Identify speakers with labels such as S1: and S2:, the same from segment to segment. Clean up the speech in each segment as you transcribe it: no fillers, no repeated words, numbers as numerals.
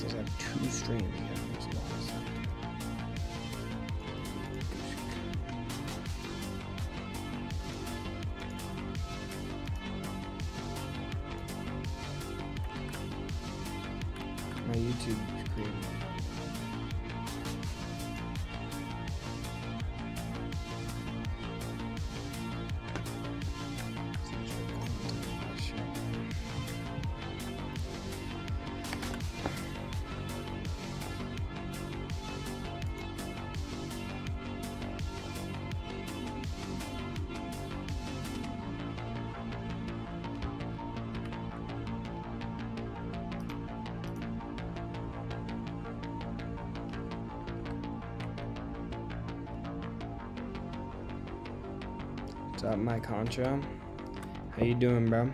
S1: says I have 2 streams. Yeah, that makes a lot of sense. My YouTube is creating. What's up, my Contra? How you doing, bro?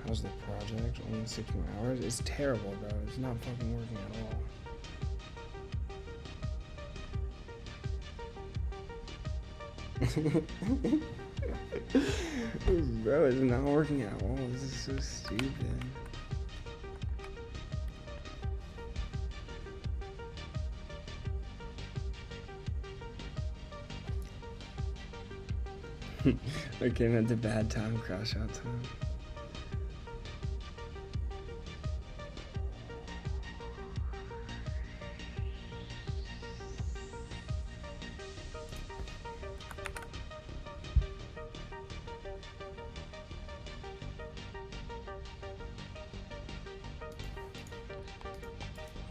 S1: How's the project? Only 6 more hours? It's terrible, bro. It's not fucking working at all. Bro, it's not working at all. This is so stupid. I came at the bad time, crash out time.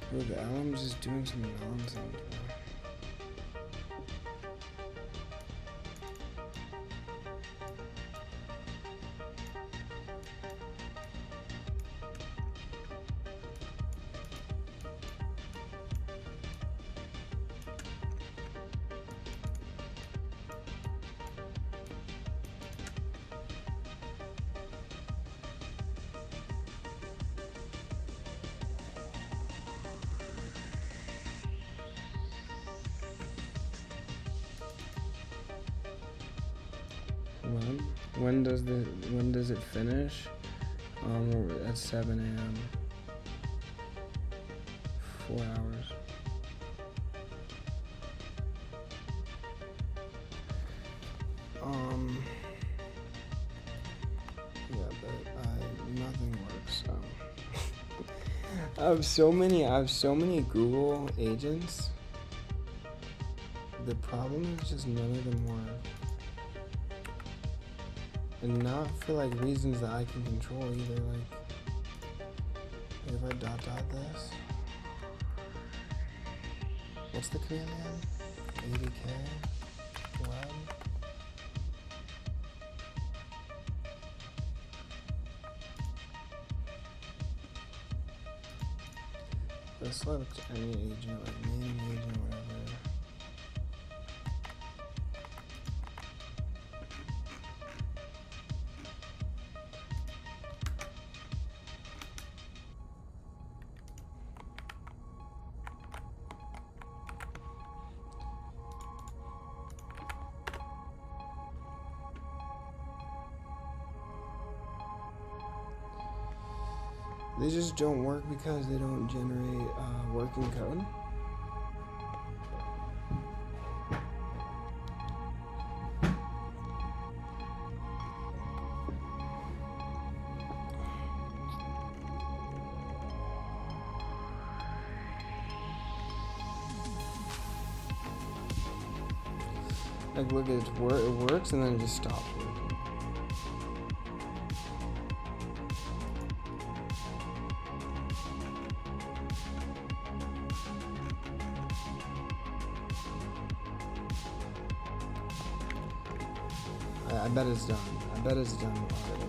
S1: Bro, the alarm's just doing some nonsense, bro. When does it finish? At 7 a.m. 4 hours. Yeah, but nothing works. So I have so many Google agents. The problem is just none of them work. And not for like reasons that I can control either. Like if I dot this, what's the command name? ADK web. Let's select any agent, like main agent, whatever. They just don't work because they don't generate working code. Like look, it works and then it just stops working. I bet it's done. I bet it's done already.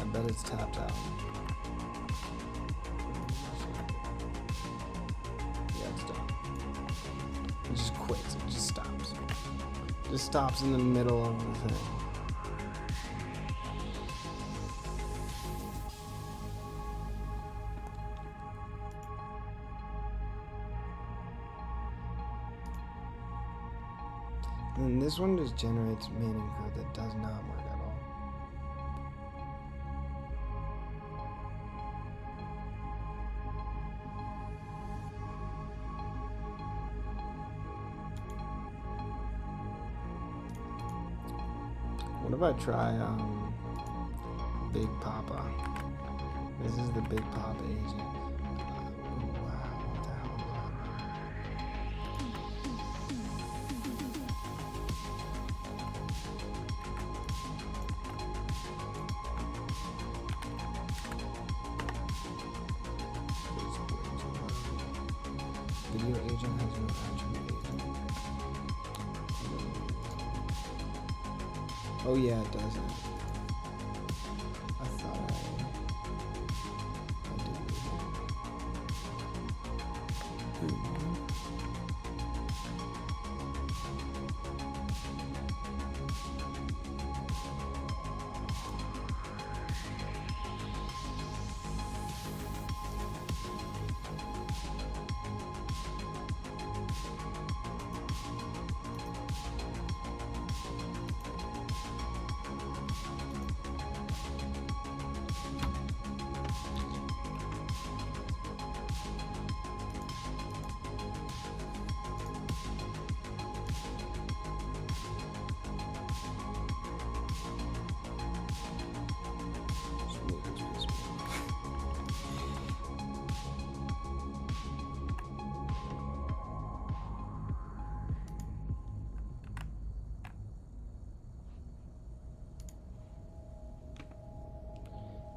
S1: I bet it's tapped out. Yeah, it's done. It just quits. It just stops. It just stops in the middle of the thing. And this one just generates manim code that does not work at all. What if I try Big Papa? This is the Big Papa agent. Wow, what the hell? Video agent has no attribute agent. Oh yeah, it doesn't. I thought I did it.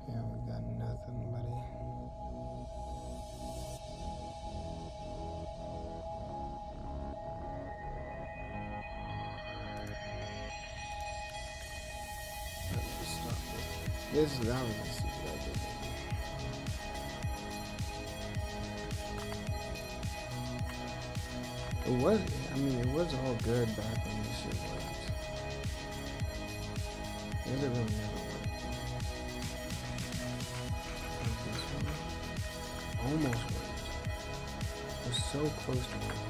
S1: Yeah, we got nothing, buddy. Let's just stop this. That was a stupid idea. It was, I mean, it was all good back when this shit worked. It really never worked. Almost worked. It was so close to working.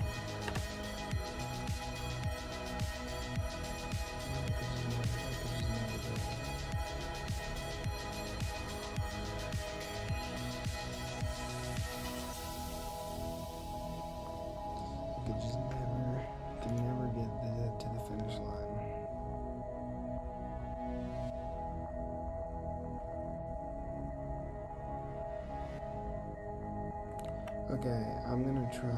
S1: Could never get to the finish line. Okay, I'm gonna try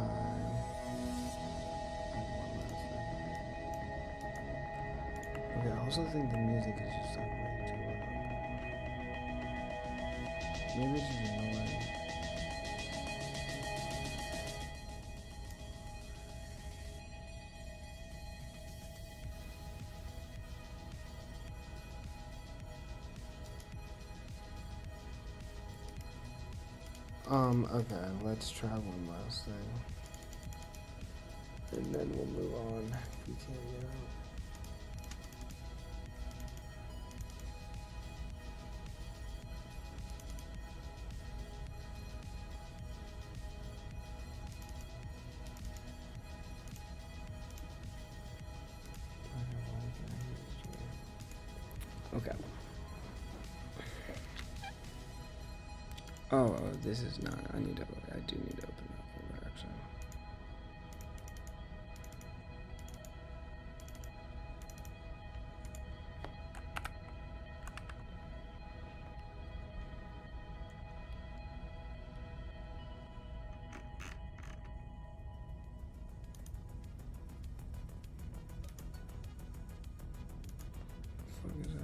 S1: one last thing. Okay, I also think the music is just like way too loud. Maybe it's just annoying. Okay, let's try one last thing. And then we'll move on if we can't get out. Okay. Oh, this is not. I do need to open that folder actually. What the fuck is that?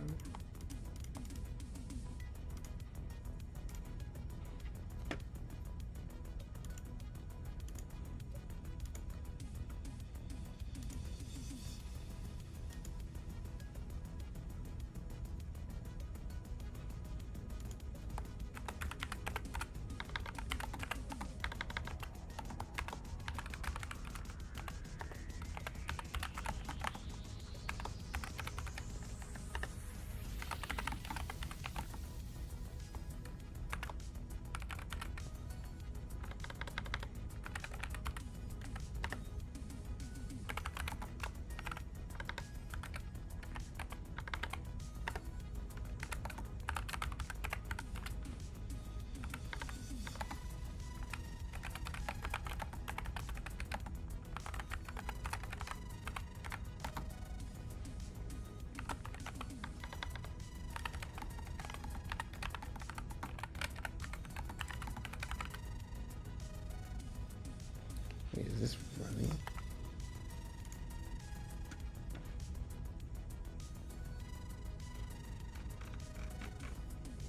S1: Is this running?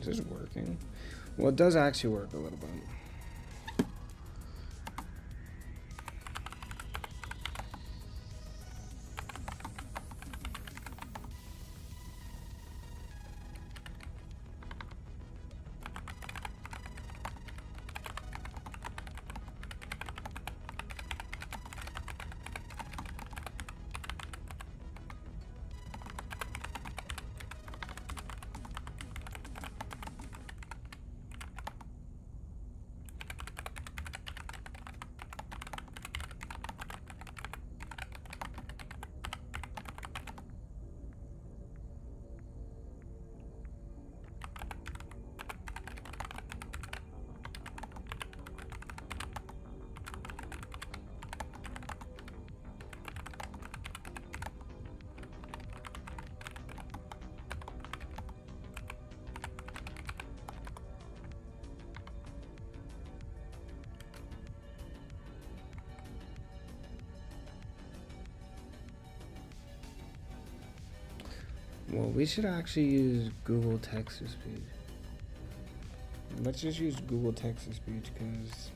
S1: Is this working? Well, it does actually work a little bit. Well, we should actually use Google text-to-speech. Let's just use Google text-to-speech because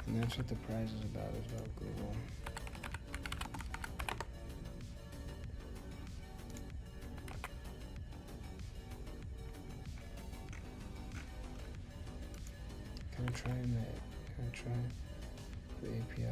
S1: that's what the prize is about Google. Can I try the API?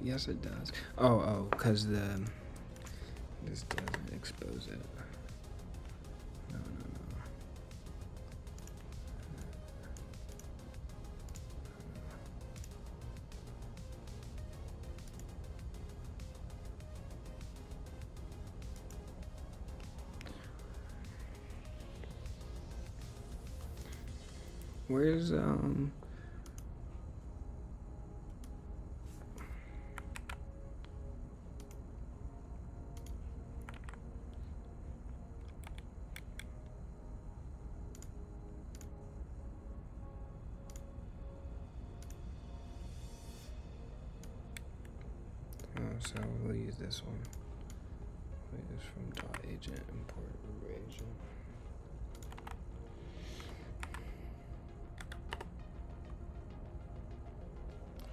S1: Yes, it does. Oh, because this doesn't expose it. No. Where's so we'll use this one. We'll use from .agent import agent.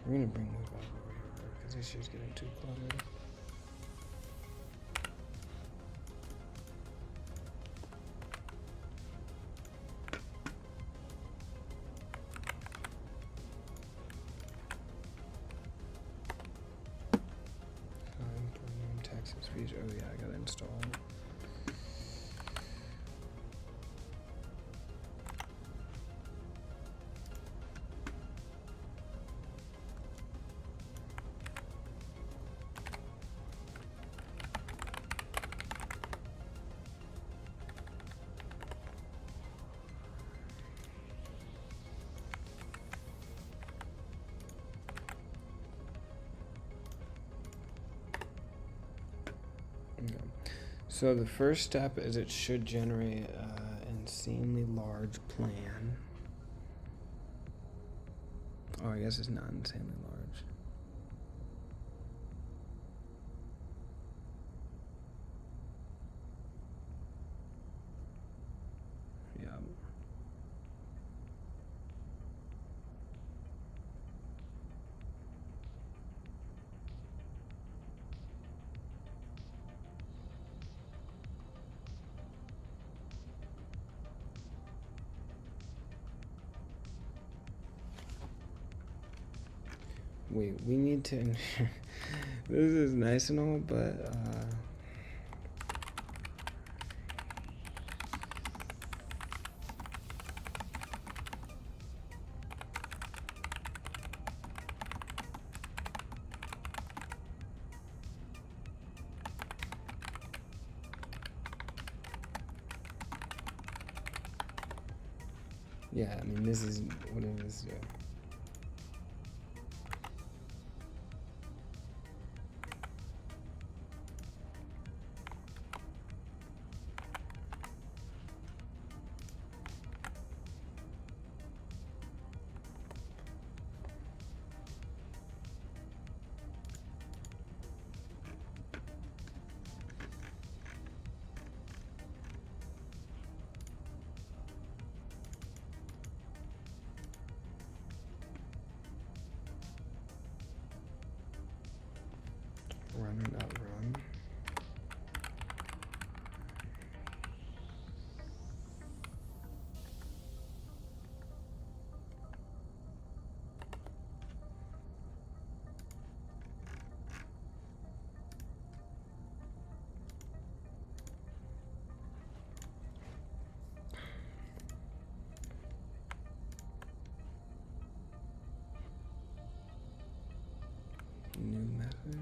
S1: We're gonna bring this back over here because this shit's getting too cluttered. Texas speech. Oh yeah, I gotta install it. So the first step is it should generate an insanely large plan. Oh, I guess it's not insanely large. Yeah. Wait, we need to ensure this is nice and all, but yeah, I mean this is what it is. Yeah. Run or not run. New message.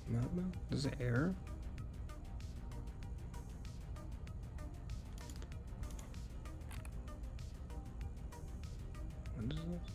S1: No. Does it error? What is this?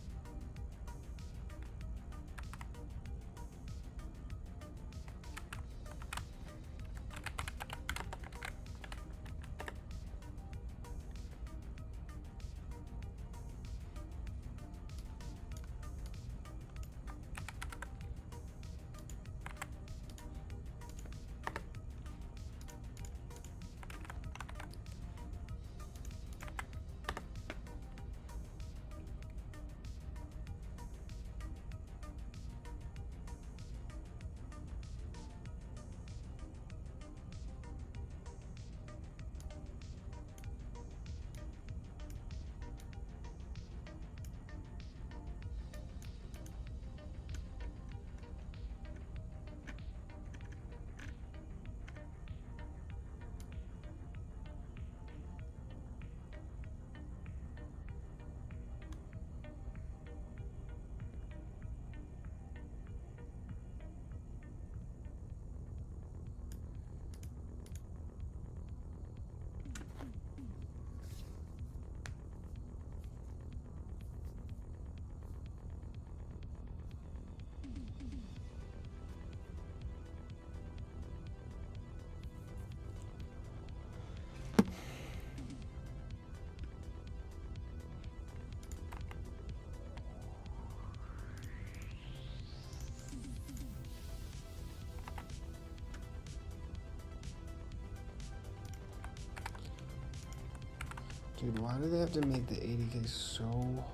S1: Dude, why do they have to make the ADK so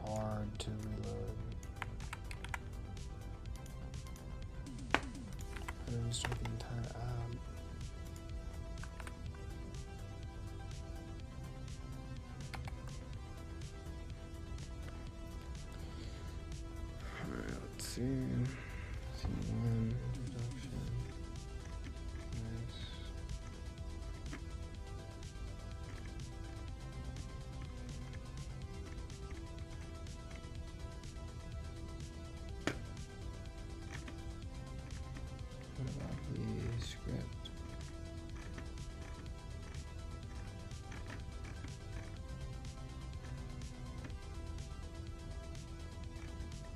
S1: hard to reload? How do we restart the entire app? Alright, let's see. C1, introduction. Nice. What about the script?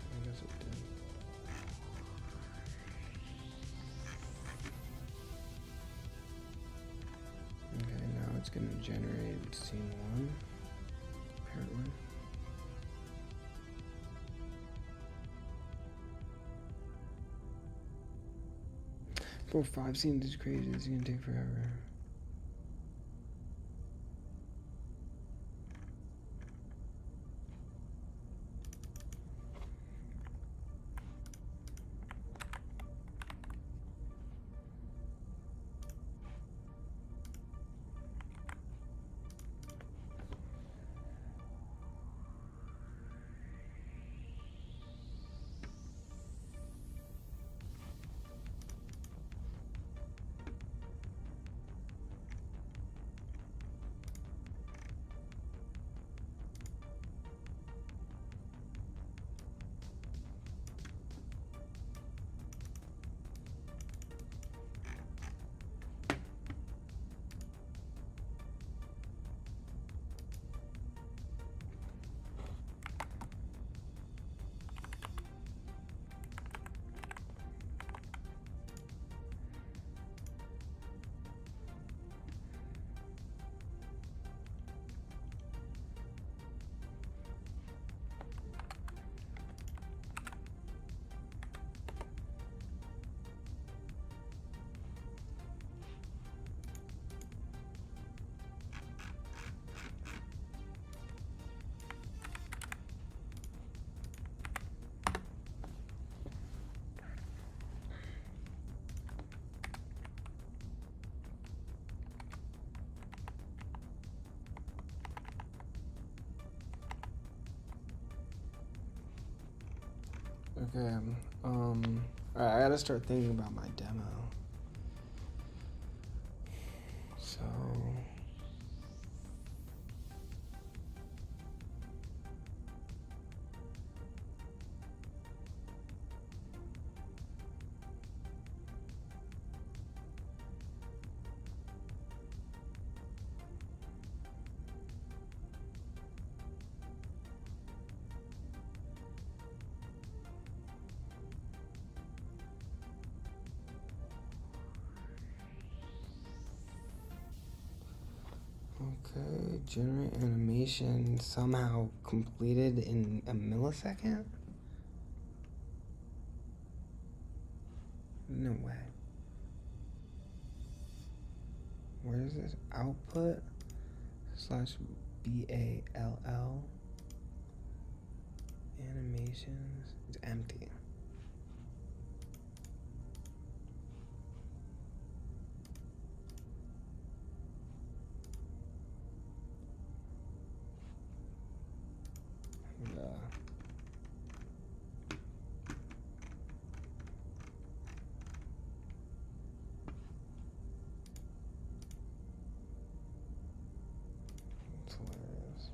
S1: I guess it did. Okay, now it's going to generate scene 1, apparently. Bro, 5 scenes is crazy. It's going to take forever. Okay, alright, I gotta start thinking about my demo. So... Okay, generate animation somehow completed in a millisecond? No way. Where is this? Output slash BALL animations. It's empty. It's hilarious.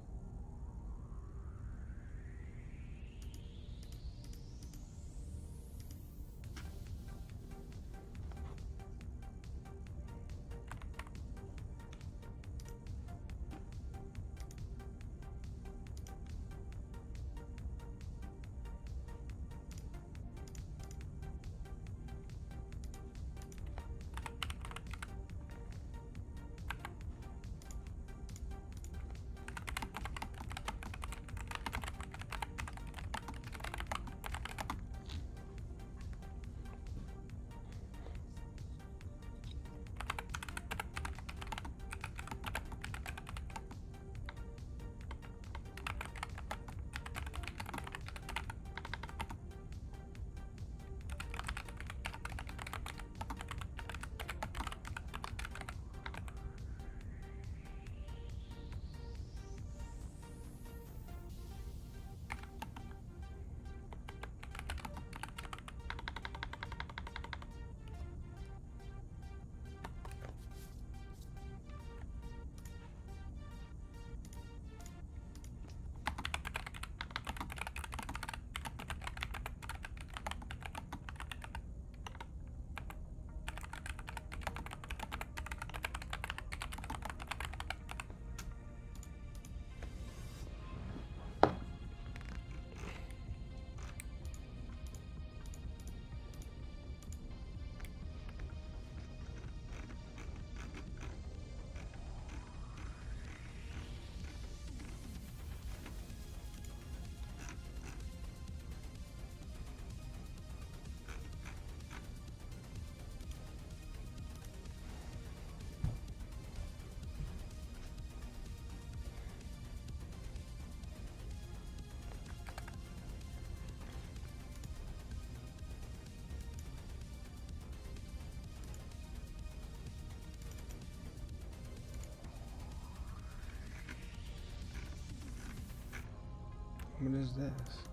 S1: What is this?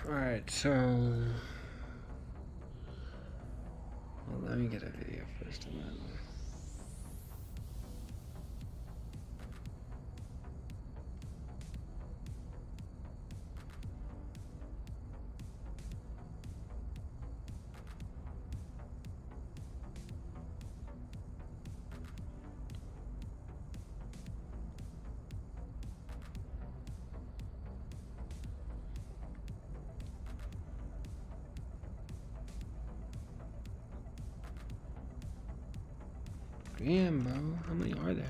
S1: Alright, so well, let me get a video first and then damn, bro, how many are there?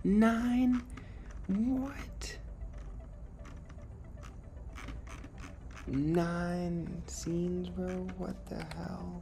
S1: Nine? What? 9 scenes, bro? What the hell?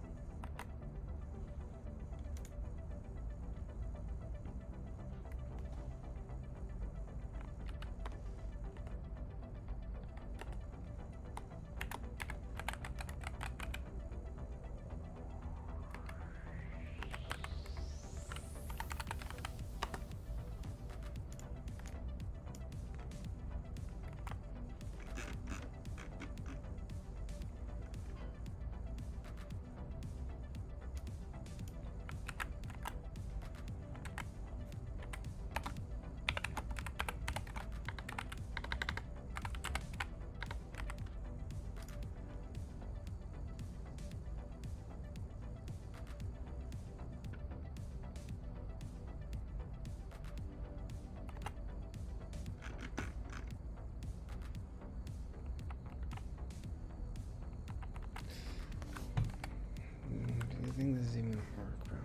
S1: Do you think this is even gonna work, bro?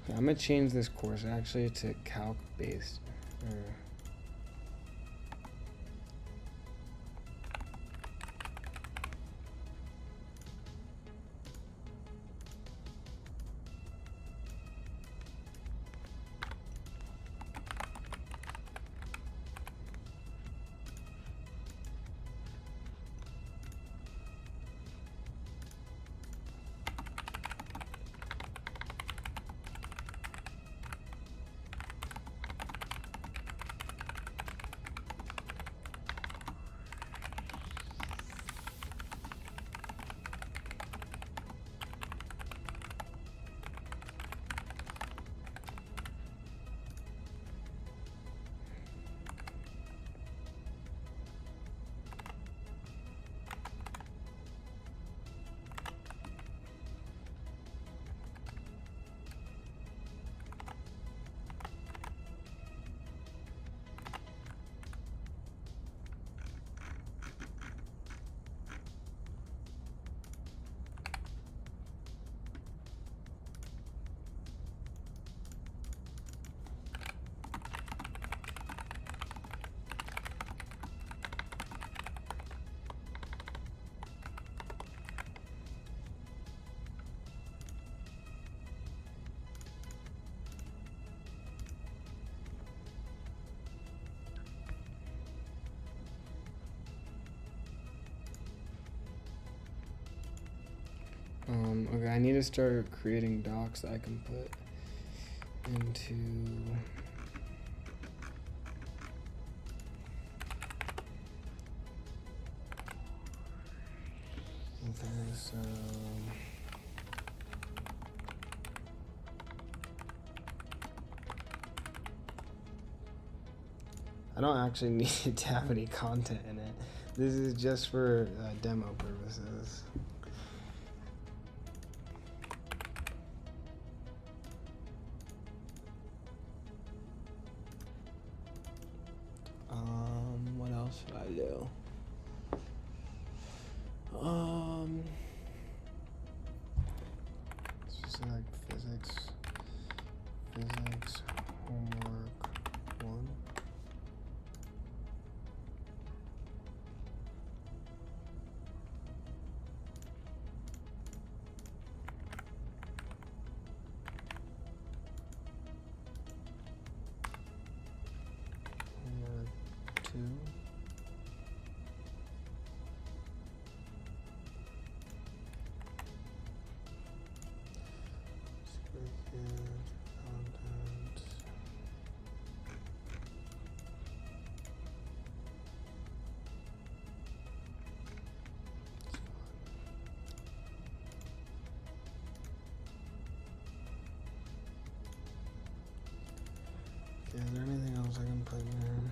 S1: Okay, I'm gonna change this course actually to calc based. Okay, I need to start creating docs that I can put into okay, so I don't actually need to have any content in it. This is just for demo purposes. What else should I do? It's just like physics homework 1. is there anything else I can put in here?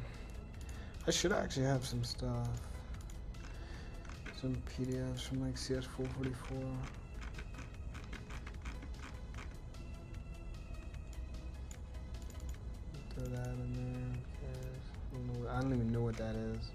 S1: I should actually have some stuff. Some PDFs from like CS444. Throw that in there. I don't even know what that is.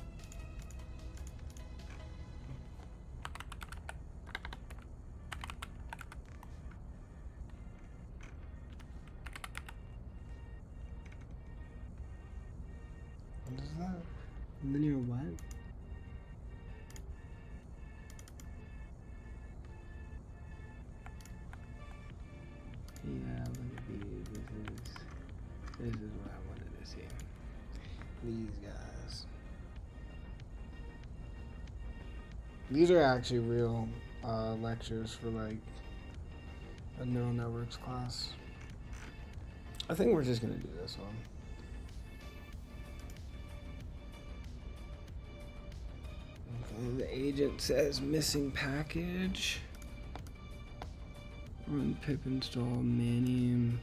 S1: What is that? Linear what? Yeah, look at these. This is what I wanted to see. These guys. These are actually real lectures for like a neural networks class. I think we're just gonna do this one. Okay, the agent says missing package. Run pip install manim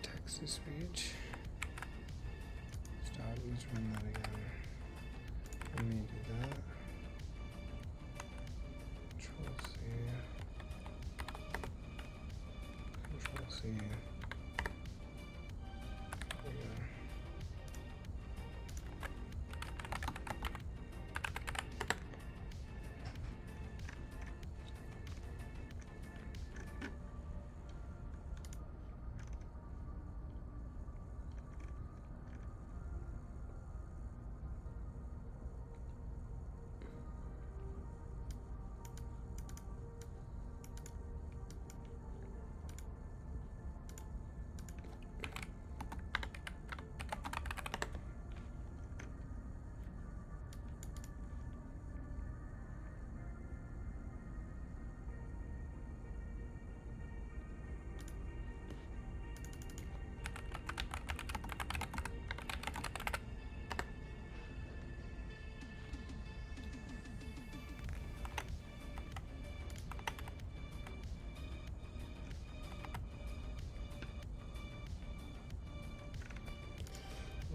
S1: text to speech. Stop, let's run that again. Let me do that. Control C. Control C. There we go.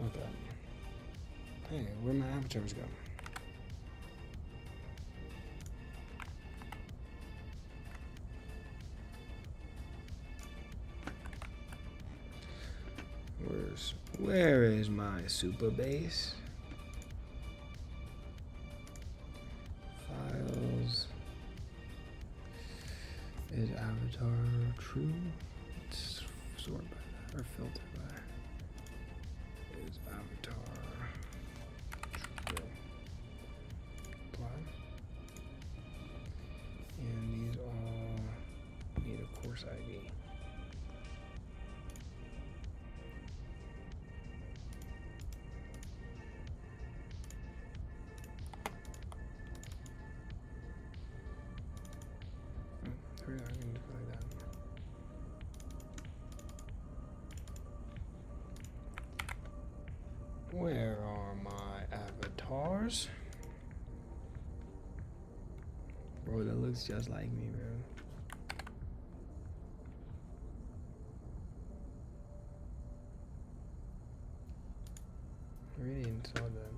S1: Okay. Hey, where'd my avatars go? Where is my super base? Files. Is avatar true? Let's sort by that or filter by. Is avatar true? Apply. And these all need a course ID. Where are my avatars? Bro, that looks just like me, bro. I really didn't saw that.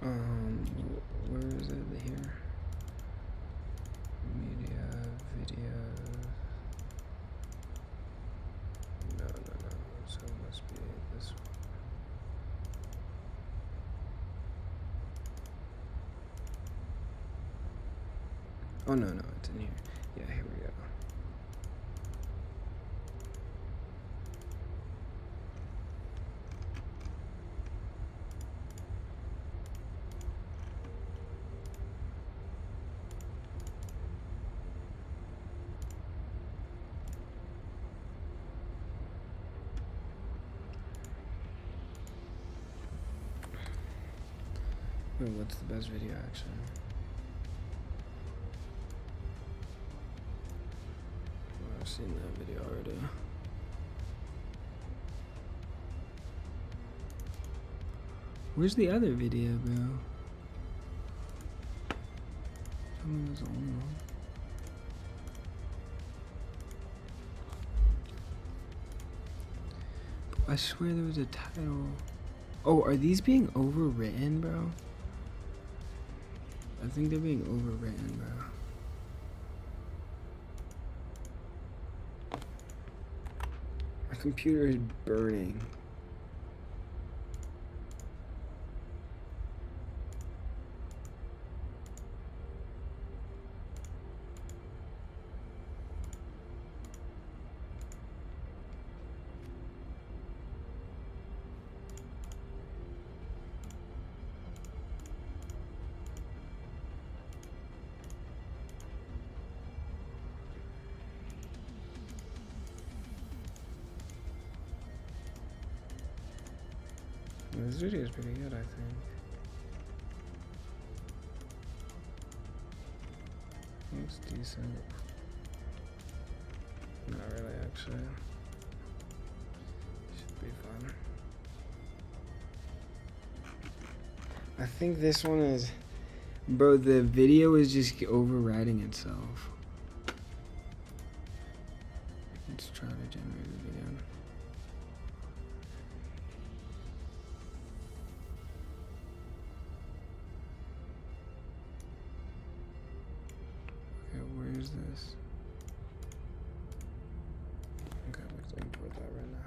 S1: Where is it? Here. Media, video. No. So it must be this one. Oh no, it's in here. Yeah, here we go. Wait, what's the best video action? Oh, I've seen that video already. Where's the other video, bro? Tell me there's only one. I swear there was a title. Oh, are these being overwritten, bro? I think they're being overwritten, bro. My computer is burning. This video is pretty good, I think. Looks decent. Not really, actually. Should be fun. I think this one is... Bro, the video is just overriding itself. Let's try to generate a video. Where's this? Okay, let's import that right now.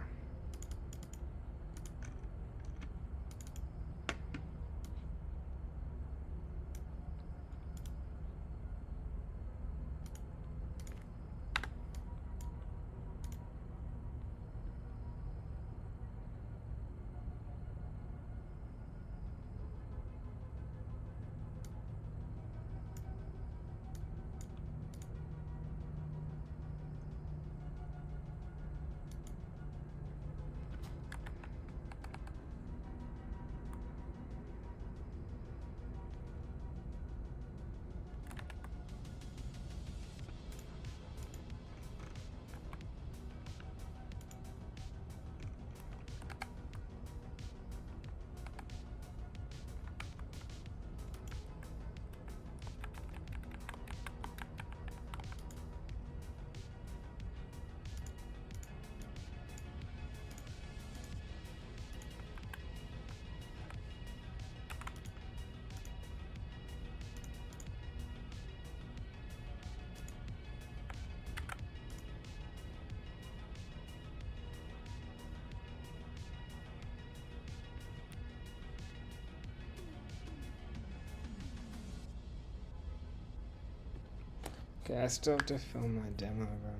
S1: Okay, I still have to film my demo, bro.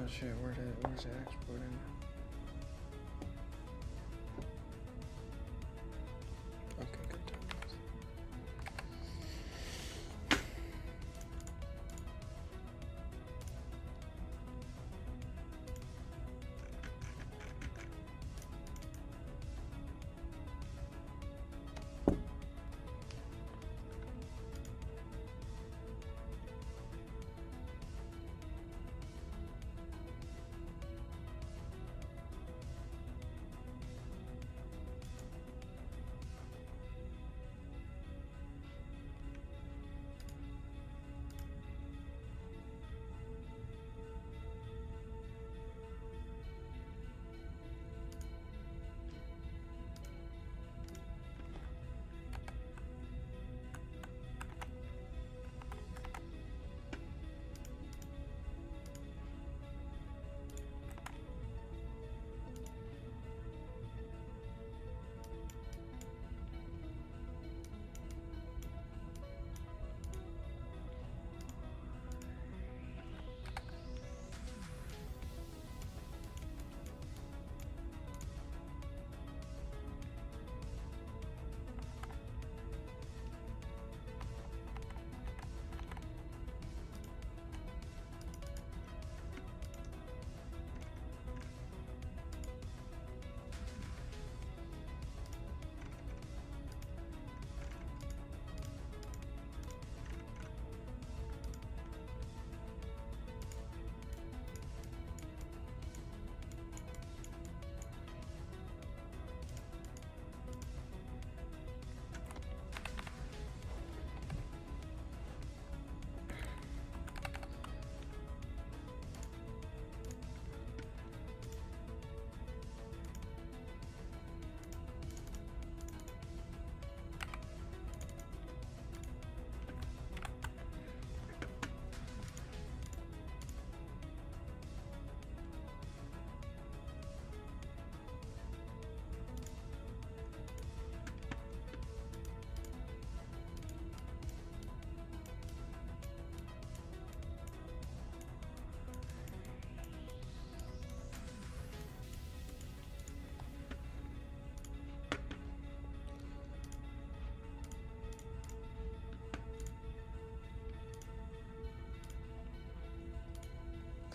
S1: Oh shit, where's it exporting? Okay, good.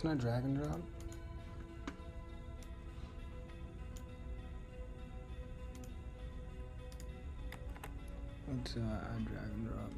S1: Can I drag and drop? Let's I drag and drop.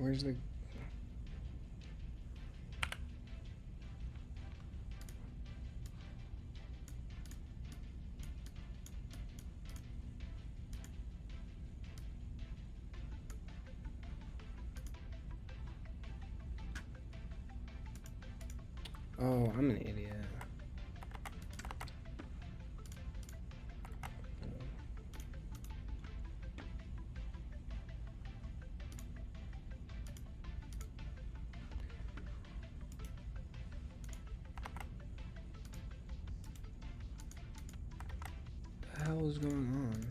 S1: Where's the... Oh, I'm an idiot. What the hell is going on?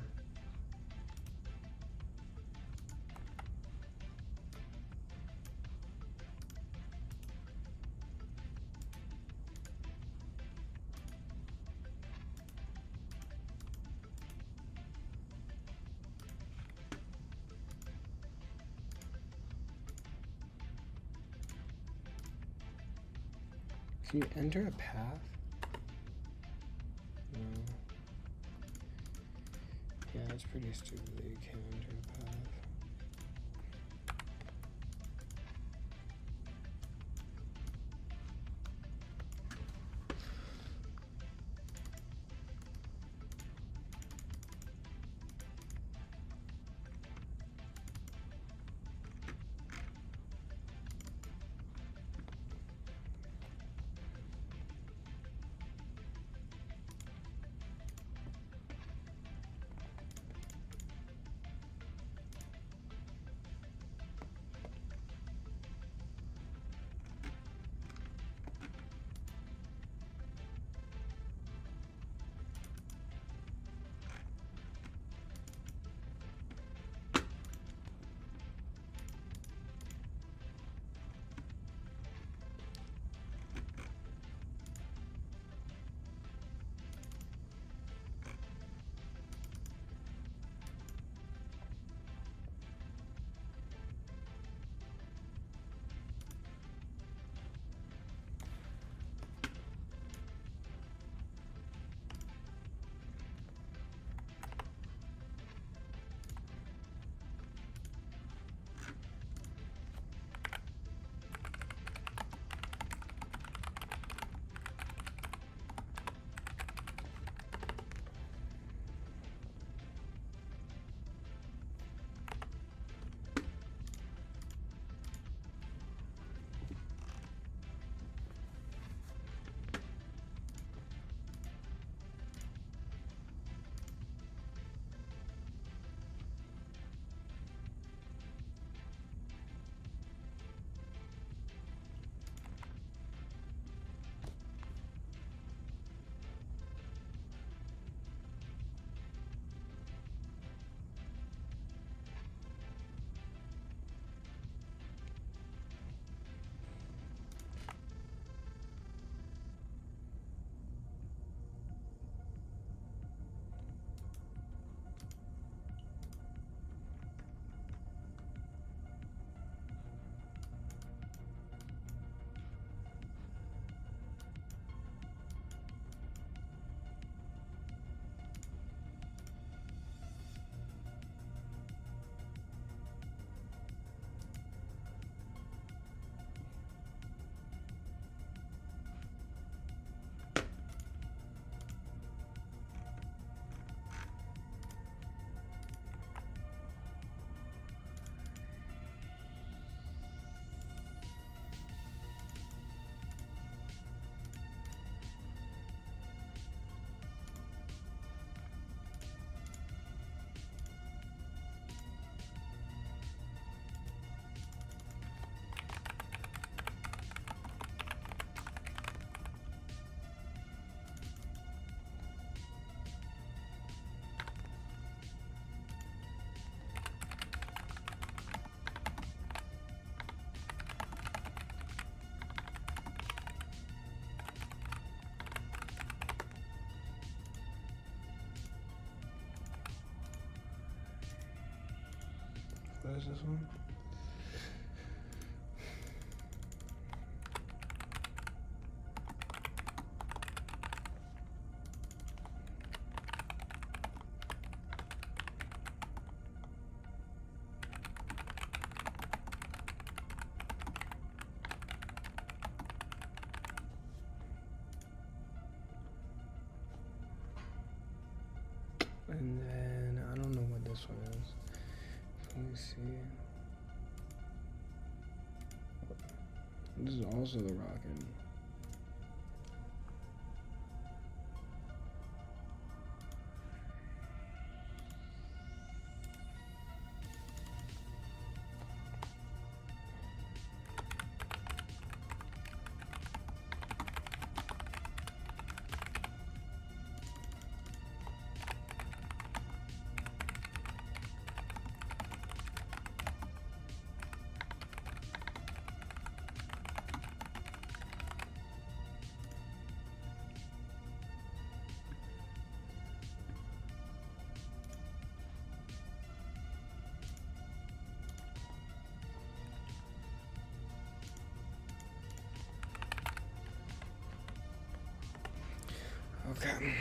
S1: Can you enter a path? No. Yeah, it's pretty stupid that you can't enter a path. What is this one? This is also the rocket. Okay.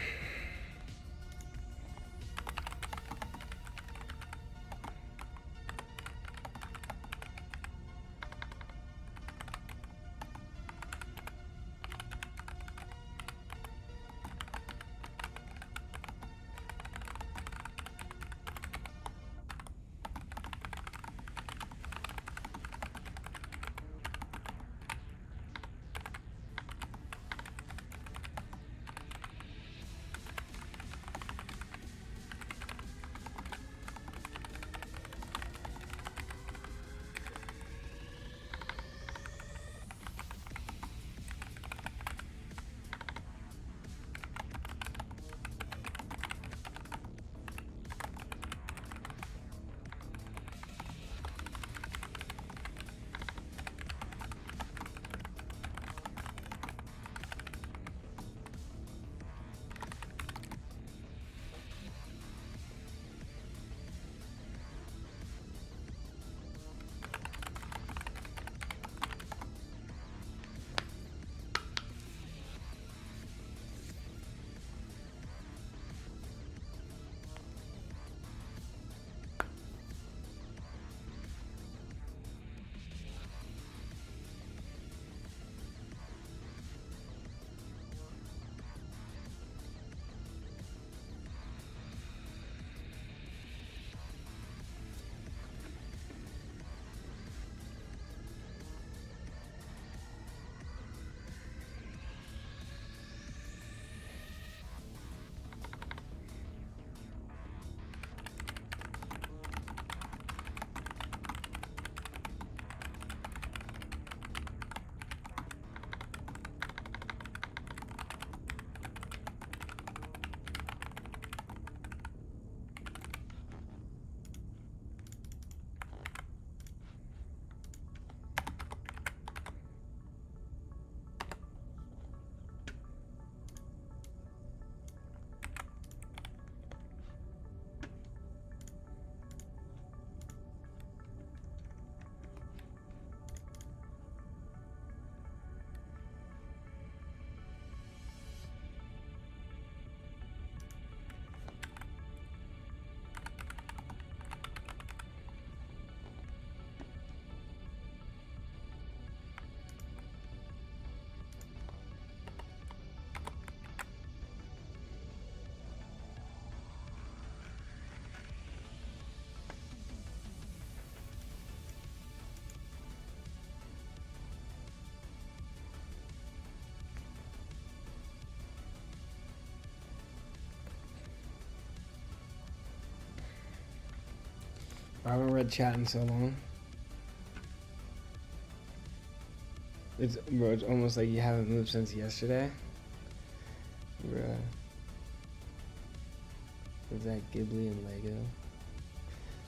S1: I haven't read chat in so long. It's almost like you haven't moved since yesterday. Bruh. Is that Ghibli and Lego?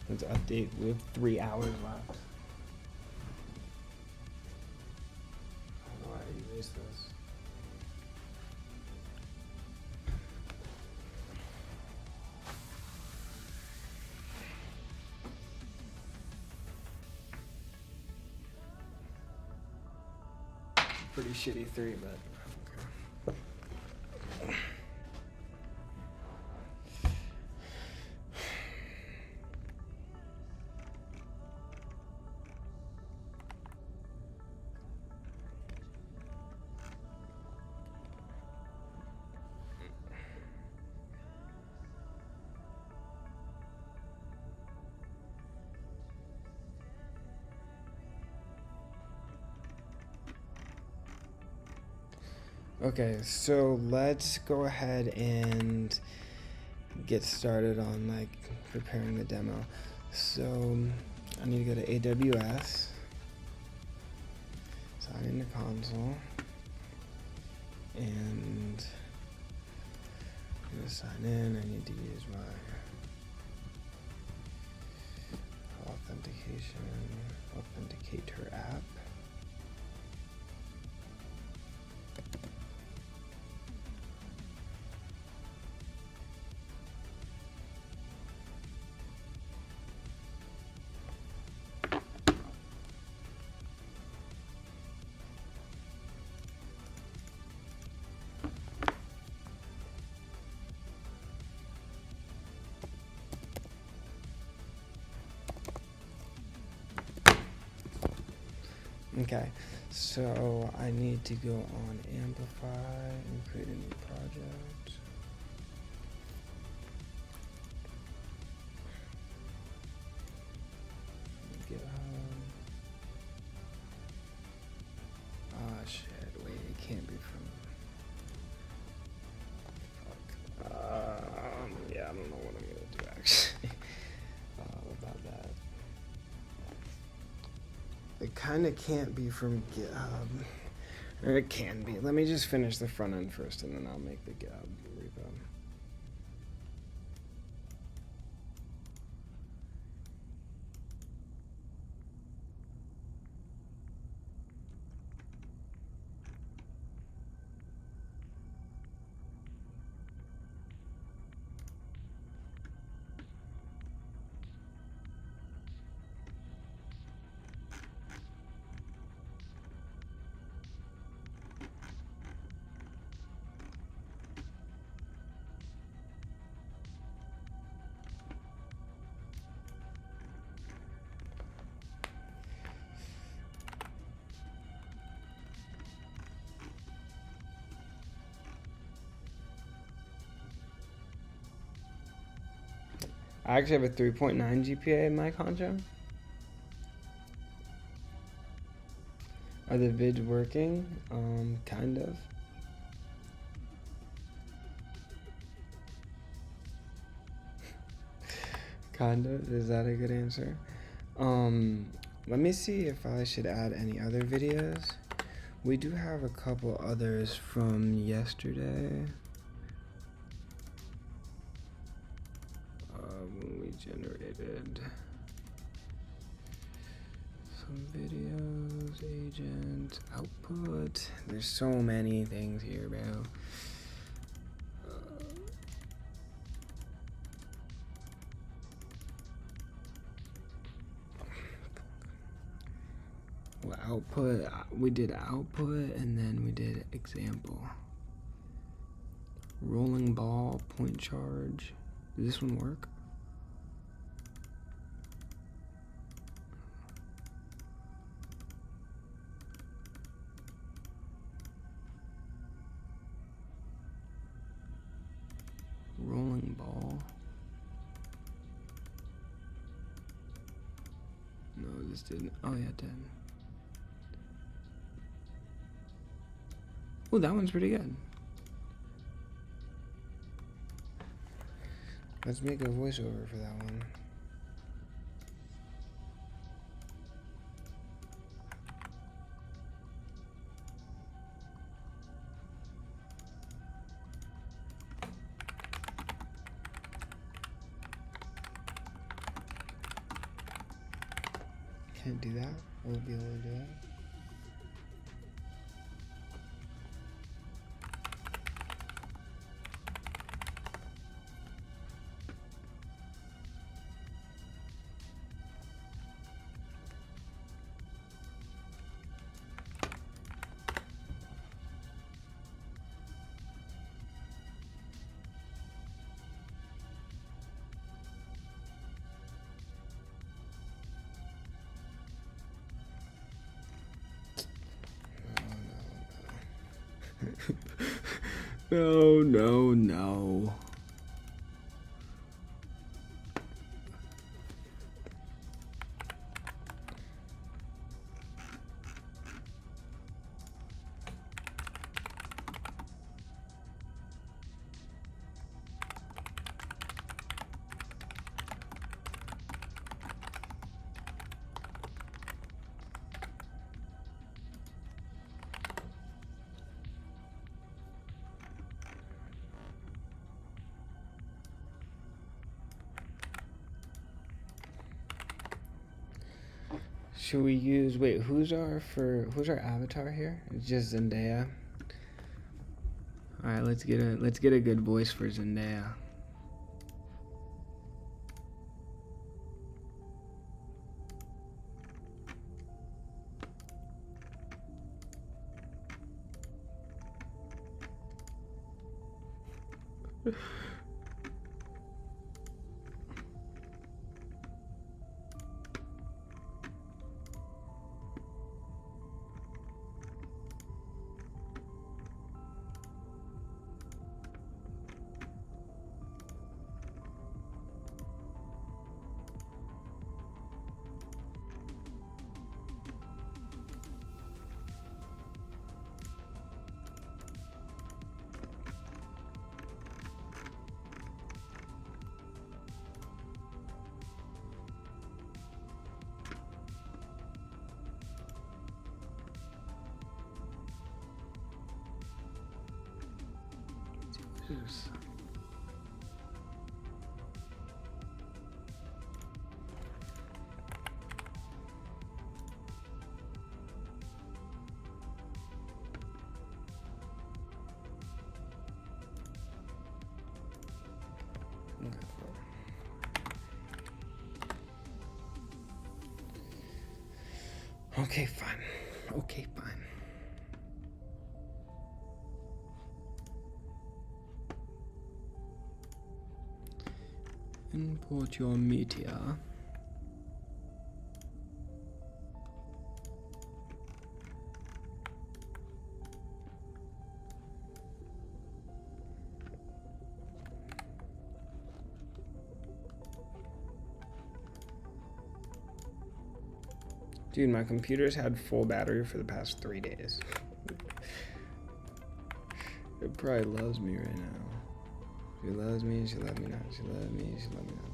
S1: Let's update. We have 3 hours left. I don't know why I erased this. Pretty shitty 3, but okay. Okay, so let's go ahead and get started on like preparing the demo. So I need to go to AWS, sign into console, and I'm gonna sign in. I need to use my authenticator app. Okay, so I need to go on Amplify and create a new project. GitHub. Ah, shit, wait, it can't be from... Fuck. Yeah, I don't know what I'm gonna do, actually. About that. It kinda can't be from GitHub. Or it can be. Let me just finish the front end first, and then I'll make the GitHub repo. I actually have a 3.9 GPA in my contra. Are the vids working? Kind of. Kind of. Is that a good answer? Let me see if I should add any other videos. We do have a couple others from yesterday. When we generated some videos, agent, output. There's so many things here, bro. Well, output, we did output, and then we did example. Rolling ball, point charge. Does this one work? Rolling ball. No, this didn't. Oh yeah, it did. Oh, that one's pretty good. Let's make a voiceover for that one. Can't do that. We'll be able to do it. No, no, no. Should we use, wait, who's our avatar here? It's just Zendaya. All right, let's get a good voice for Zendaya. Oops. Okay, fine. Okay, fine. Import your media. Dude, my computer's had full battery for the past 3 days. It probably loves me right now. She loves me, she loves me not. She loves me, she loves me not.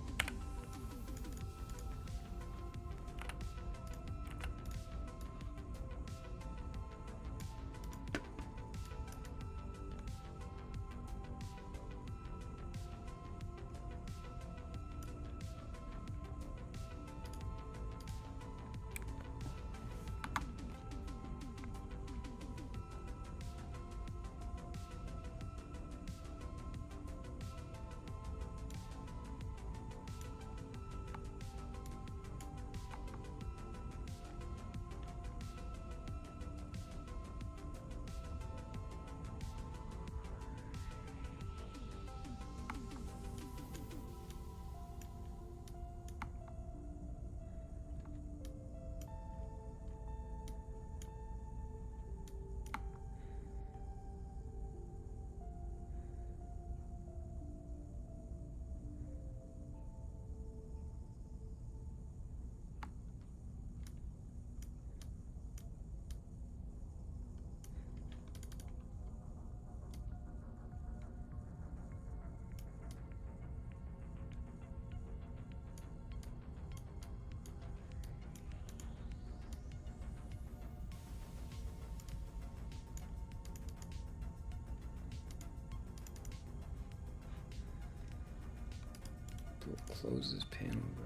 S1: Close this panel, bro.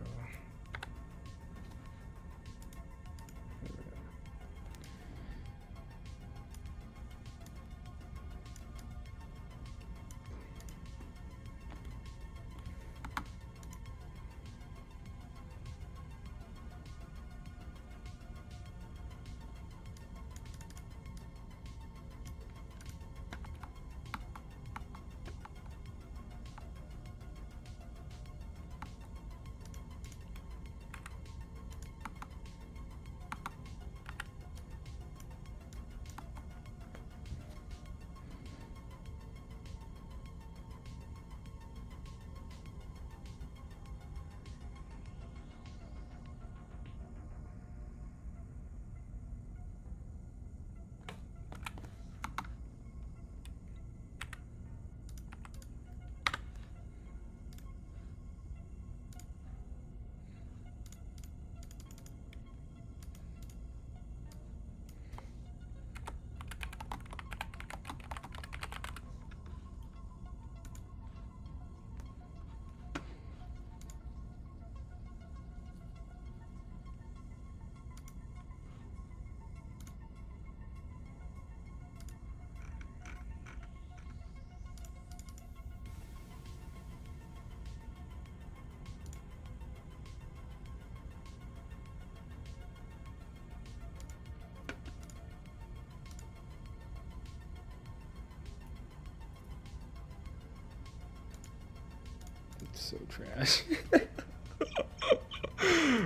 S1: So trash.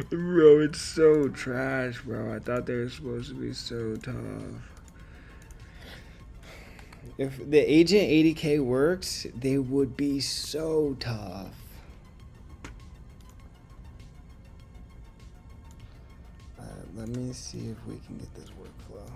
S1: Bro, it's so trash, bro. I thought they were supposed to be so tough. If the Agent ADK works, they would be so tough. Let me see if we can get this workflow.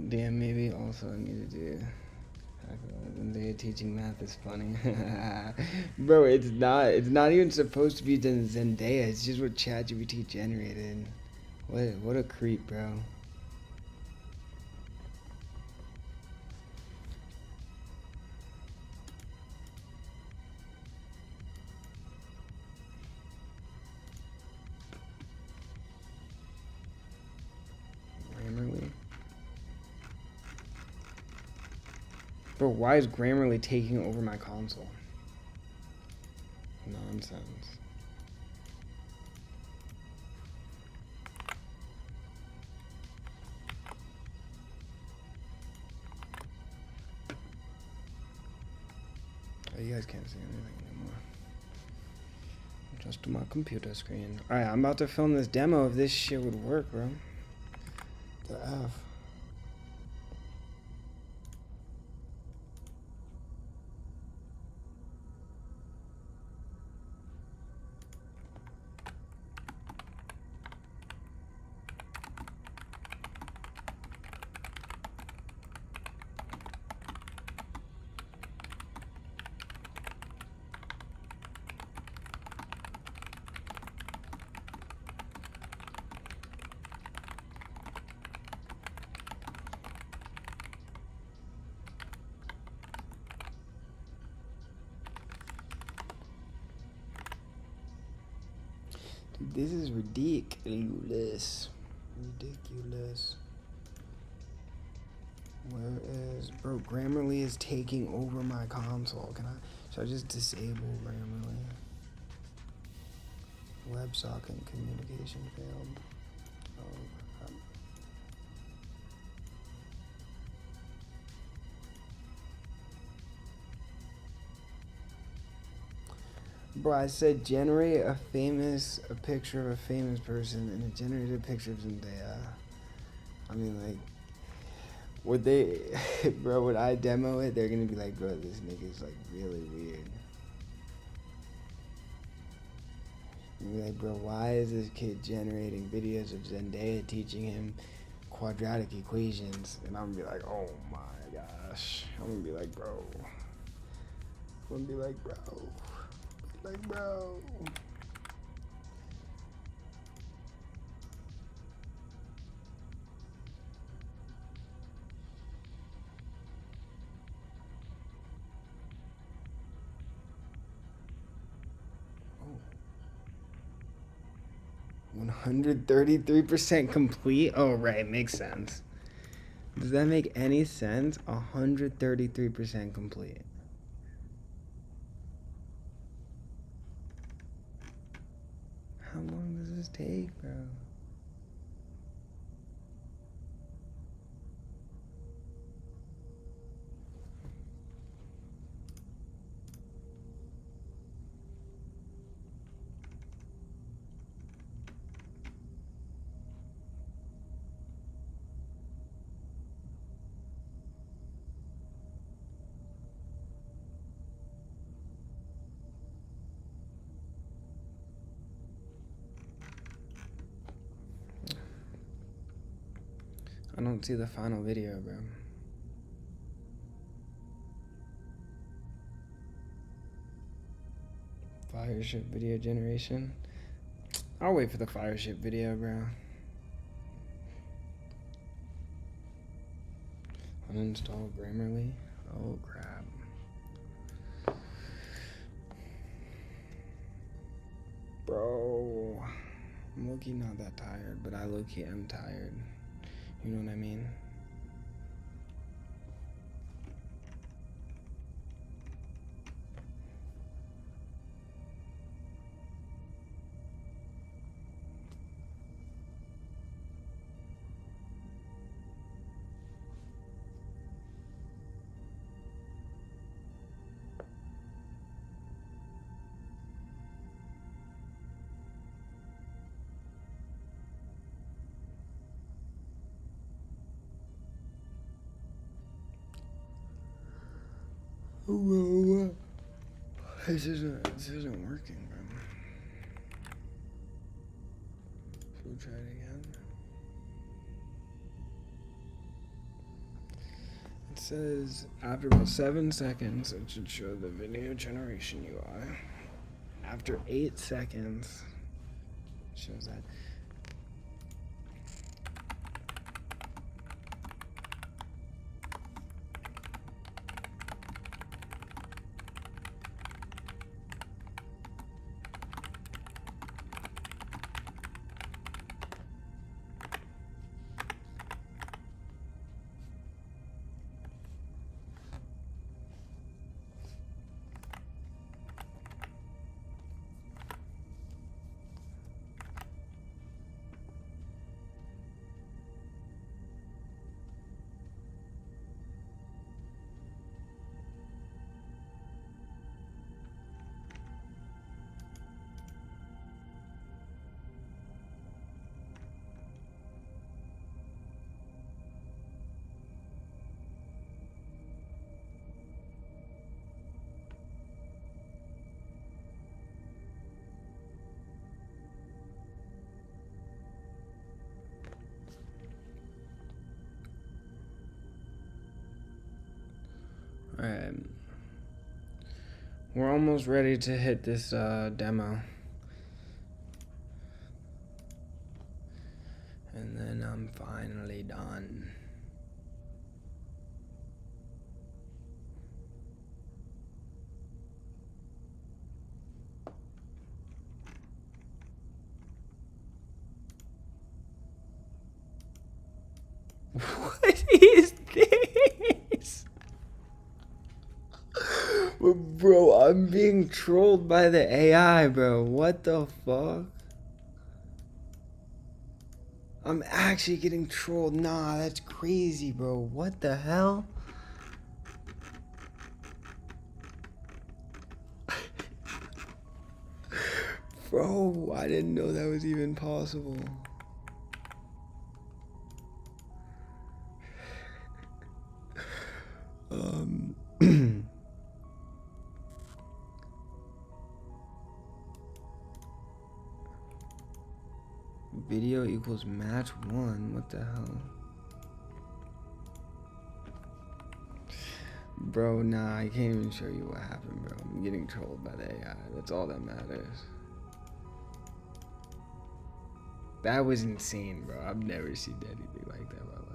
S1: Damn, maybe also I need to do Zendaya teaching math is funny. Bro, it's not even supposed to be Zendaya, it's just what ChatGPT generated. What a creep, bro. Bro, why is Grammarly taking over my console? Nonsense. Oh, you guys can't see anything anymore. Just on my computer screen. Alright, I'm about to film this demo if this shit would work, bro. The F. This is ridiculous. Ridiculous. Where is... Bro, Grammarly is taking over my console. Should I just disable Grammarly? WebSocket communication failed. Oh, Bro, I said generate a picture of a famous person, and it generated a picture of Zendaya. I mean, like, would they, bro, would I demo it? They're gonna be like, bro, this nigga's like really weird. And be like, bro, why is this kid generating videos of Zendaya teaching him quadratic equations? And I'm gonna be like, oh my gosh. I'm gonna be like, bro. I'm gonna be like, bro. Like, bro. Oh. 133% complete? Oh, right. Makes sense. Does that make any sense? 133% complete. How long does this take, bro? I don't see the final video, bro. Fireship video generation. I'll wait for the Fireship video, bro. Uninstall Grammarly. Oh crap. Bro, I'm low-key not that tired, but I low-key am tired. You know what I mean? Whoa. This isn't working, bro. So we'll try it again. It says after about 7 seconds, it should show the video generation UI. After 8 seconds, it shows that. Alright. We're almost ready to hit this demo. And then I'm finally done. What is this? Bro, I'm being trolled by the AI, bro. What the fuck? I'm actually getting trolled. Nah, that's crazy, bro. What the hell? Bro, I didn't know that was even possible. Video equals match 1. What the hell? Bro, nah, I can't even show you what happened, bro. I'm getting trolled by the AI. That's all that matters. That was insane, bro. I've never seen anything like that in my life.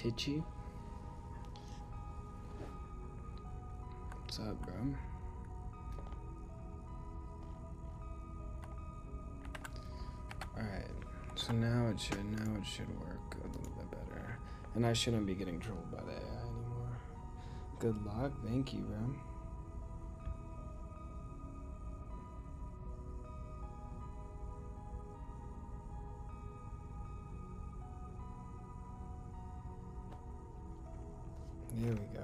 S1: Titchy. What's up, bro? Alright, so now it should work a little bit better. And I shouldn't be getting trolled by the AI anymore. Good luck, thank you, bro. There we go.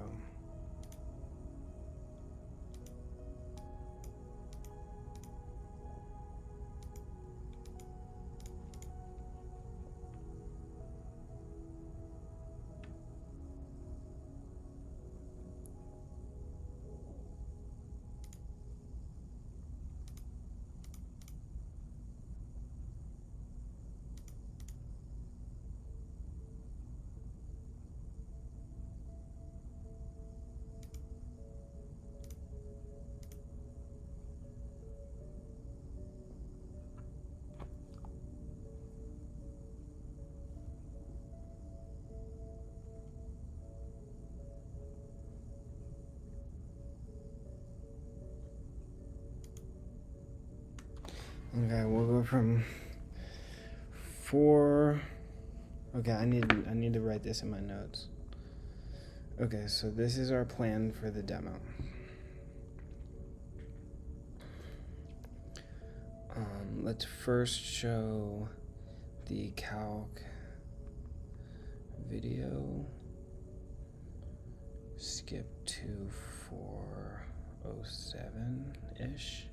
S1: Okay, we'll go from 4. Okay, I need to write this in my notes. Okay, so this is our plan for the demo. Let's first show the calc video. Skip to 407-ish.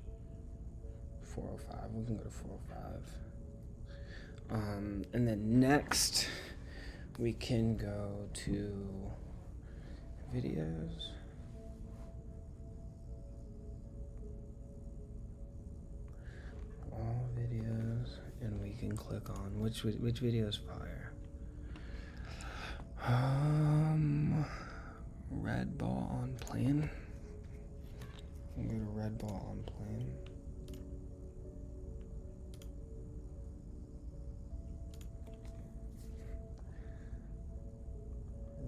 S1: 405, we can go to 405. And then next we can go to videos. All videos, and we can click on which video is fire. Red ball on plane. We'll go to red ball on plane.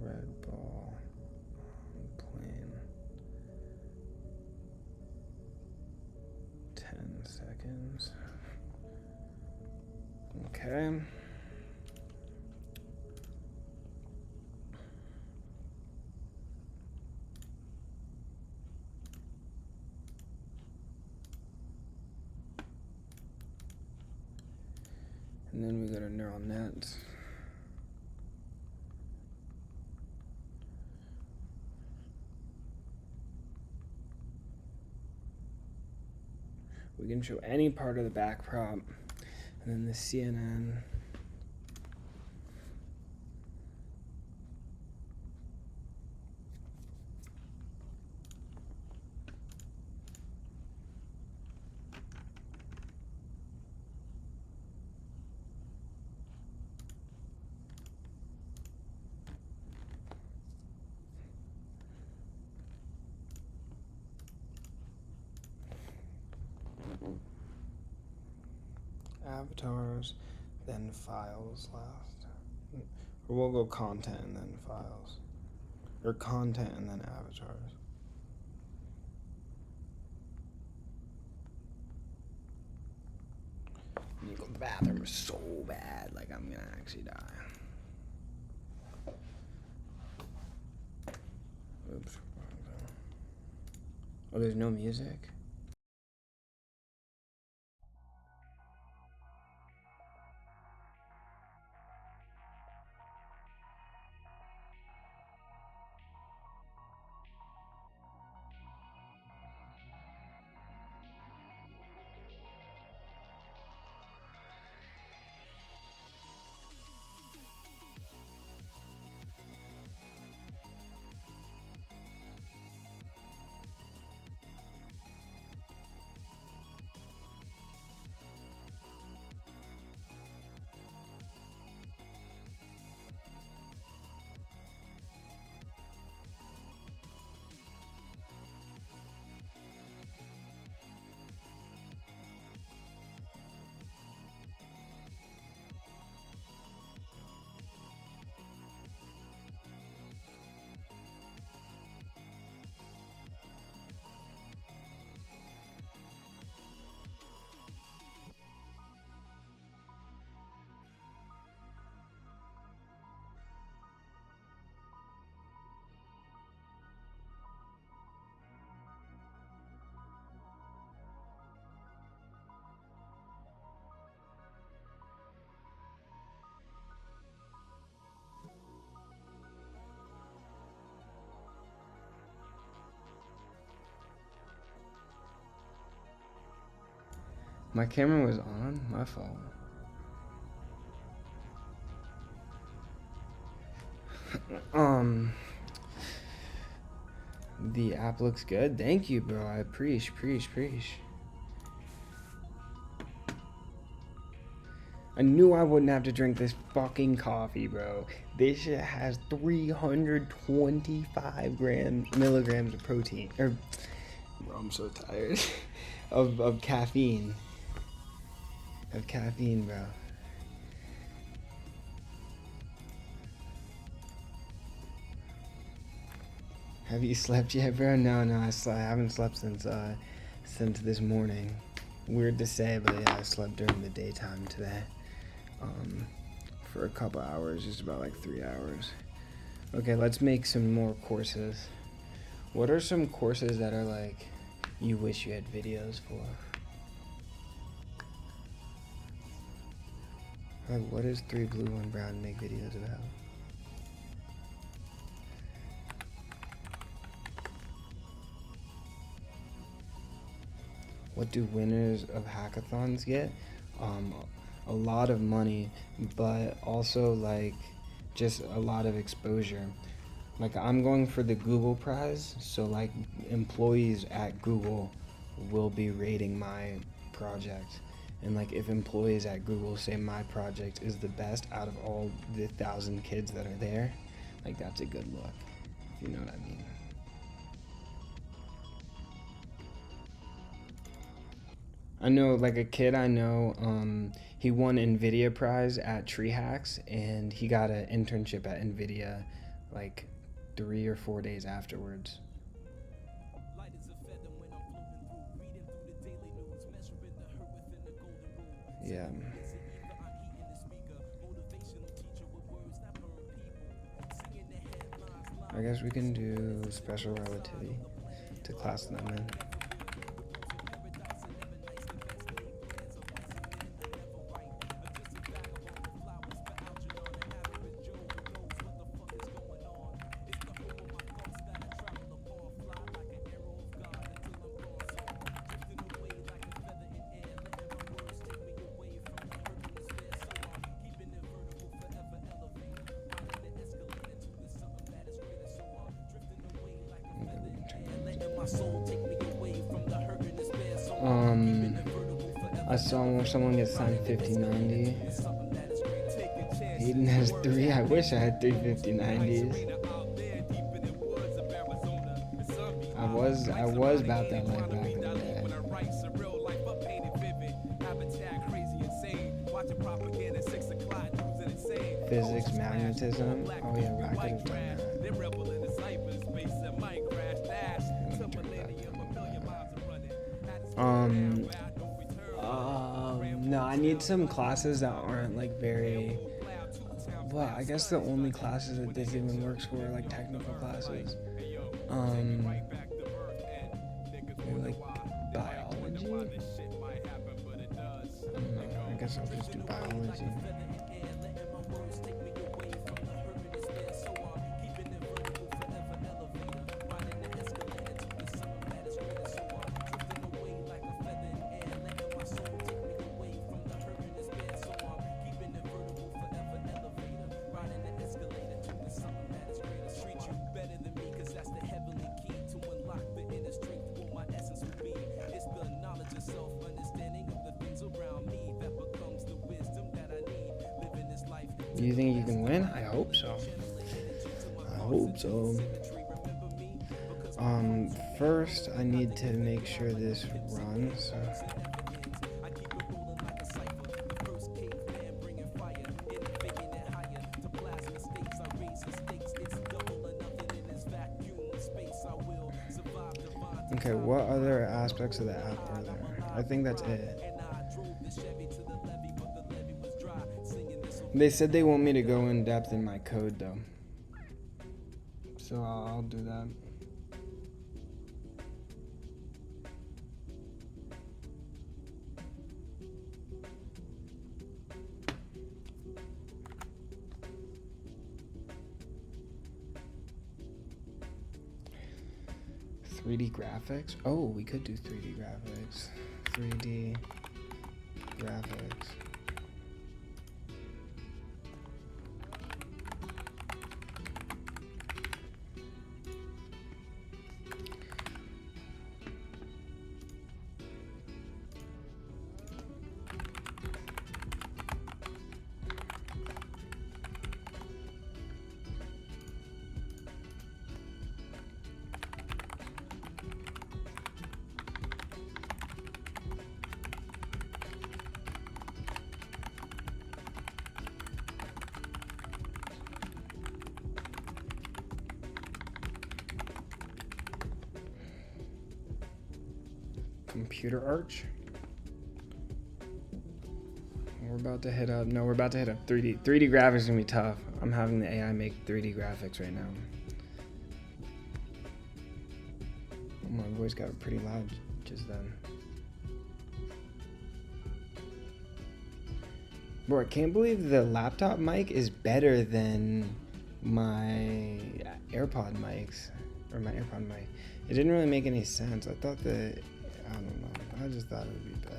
S1: Red ball on plane. 10 seconds. Okay. And then we go to neural nets. We can show any part of the back prop, and then the CNN. Avatars, then files last. Or we'll go content and then files. Or content and then avatars. I need to go to the bathroom so bad, like I'm gonna actually die. Oops. Oh, there's no music? My camera was on, my fault. The app looks good. Thank you, bro. I appreciate. I knew I wouldn't have to drink this fucking coffee, bro. This shit has 325 milligrams of protein. Bro, I'm so tired. of caffeine. Of caffeine, bro. Have you slept yet, bro? No, I haven't slept since this morning. Weird to say, but yeah, I slept during the daytime today. For a couple hours, just about like 3 hours. Okay, let's make some more courses. What are some courses that are like you wish you had videos for? Like, what does 3 blue, 1 brown make videos about? What do winners of hackathons get? A lot of money, but also like just a lot of exposure. Like, I'm going for the Google prize, so like employees at Google will be rating my project. And like, if employees at Google say my project is the best out of all the 1,000 kids that are there, like, that's a good look, if you know what I mean. I know, like, a kid I know, he won NVIDIA prize at LAHacks, and he got an internship at NVIDIA like 3 or 4 days afterwards. Yeah. I guess we can do special relativity to class them in. I saw someone get signed 5090. Aidan has 3. I wish I had 3 5090s. I was about that life back in the day. Physics, magnetism. Oh yeah, I could have done that. No, I need some classes that aren't like very, well, I guess the only classes that this even works for are like technical classes. Like biology? I don't know, I guess I'll just do biology. Do you think you can win? I hope so. First I need to make sure this runs. Okay, what other aspects of the app are there? I think that's it. They said they want me to go in depth in my code though, so I'll do that. $3D graphics? Oh, we could do 3D graphics. 3D graphics. Computer Arch. We're about to hit up. No, we're about to hit up 3D. 3D graphics is gonna be tough. I'm having the AI make 3D graphics right now. Oh, my voice got pretty loud just then. Bro, I can't believe the laptop mic is better than my AirPod mics, or my AirPod mic. It didn't really make any sense. I thought that, I don't know, I just thought it would be better.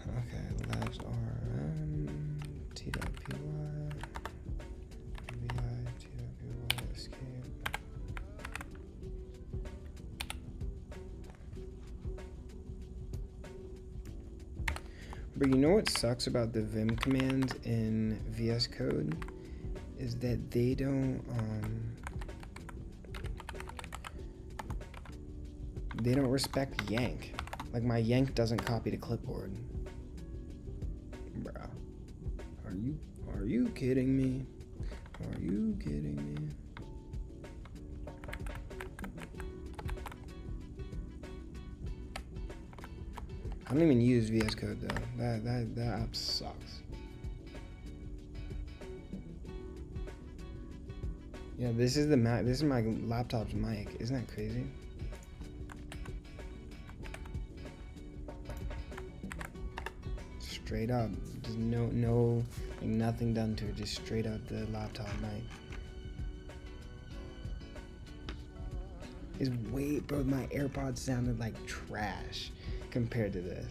S1: Okay, labs RM, T.py, VI, T.py, escape. But you know what sucks about the vim commands in VS Code is that they don't respect yank. Like my yank doesn't copy to clipboard. Bruh. Are you kidding me? Are you kidding me? I don't even use VS Code though. That app sucks. Yeah, this is the Mac. This is my laptop's mic. Isn't that crazy? Straight up, just no, like nothing done to it. Just straight up the laptop mic. It's way, bro. My AirPods sounded like trash compared to this.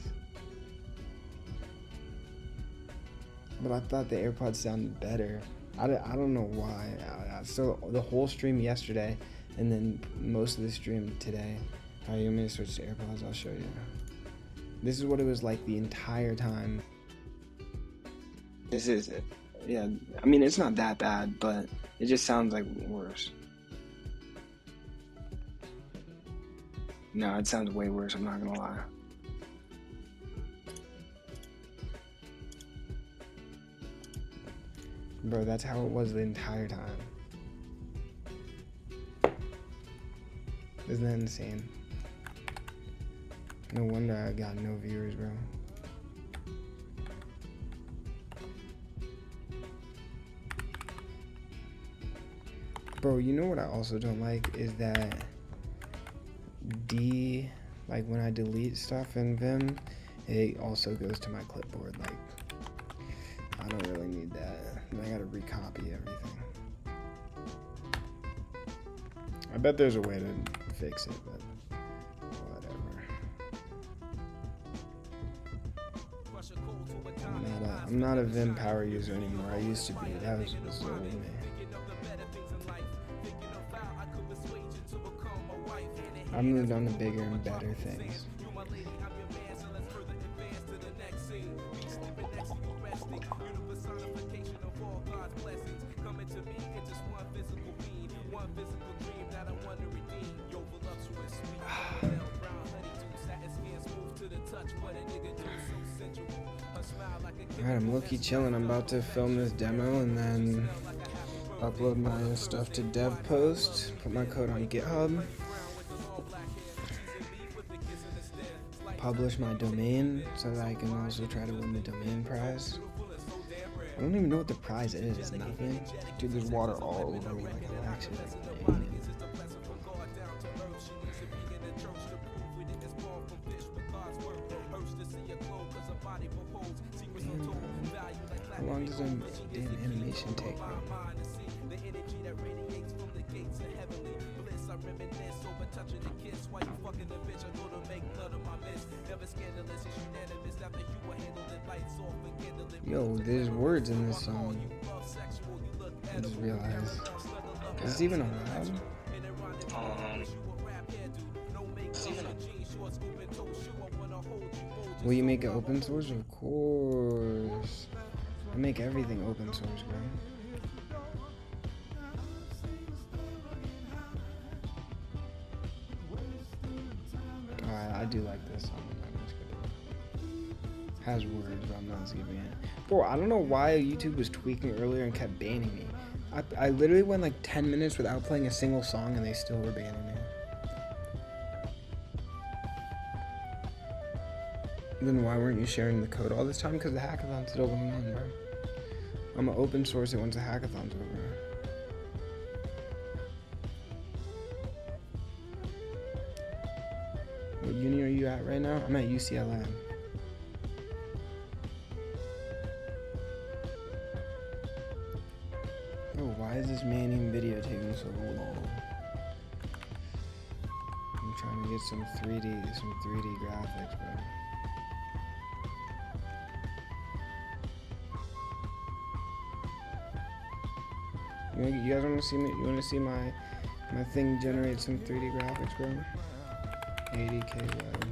S1: But I thought the AirPods sounded better. I don't know why. So the whole stream yesterday and then most of the stream today. Alright, you want me to switch to AirPods? I'll show you. This is what it was like the entire time. This is it. Yeah, I mean, it's not that bad, but it just sounds like worse. No, it sounds way worse, I'm not gonna lie. Bro, that's how it was the entire time. Isn't that insane? No wonder I got no viewers, bro. Bro, you know what I also don't like is that like when I delete stuff in Vim, it also goes to my clipboard. Like, I don't really need that. I gotta recopy everything. I bet there's a way to fix it, but whatever. I'm not a Vim power user anymore. I used to be. That was old me. I moved on to bigger and better things. Alright, I'm low-key chilling. I'm about to film this demo and then upload my stuff to DevPost, put my code on GitHub, publish my domain so that I can also try to win the domain prize. I don't even know what the prize is. It's nothing. Dude, there's water all over me. Like, I actually like it. How long does a damn animation take? Yo, there's words in this song. I just realized. Is this even allowed? Will you make it open source? Of course. I make everything open source, bro. Alright, I do like this song. Has words, but I'm not skipping it. Bro, I don't know why YouTube was tweaking earlier and kept banning me. I literally went like 10 minutes without playing a single song and they still were banning me. Then why weren't you sharing the code all this time? Because the hackathon's still going on, bro. I'm gonna open source it once the hackathon's over. What uni are you at right now? I'm at UCLA. Oh, why is this manim video taking so long? I'm trying to get some 3D graphics, bro. You guys want to see me? You want to see my thing generate some 3D graphics, bro? ADK web.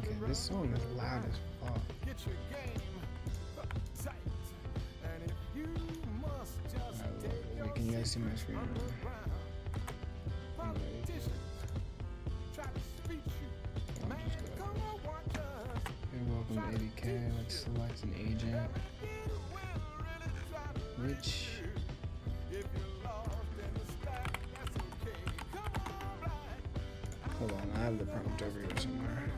S1: Okay, this song is loud as fuck. Wait, can you guys see my screen? Welcome to ADK. Let's select an agent. Which hold on, I have the prompt over here somewhere.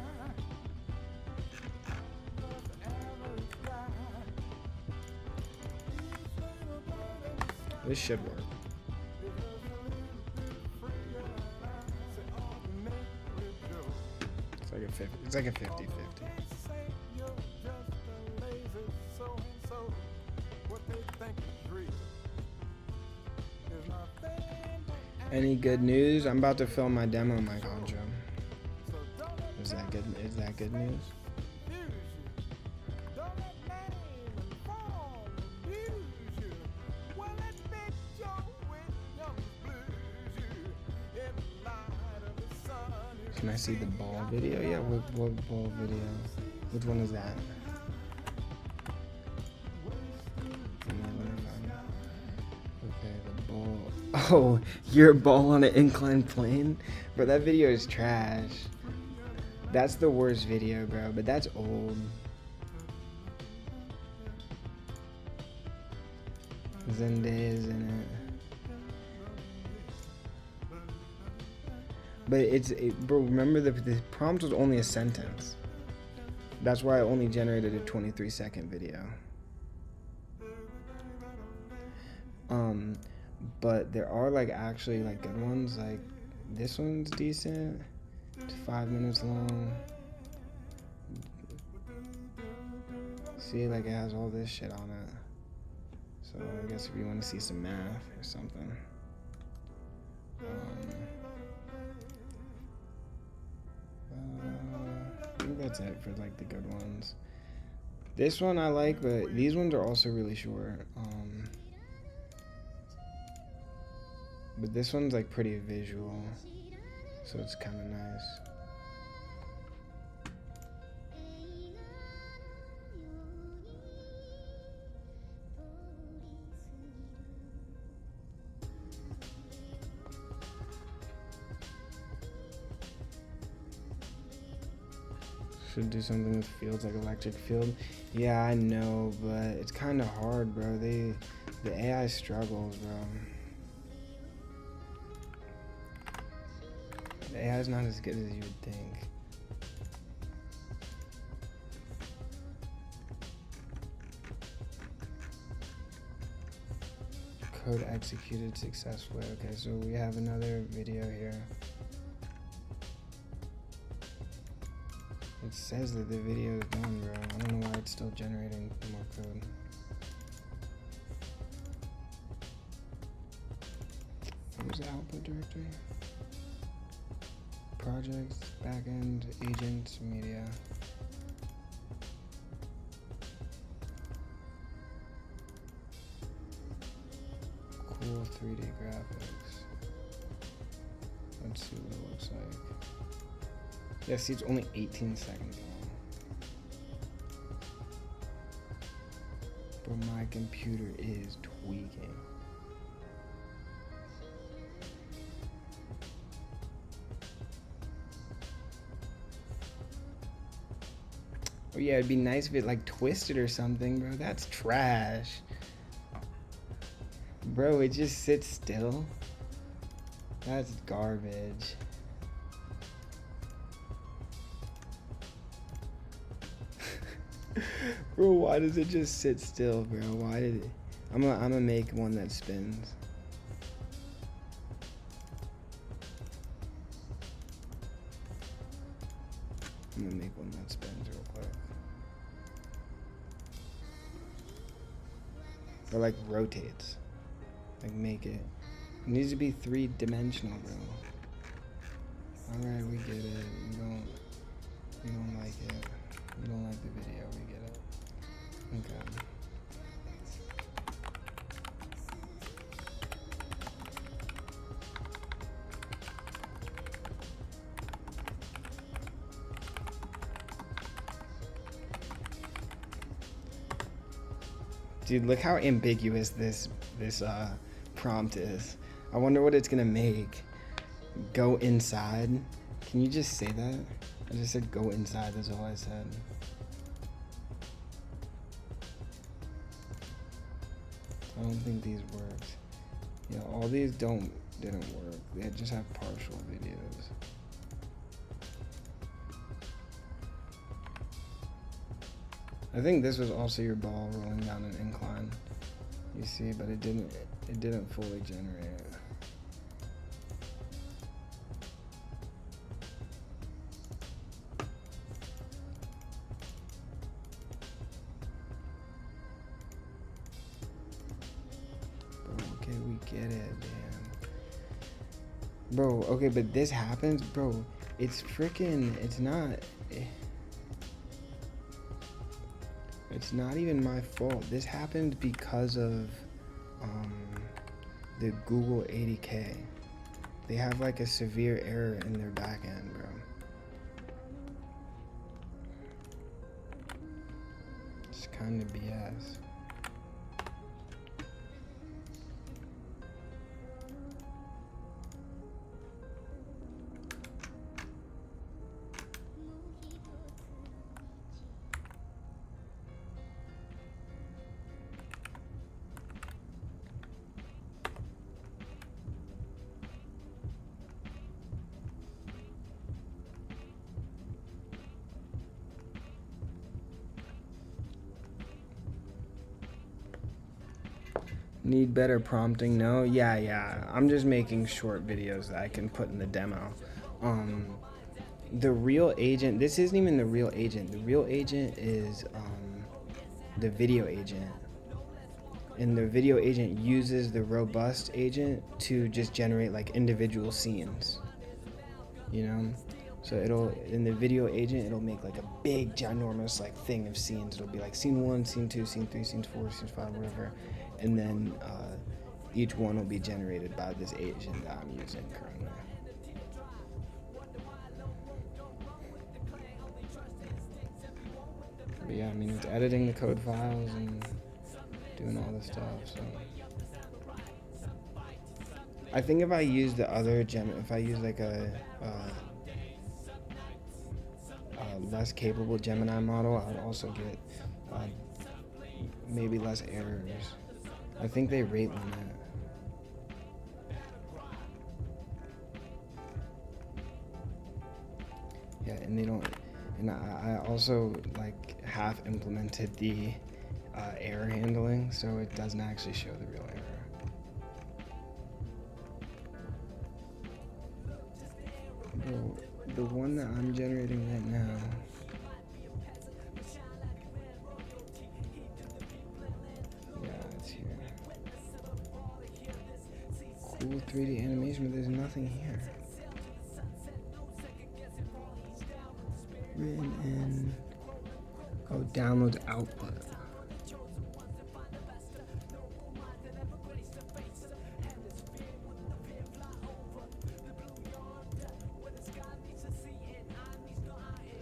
S1: This should work. It's like a 50-50. Any good news? I'm about to film my demo, my contra. Is that good? Is that good news? Can I see the ball video? Yeah, what ball video? Which one is that? Okay, the ball. Oh, your ball on an inclined plane? Bro, that video is trash. That's the worst video, bro, but that's old. Zendaya's in it. But bro, remember the prompt was only a sentence. That's why I only generated a 23-second video. But there are like actually like good ones. Like this one's decent. It's 5 minutes long. See, like it has all this shit on it. So I guess if you want to see some math or something. I think that's it for like the good ones. This one I like, but these ones are also really short. But this one's like pretty visual, so it's kind of nice. Should do something with fields like electric field. Yeah, I know, but it's kind of hard, bro. The AI struggles, bro. The AI is not as good as you would think. Code executed successfully. Okay, so we have another video here. It says that the video is done, bro. I don't know why it's still generating more code. Where's the output directory? Projects, backend, agents, media. Cool 3D graphics. Let's see what it looks like. Yeah, see, it's only 18 seconds long. But my computer is tweaking. Oh yeah, it'd be nice if it like twisted or something, bro. That's trash. Bro, it just sits still. That's garbage. Bro, why does it just sit still, bro? Why did it? I'm gonna make one that spins. I'm gonna make one that spins real quick. Or like rotates. Like make it. It needs to be 3-dimensional, bro. Alright, we get it. You don't like it. You don't like the video, we get it. Okay. Dude, look how ambiguous this prompt is. I wonder what it's gonna make. Go inside. Can you just say that? I just said go inside, that's all I said. I don't think these worked. Yeah, all these didn't work. They just have partial videos. I think this was also your ball rolling down an incline. You see, but it didn't fully generate. Okay, we get it, damn. Bro, okay, but this happens, bro. It's freaking, it's not even my fault. This happened because of the Google ADK. They have like a severe error in their backend, bro. It's kind of BS. Need better prompting? No? Yeah. I'm just making short videos that I can put in the demo. The real agent, this isn't even the real agent. The real agent is the video agent. And the video agent uses the robust agent to just generate like individual scenes. You know? So in the video agent, it'll make like a big, ginormous like thing of scenes. It'll be like scene 1, scene 2, scene 3, scene 4, scene 5, whatever. And then each one will be generated by this agent that I'm using currently. But yeah, I mean, it's editing the code files and doing all this stuff, so. I think if I use the other if I use like a less capable Gemini model, I would also get maybe less errors. I think they rate limit. Yeah, and they don't. And I also like half implemented the error handling, so it doesn't actually show the real error. Bro, the one that I'm generating right now. Yeah, it's here. Cool cool 3D animation, but there's nothing here. Written in. Oh, download output.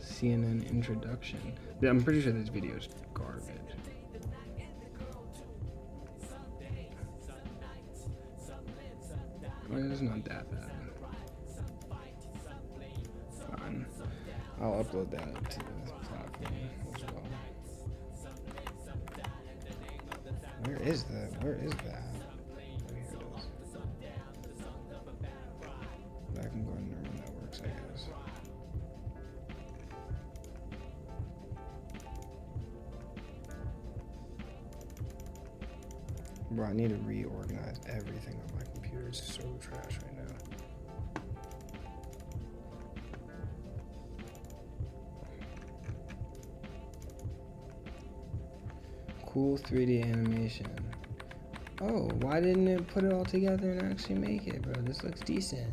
S1: CNN introduction. I'm pretty sure this video is garbage. Well, it's not that bad. Fine. I'll upload that to the platform as well. Where is that? Where is that? Oh, here it is. Back and go to neural networks, I guess. Bro, I need to reorganize everything on my computer. It's so trash right now. Cool 3D animation. Oh, why didn't it put it all together and actually make it, bro? This looks decent.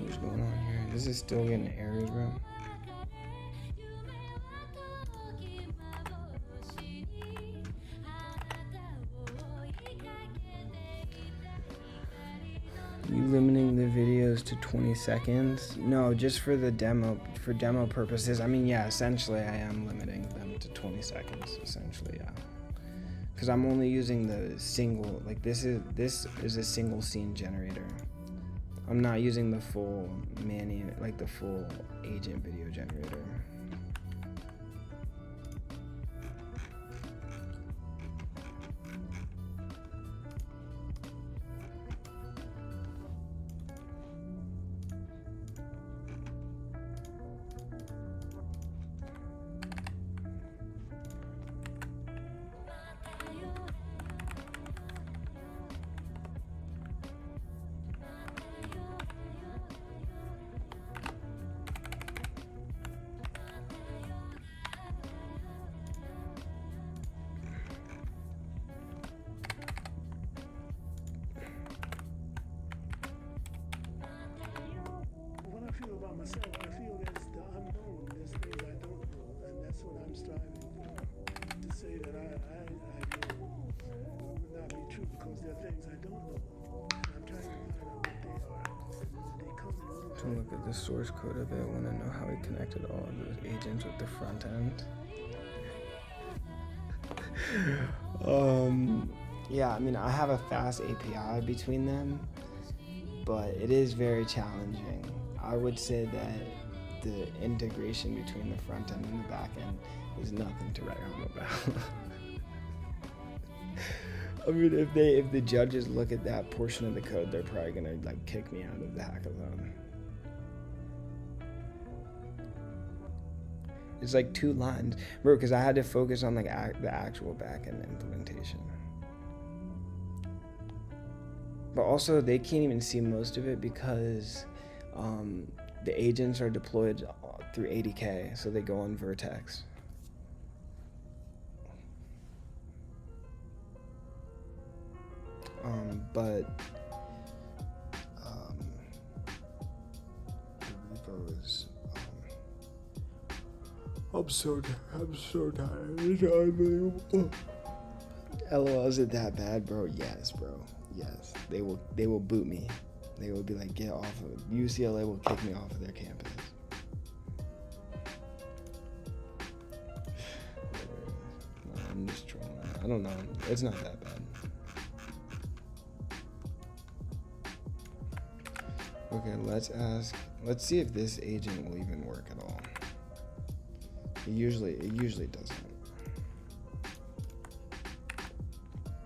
S1: What's going on here? This is still getting errors, bro. You limiting the videos to 20 seconds? No, just for the demo, for demo purposes. I mean, yeah, essentially I am limiting them to 20 seconds, essentially, yeah. Because I'm only using the single, like this is a single scene generator. I'm not using the full manim, like the full agent video generator.
S2: About myself, I feel there's the unknown, there's things I don't know, and that's what I'm striving for. To say that I know would not be true, because there are things I don't know. I'm trying to find out what they are. They come in little
S1: To look at the source code of it, want to know how we connected all of those agents with the front end. Yeah, I mean, I have a fast API between them, but it is very challenging. I would say that the integration between the front end and the back end is nothing to write home about. I mean, if the judges look at that portion of the code, they're probably gonna like kick me out of the hackathon. It's like 2 lines, bro, because I had to focus on like the actual back end implementation. But also, they can't even see most of it because the agents are deployed through ADK, so they go on Vertex. But the repos. I'm so tired. It's unbelievable. LOL, is it that bad, bro? Yes, bro. Yes, they will boot me. They will be like, get off of UCLA will kick me off of their campus. No, I'm just trolling. I don't know. It's not that bad. Okay, let's see if this agent will even work at all. It usually doesn't.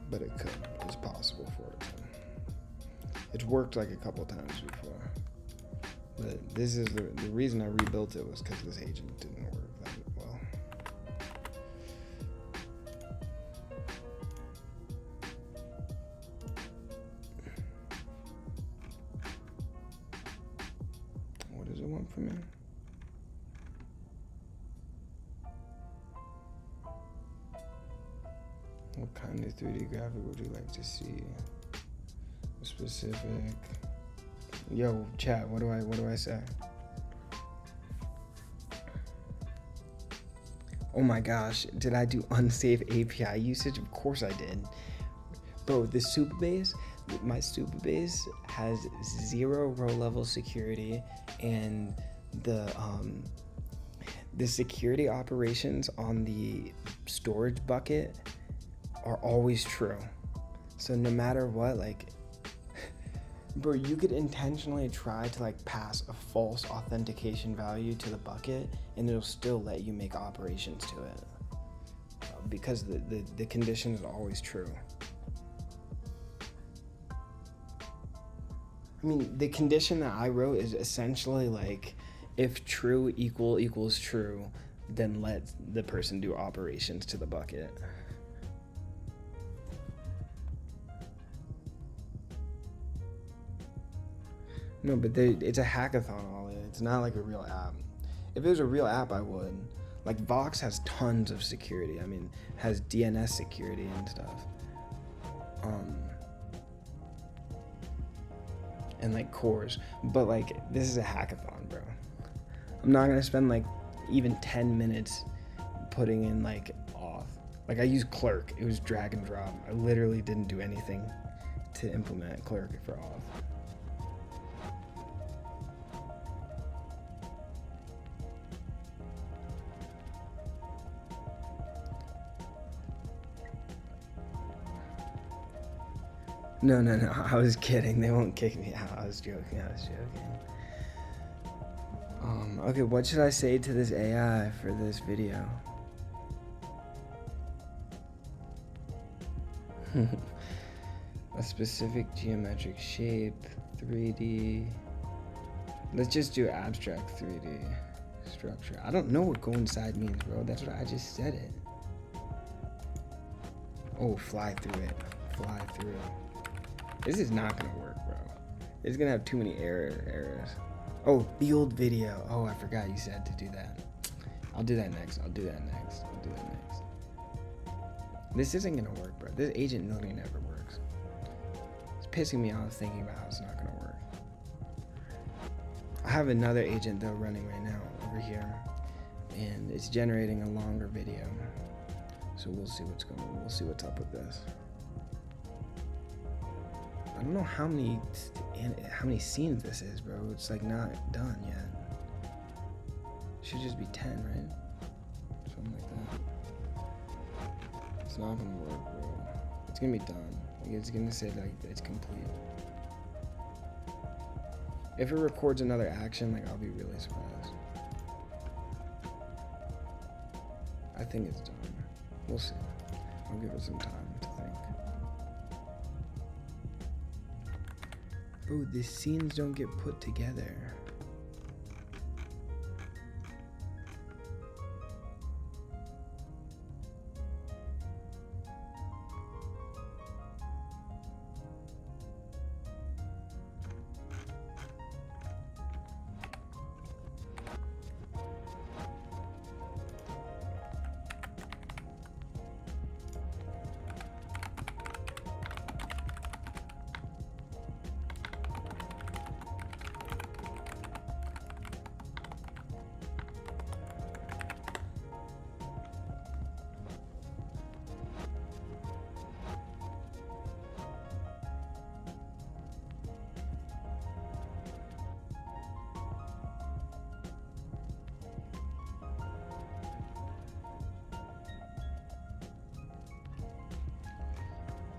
S1: But it could. It's possible for it to. It's worked like a couple times before. But this is the reason I rebuilt it was because this agent didn't work that well. What does it want from me? What kind of 3D graphic would you like to see? Specific. Yo, chat, what do I say? Oh my gosh, did I do unsafe API usage? Of course I did. Bro, the Supabase, my Supabase has 0 row level security, and the security operations on the storage bucket are always true. So no matter what, like, bro, you could intentionally try to like pass a false authentication value to the bucket and it'll still let you make operations to it because the condition is always true. I mean, the condition that I wrote is essentially like, if true equals true, then let the person do operations to the bucket. No, but it's a hackathon, Ollie. It's not like a real app. If it was a real app, I would. Like, Vox has tons of security. I mean, has DNS security and stuff. And like cores. But like, this is a hackathon, bro. I'm not gonna spend like even 10 minutes putting in like auth. Like, I used Clerk. It was drag and drop. I literally didn't do anything to implement Clerk for auth. No, I was kidding. They won't kick me out. I was joking. Okay, what should I say to this AI for this video? A specific geometric shape, 3D. Let's just do abstract 3D structure. I don't know what go inside means, bro. That's what I just said it. Oh, fly through it. Fly through. This is not gonna work, bro. It's gonna have too many errors. Oh, field video. Oh, I forgot you said to do that. I'll do that next. This isn't gonna work, bro. This agent literally never works. It's pissing me off thinking about how it's not gonna work. I have another agent though running right now over here, and it's generating a longer video. So we'll see what's up with this. I don't know how many scenes this is, bro. It's like not done yet. Should just be 10, right? Something like that. It's not gonna work, bro. It's gonna be done. Like, it's gonna say like it's complete. If it records another action, like, I'll be really surprised. I think it's done. We'll see. I'll give it some time to think. Bro, these scenes don't get put together.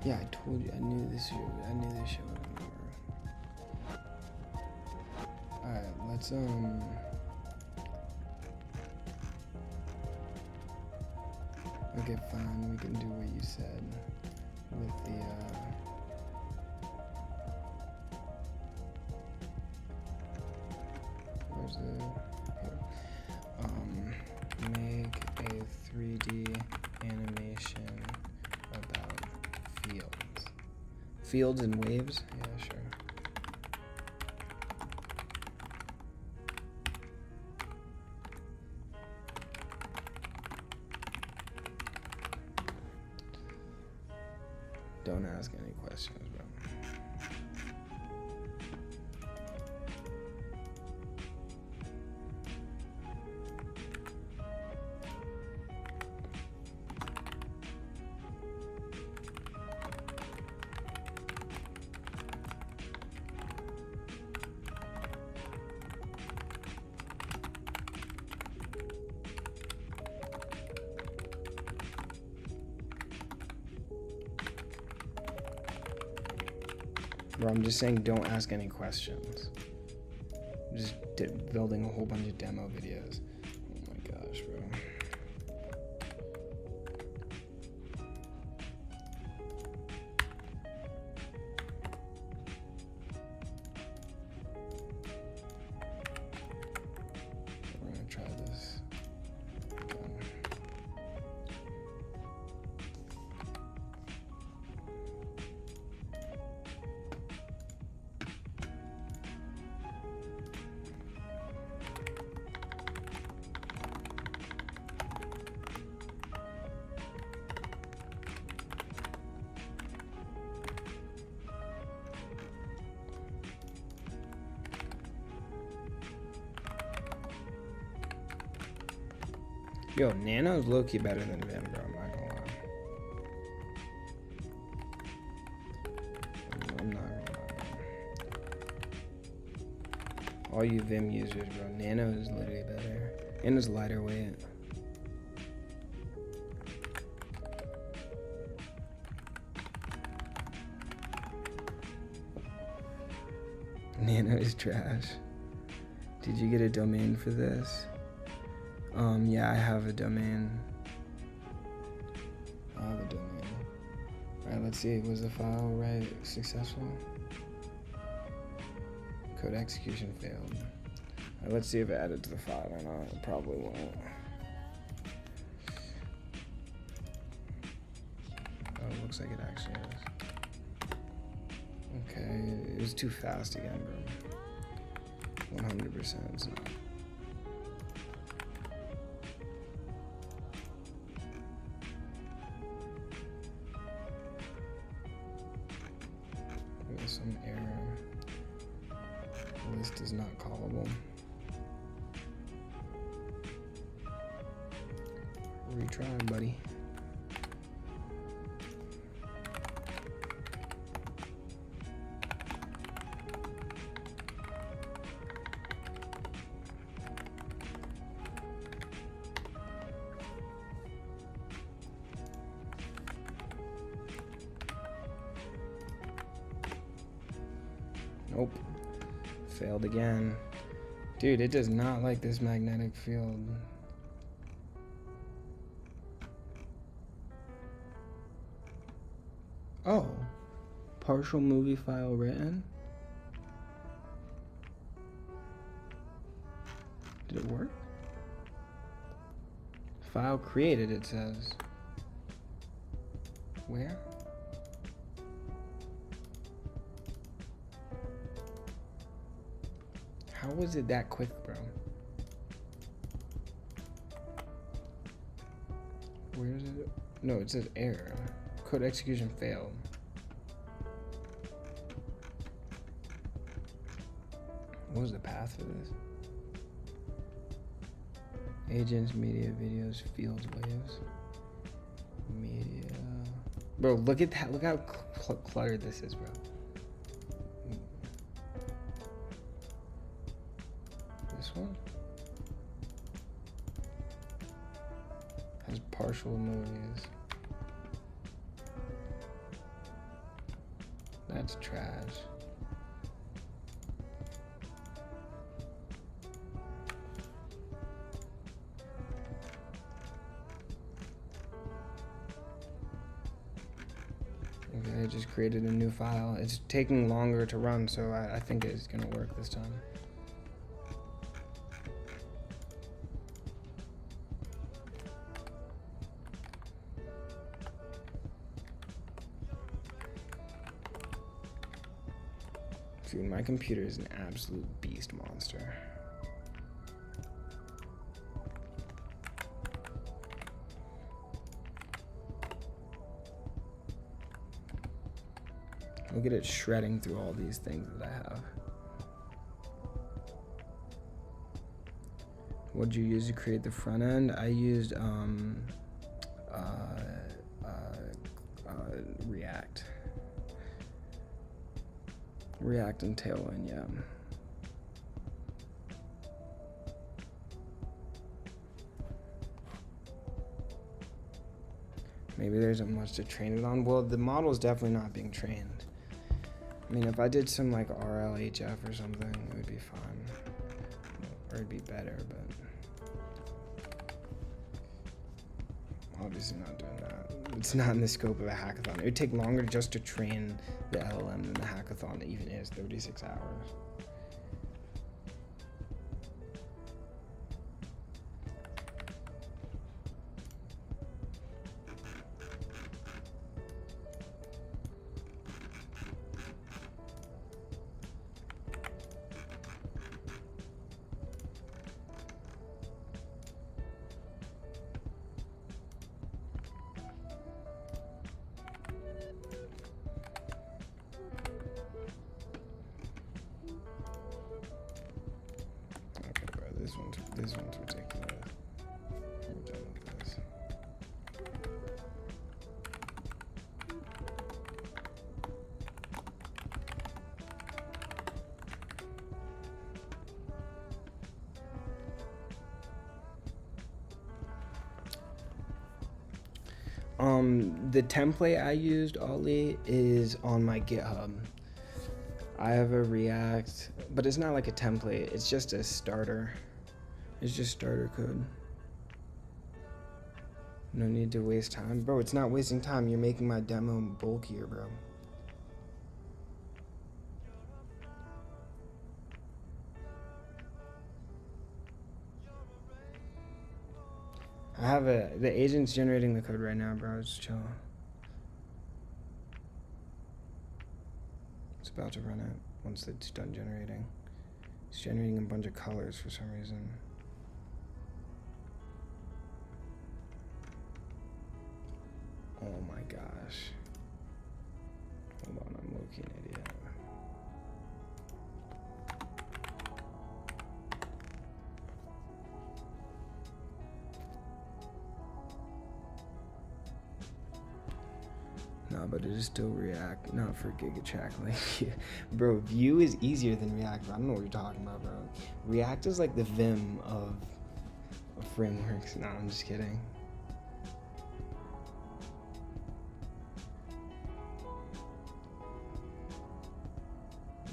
S1: Yeah, I told you. I knew this shit would let's okay, fine, we can do what you said with the where's the here. Make a 3D animation about fields. Fields and waves? Yeah, sure. Don't ask any questions, bro. Bro, I'm just saying don't ask any questions. I'm just building a whole bunch of demo videos. Oh my gosh, bro. We're gonna try this again. Yo, Nano's low-key better than Vim, bro. I'm not gonna lie. I'm not gonna lie. All you Vim users, bro. Nano is literally better. And it's lighter weight. Nano is trash. Did you get a domain for this? Yeah, I have a domain. Alright, let's see. Was the file write successful? Code execution failed. Alright, let's see if it added to the file or not. It probably won't. Oh, it looks like it actually is. Okay, it was too fast again, bro. 100% it's not. Some error. List is not callable. Retry, buddy. Nope. Failed again. Dude, it does not like this magnetic field. Oh. Partial movie file written? Did it work? File created, it says. Where? How was it that quick, bro? Where is it? No, it says error. Code execution failed. What was the path for this? Agents, media, videos, fields, waves. Media. Bro, look at that. Look how cluttered this is, bro. This one has partial movies. That's trash. I just created a new file. It's taking longer to run, so I think it's gonna work this time. Dude, my computer is an absolute beast monster. Look at it shredding through all these things that I have. What did you use to create the front end? I used React. React and Tailwind, yeah. Maybe there isn't much to train it on. Well, the model is definitely not being trained. I mean, if I did some like RLHF or something, it would be fine. Or it'd be better, but obviously not doing that. It's not in the scope of a hackathon. It would take longer just to train the LLM than the hackathon even is, 36 hours. This one's ridiculous. We're done with this. The template I used, Ollie, is on my GitHub. I have a React, but it's not like a template. It's just a starter. It's just starter code. No need to waste time. Bro, it's not wasting time. You're making my demo bulkier, bro. I have the agent's generating the code right now, bro. Just chill. It's about to run it once it's done generating. It's generating a bunch of colors for some reason. Oh my gosh. Hold on, I'm low-key an idiot. No, but it is still React, not for GigaChack. Like, bro, Vue is easier than React. I don't know what you're talking about, bro. React is like the Vim of frameworks. No, I'm just kidding.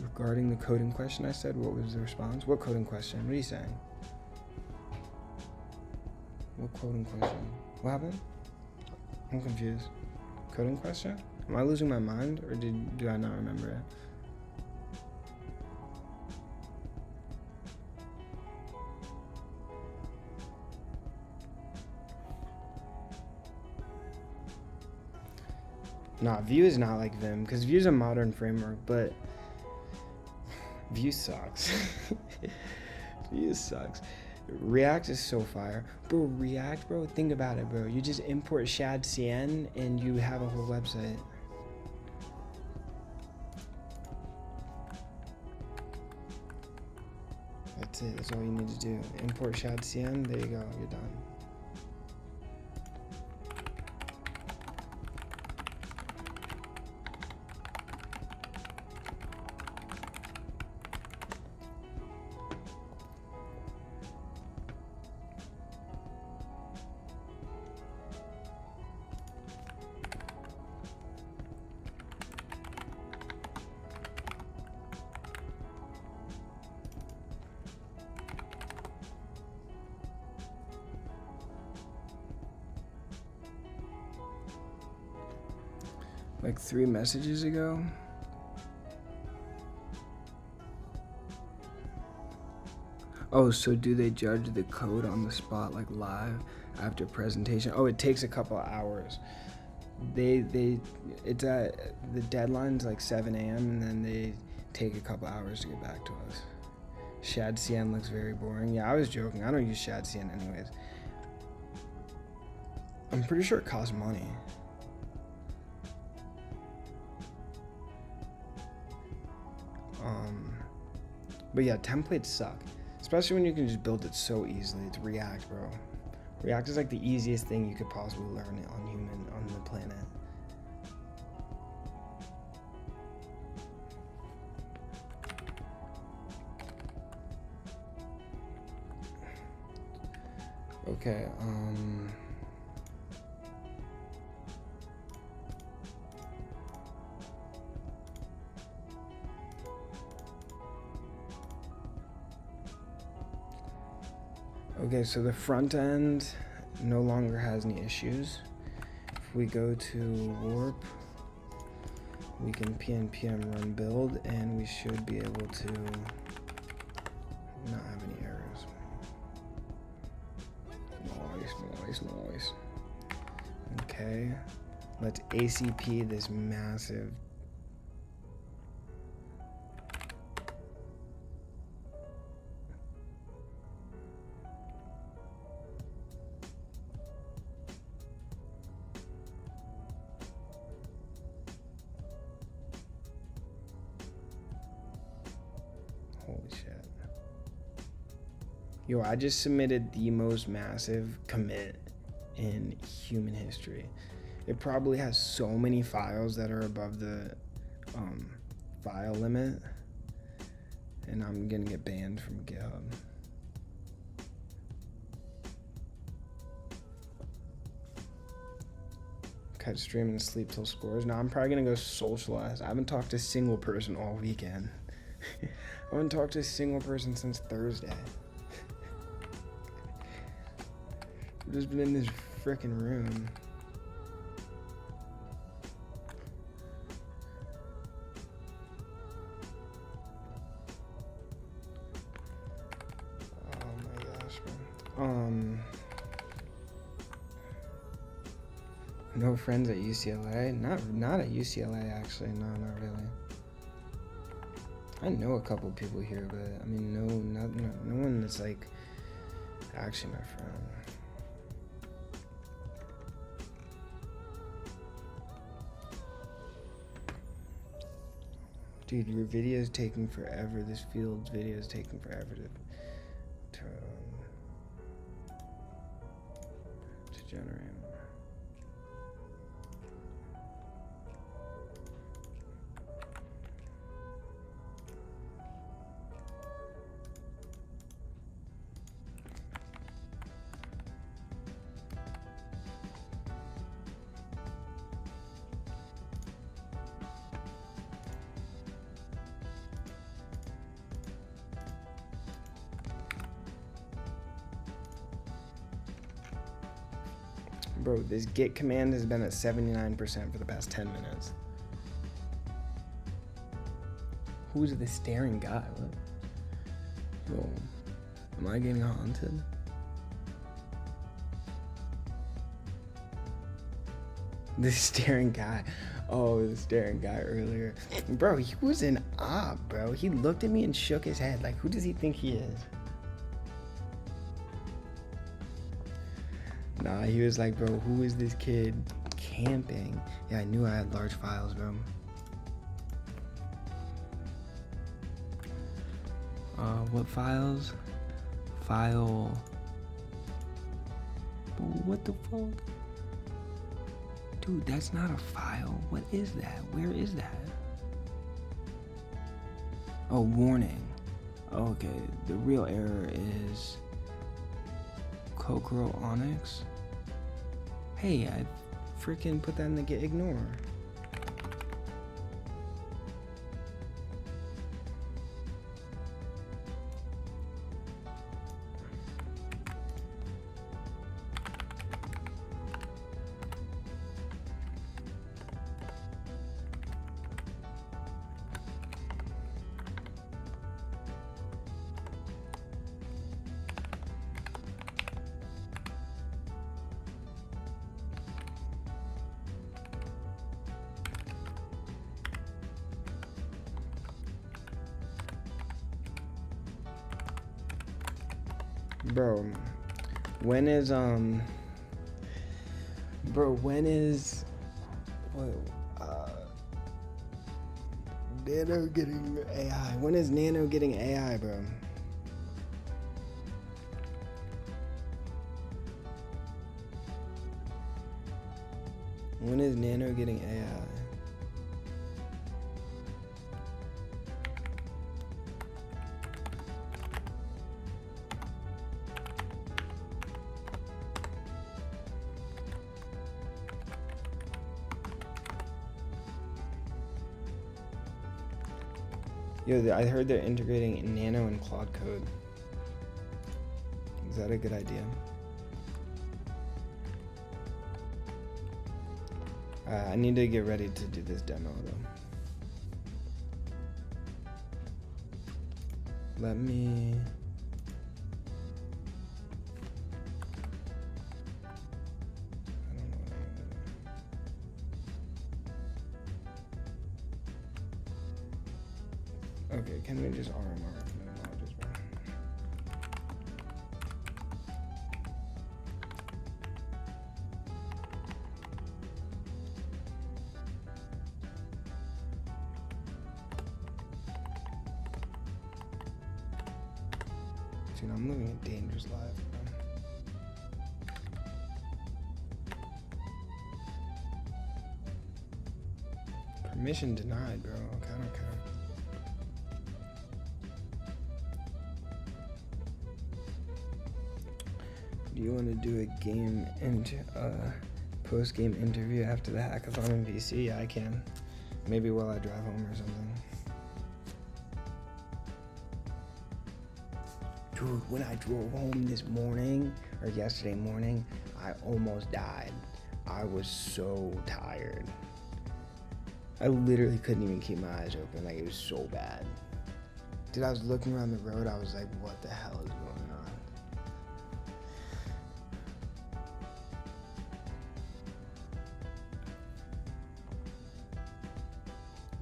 S1: Regarding the coding question I said, what was the response? What coding question? What are you saying? What coding question? What happened? I'm confused. Coding question? Am I losing my mind, or do I not remember it? Nah, Vue is not like Vim, because Vue is a modern framework, but Vue sucks. Vue sucks. React is so fire. Bro, React, bro, think about it, bro. You just import shadcn and you have a whole website. That's it. That's all you need to do. Import shadcn. There you go. You're done. like 3 messages ago. Oh, so do they judge the code on the spot, like live after presentation? Oh, it takes a couple of hours. It's at, the deadline's like 7 a.m. and then they take a couple hours to get back to us. Shad CN looks very boring. Yeah, I was joking. I don't use Shad CN anyways. I'm pretty sure it costs money. But yeah, templates suck. Especially when you can just build it so easily. It's React, bro. React is like the easiest thing you could possibly learn on the planet. Okay, okay, so the front end no longer has any issues. If we go to warp, we can npm run build, and we should be able to not have any errors. Nice. Okay, let's ACP this massive. Holy shit. Yo, I just submitted the most massive commit in human history. It probably has so many files that are above the file limit, and I'm gonna get banned from GitHub. Cut stream and sleep till scores. Now I'm probably gonna go socialize. I haven't talked to a single person all weekend. I haven't talked to a single person since Thursday. I've just been in this frickin' room. Oh my gosh, man. No friends at UCLA? Not at UCLA, actually. No, not really. I know a couple people here, but I mean, no one that's like actually my friend. Dude, your video is taking forever. This field's video is taking forever to generate. Bro, this git command has been at 79% for the past 10 minutes. Who's the staring guy? What? Whoa. Am I getting haunted? The staring guy. Oh, the staring guy earlier. Bro, he was in awe, bro. He looked at me and shook his head. Like, who does he think he is? Nah, he was like, bro, who is this kid camping? Yeah, I knew I had large files, bro. What files? File. What the fuck? Dude, that's not a file. What is that? Where is that? Oh, warning. Okay, the real error is Kokoro Onyx. Hey, I freaking put that in the git ignore. Bro, when is Nano getting AI? When is Nano getting AI, bro? When is Nano getting AI? Yo, I heard they're integrating Nano and Claude Code. Is that a good idea? I need to get ready to do this demo though. Let me... I don't know what I'm gonna do. Okay, can we just RMR methodologies, bro? Dude, I'm living a dangerous life, bro. Permission denied, bro. Okay, I don't care. Do you want to do a post-game interview after the hackathon in VC? Yeah, I can. Maybe while I drive home or something. Dude, when I drove home this morning, or yesterday morning, I almost died. I was so tired. I literally couldn't even keep my eyes open. Like, it was so bad. Dude, I was looking around the road. I was like, what the hell is going on?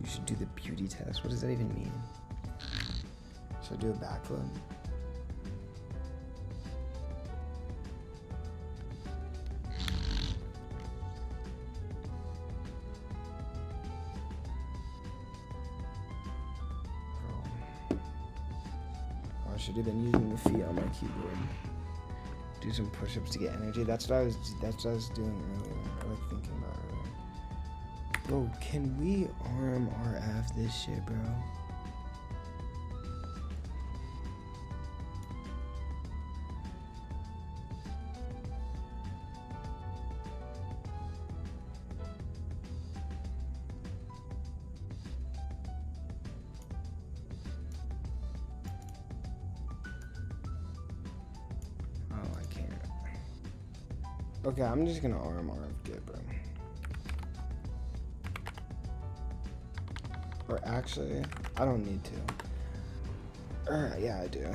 S1: You should do the beauty test. What does that even mean? Should I do a backflip? I should have been using the feet on my keyboard. Do some push-ups to get energy. That's what I was doing earlier. Or like thinking about earlier. Bro, can we RMRF this shit, bro? Okay, I'm just gonna RMRF Git, bro. Or actually, I don't need to. Yeah, I do.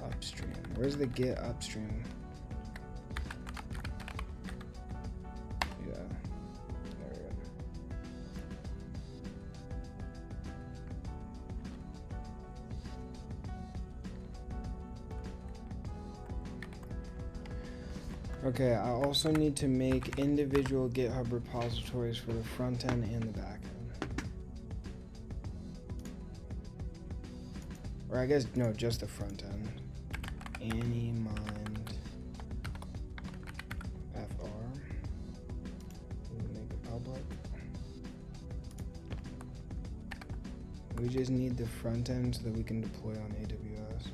S1: Upstream. Where's the Git upstream? Yeah. There we go. Okay, I also need to make individual GitHub repositories for the front end and the back end. Or I guess, no, just the front end. Annie mind fr. We'll make it public. We just need the front end so that we can deploy on AWS.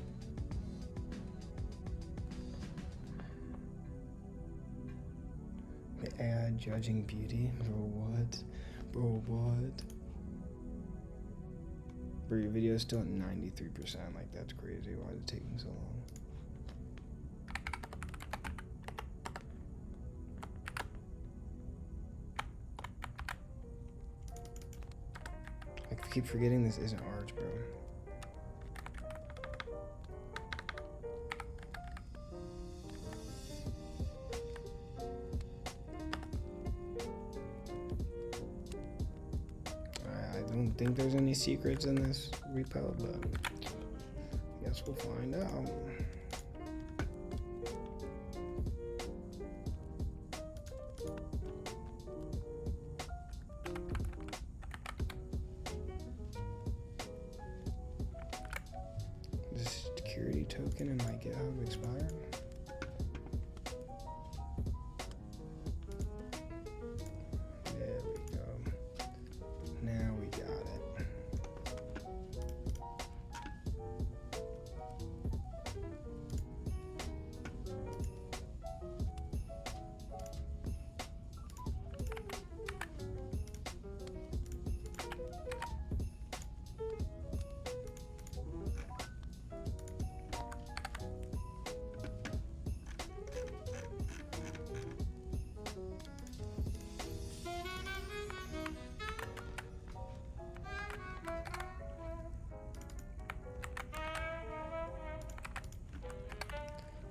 S1: The AI judging beauty, bro. What, bro? What? Bro, your video is still at 93%. Like, that's crazy. Why is it taking so long? I keep forgetting this isn't Arch, bro. I don't think there's any secrets in this repo, but I guess we'll find out. This security token in my GitHub expired. There we go. Now we got it.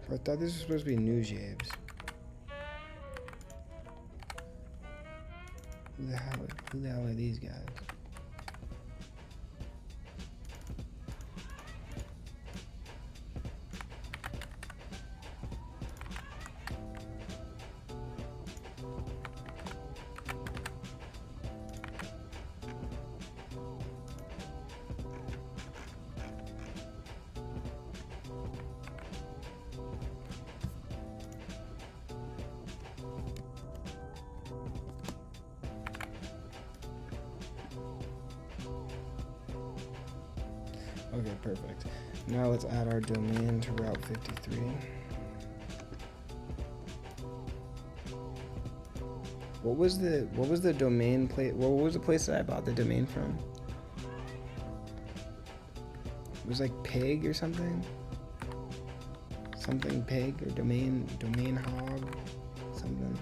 S1: I thought this was supposed to be news jabs. Who the hell are these guys? Okay, perfect. Now let's add our domain to Route 53. What was the domain place? What was the place that I bought the domain from? It was like pig or something. Something pig or domain hog, something.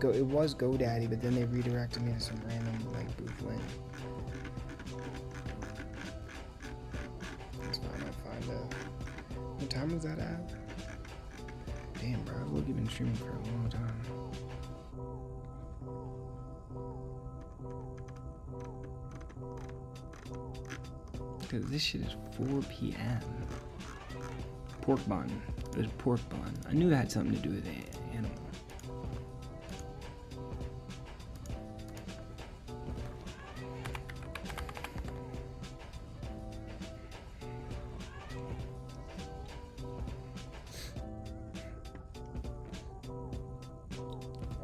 S1: It was GoDaddy, but then they redirected me to some random like booth link. That's fine, I'll find it. What time was that at? Damn, bro, I've been streaming for a long time. Dude, this shit is 4 p.m. Pork bun. It was pork bun. I knew it had something to do with the animal.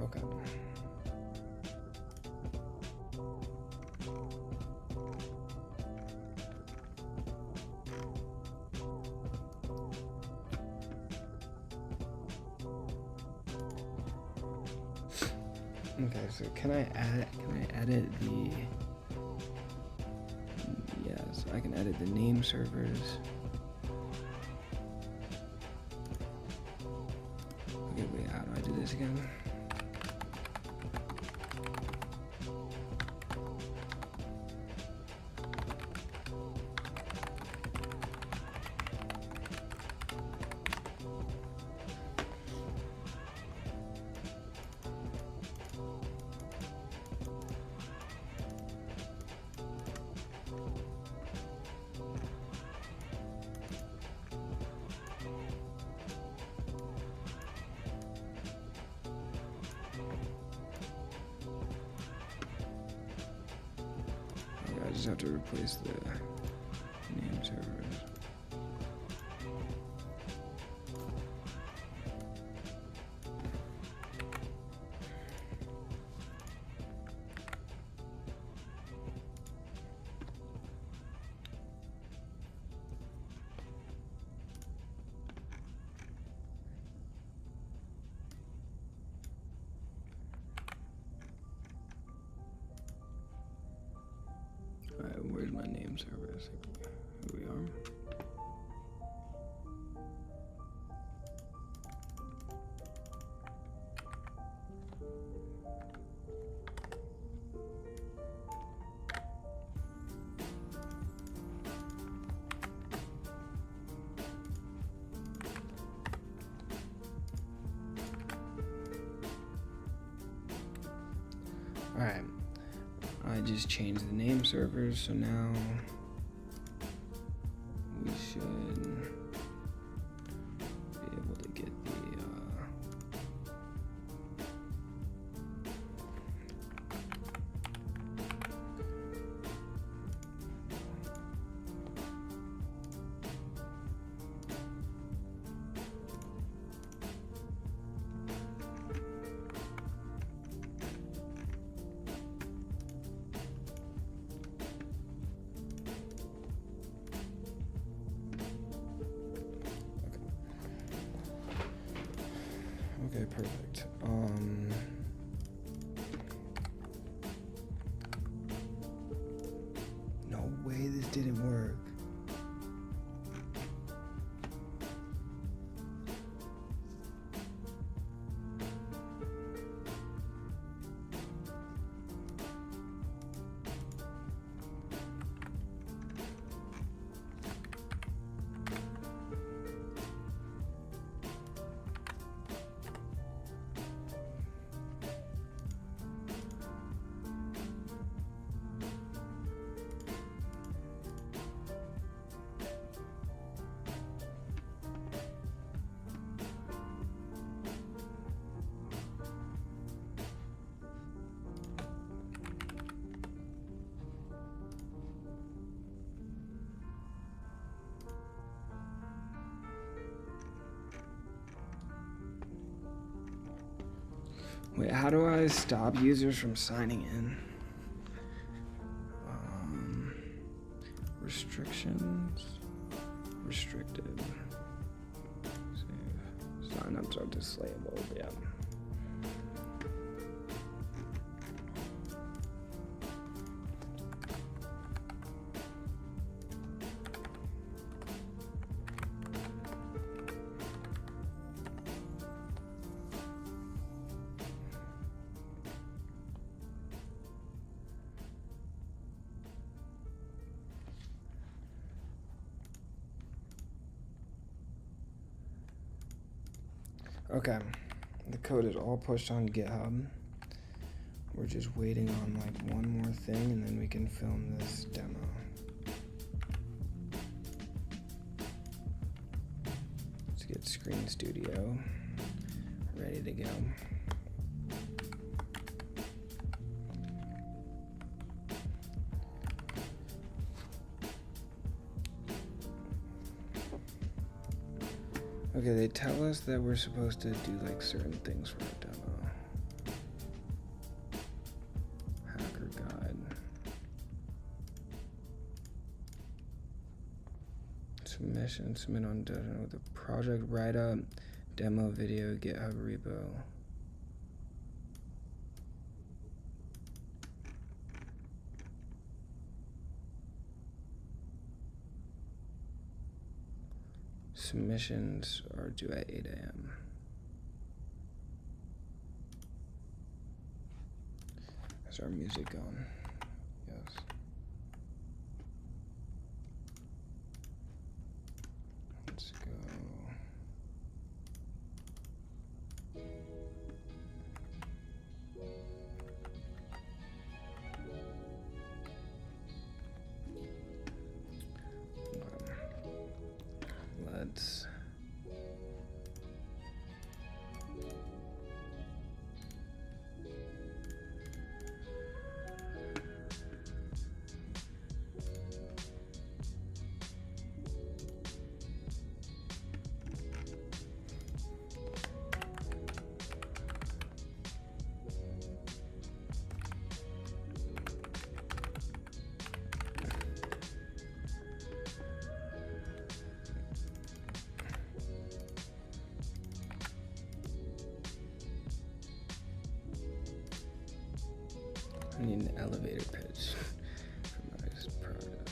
S1: Okay. Okay, so can I edit the, yes, I can edit the name servers. Okay, wait, how do I do this again? I just have to replace the name servers. name servers. Here we are. Alright, I just changed the name servers, so now we should be able to get the okay, perfect. No way this didn't work. Wait, how do I stop users from signing in? Restrictions, restricted. Save. Signups are disabled, yeah. Okay, the code is all pushed on GitHub. We're just waiting on like one more thing and then we can film this demo. Let's get Screen Studio ready to go. Okay, they tell us that we're supposed to do like certain things for our demo. Hacker guide. Submission, submit on demo with a project write-up, demo video, GitHub repo. Submissions are due at 8 a.m. Is our music going? Yes. Let's go. Let's I need an elevator pitch for my project.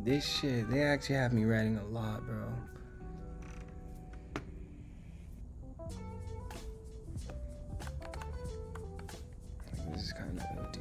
S1: this shit, they actually have me writing a lot, bro. Like, this is kind of OD.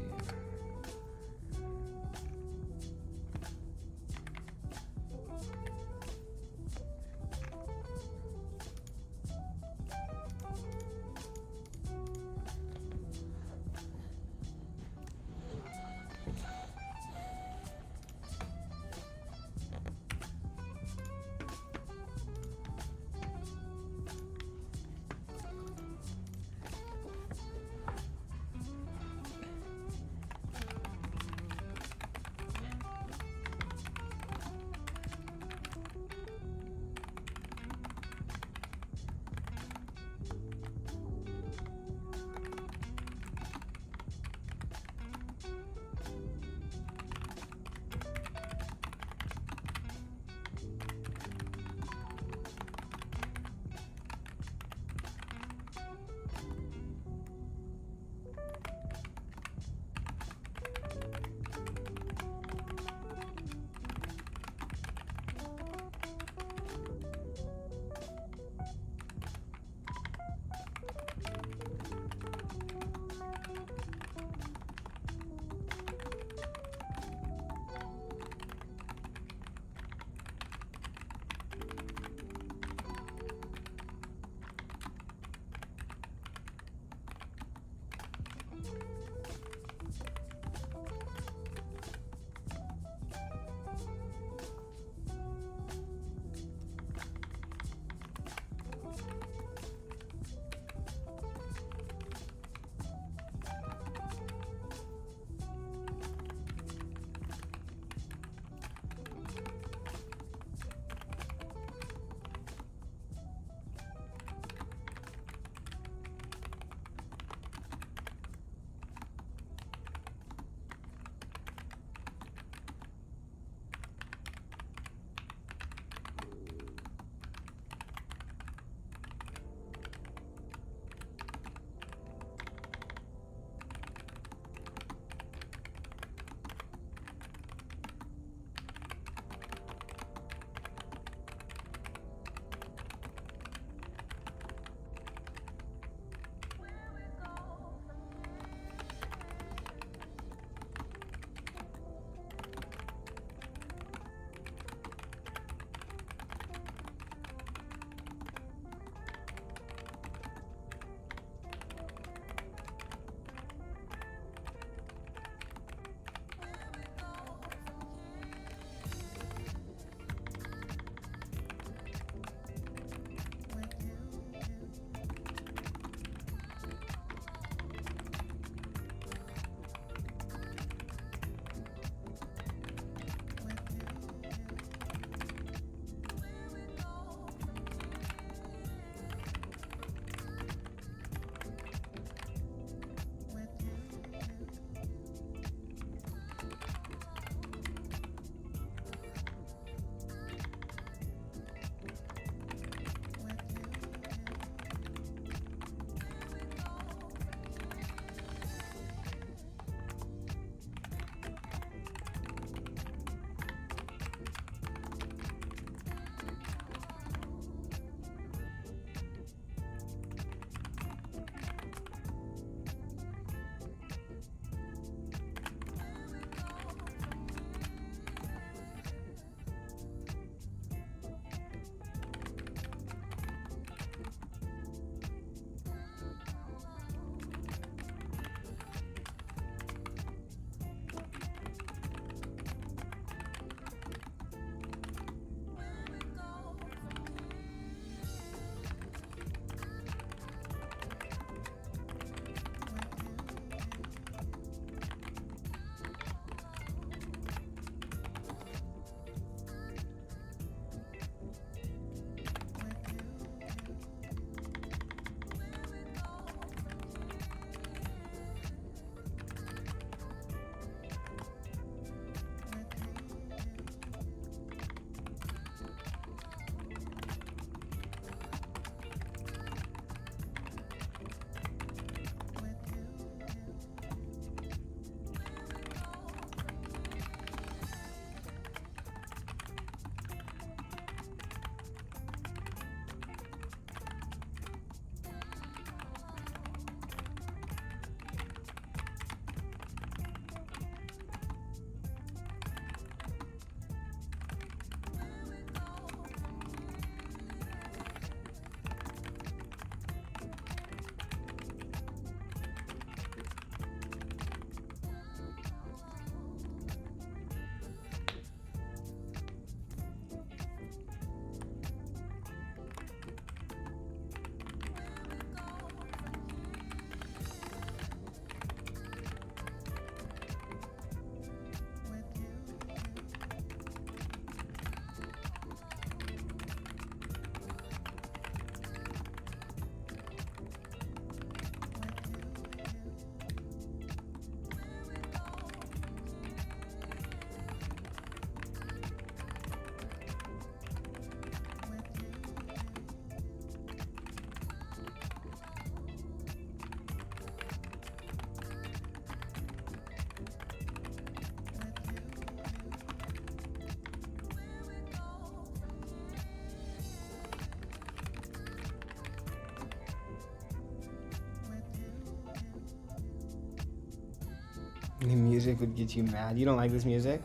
S1: The music would get you mad. You don't like this music?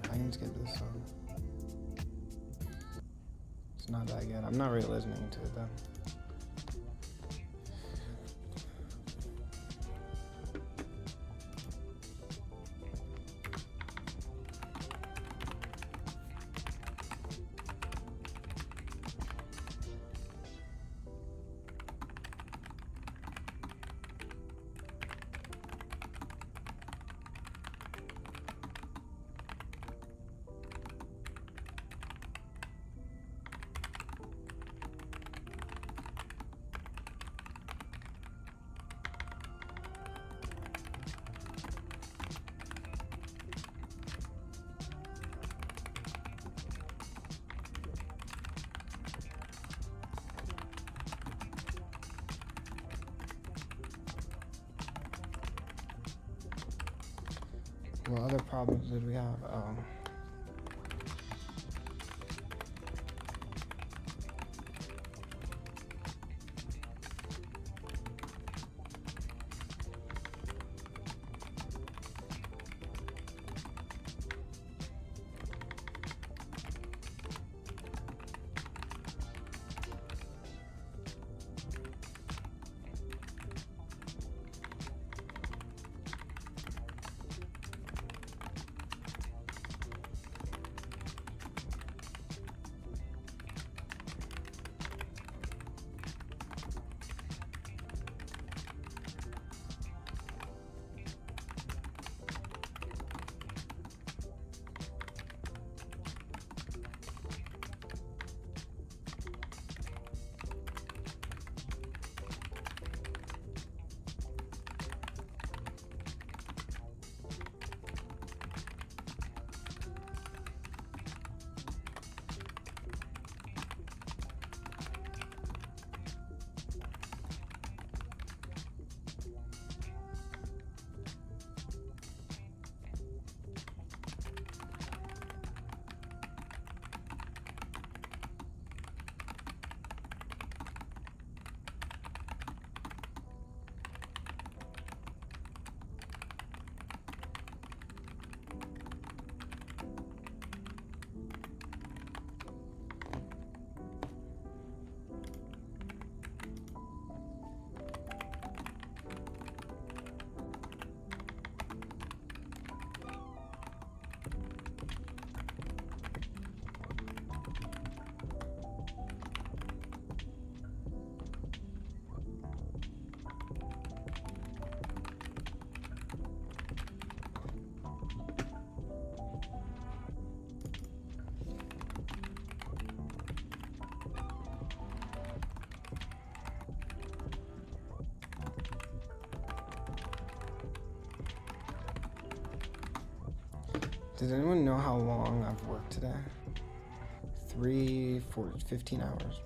S1: I can skip this song. It's not that good. I'm not really listening to it though. What other problems did we have? Does anyone know how long I've worked today? 15 hours.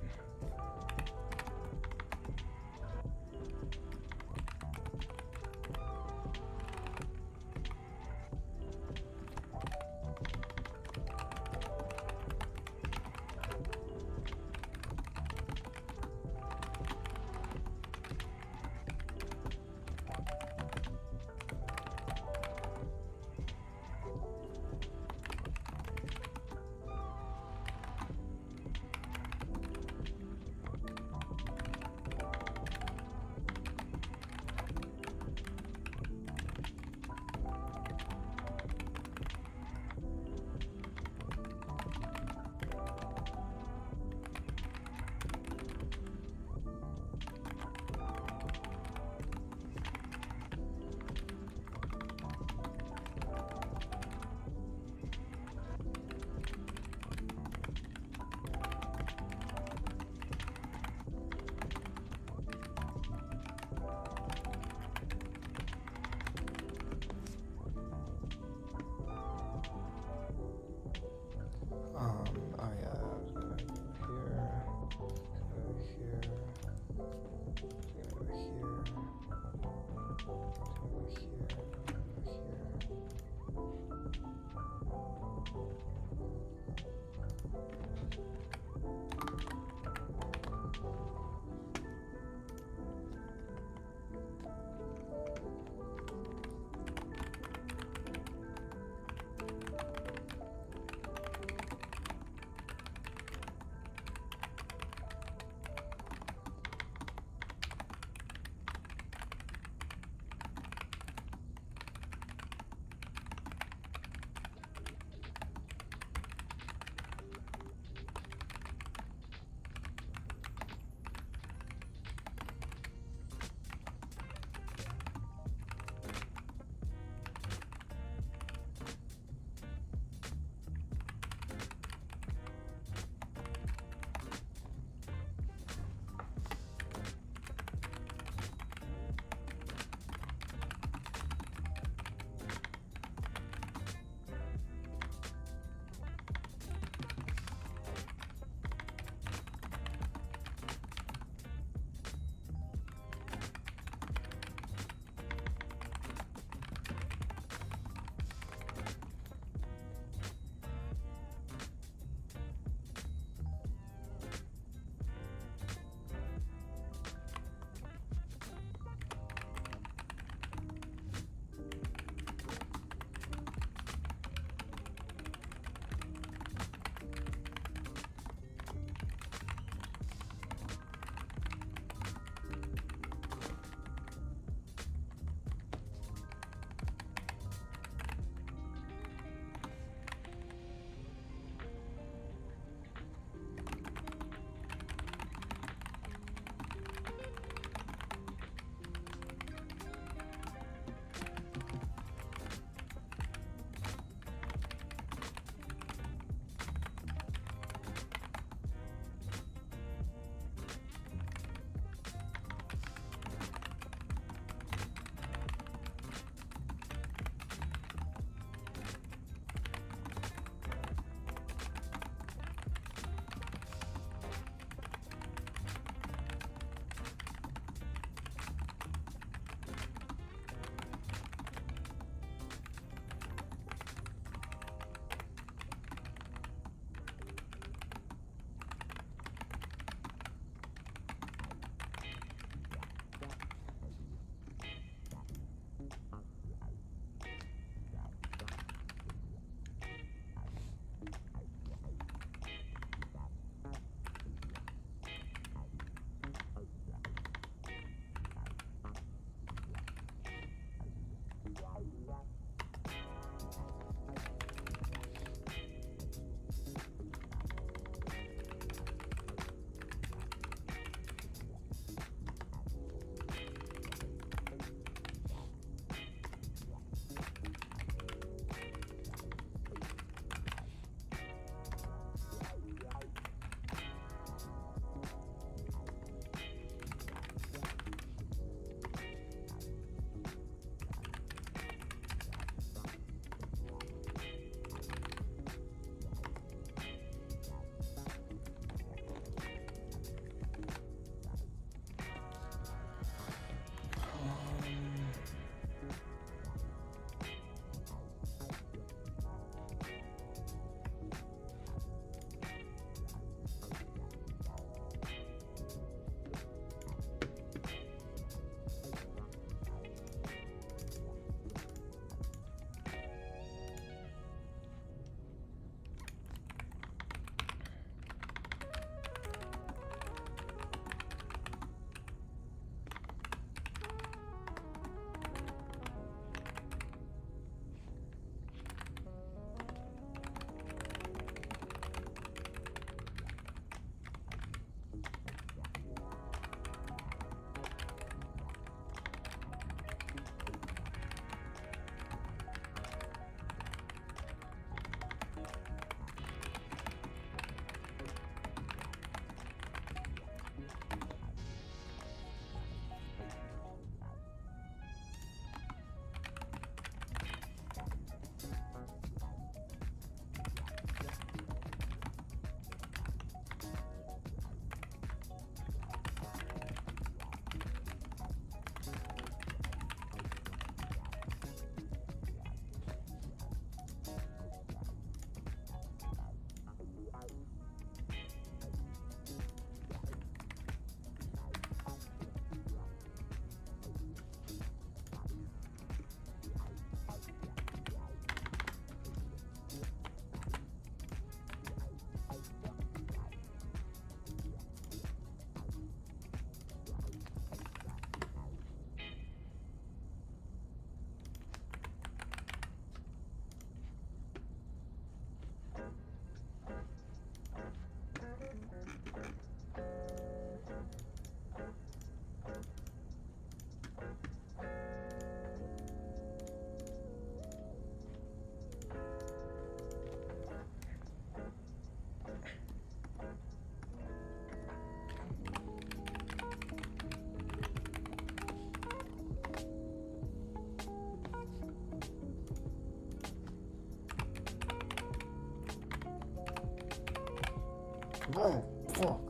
S1: Oh, fuck.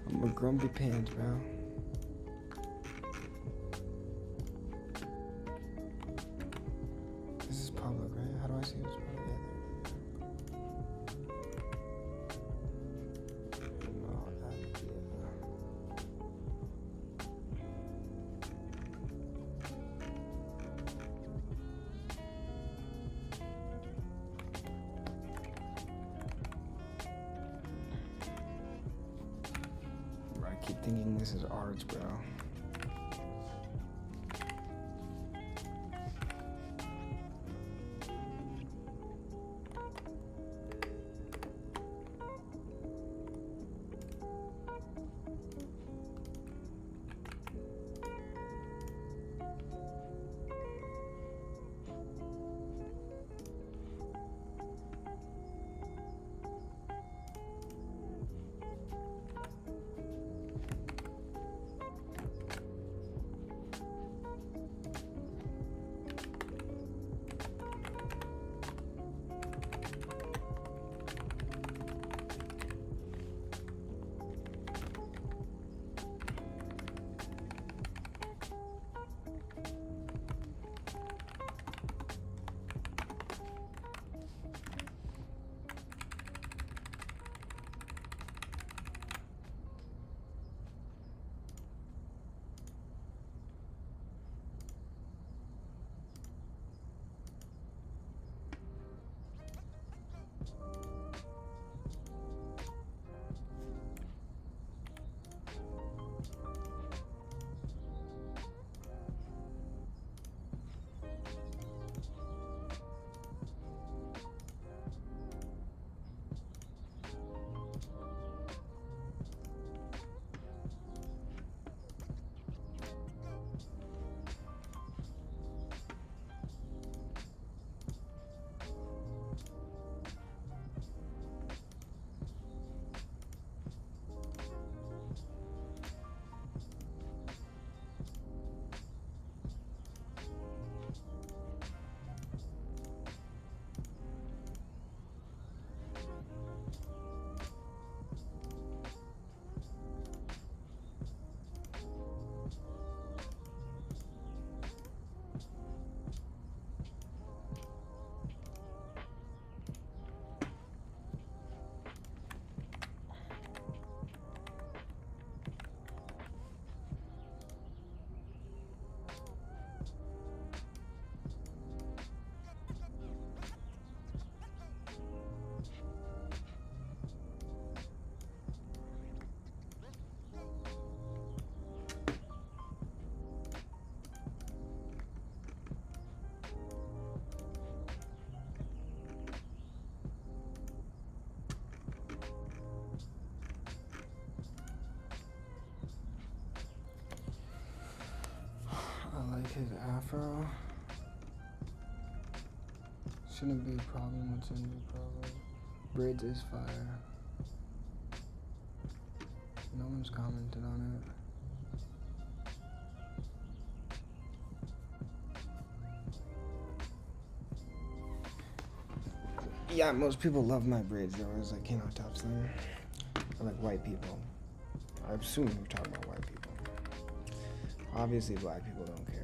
S1: I'm a grumpy pants, bro. This is public, right? How do I see this? I keep thinking this is arts, bro. His afro shouldn't be a problem. What's a new problem? Braids is fire. No one's commented on it. Yeah, most people love my braids though. It's like, you know, touch them. I like white people. I assume you're talking about white people. Obviously, black people don't care.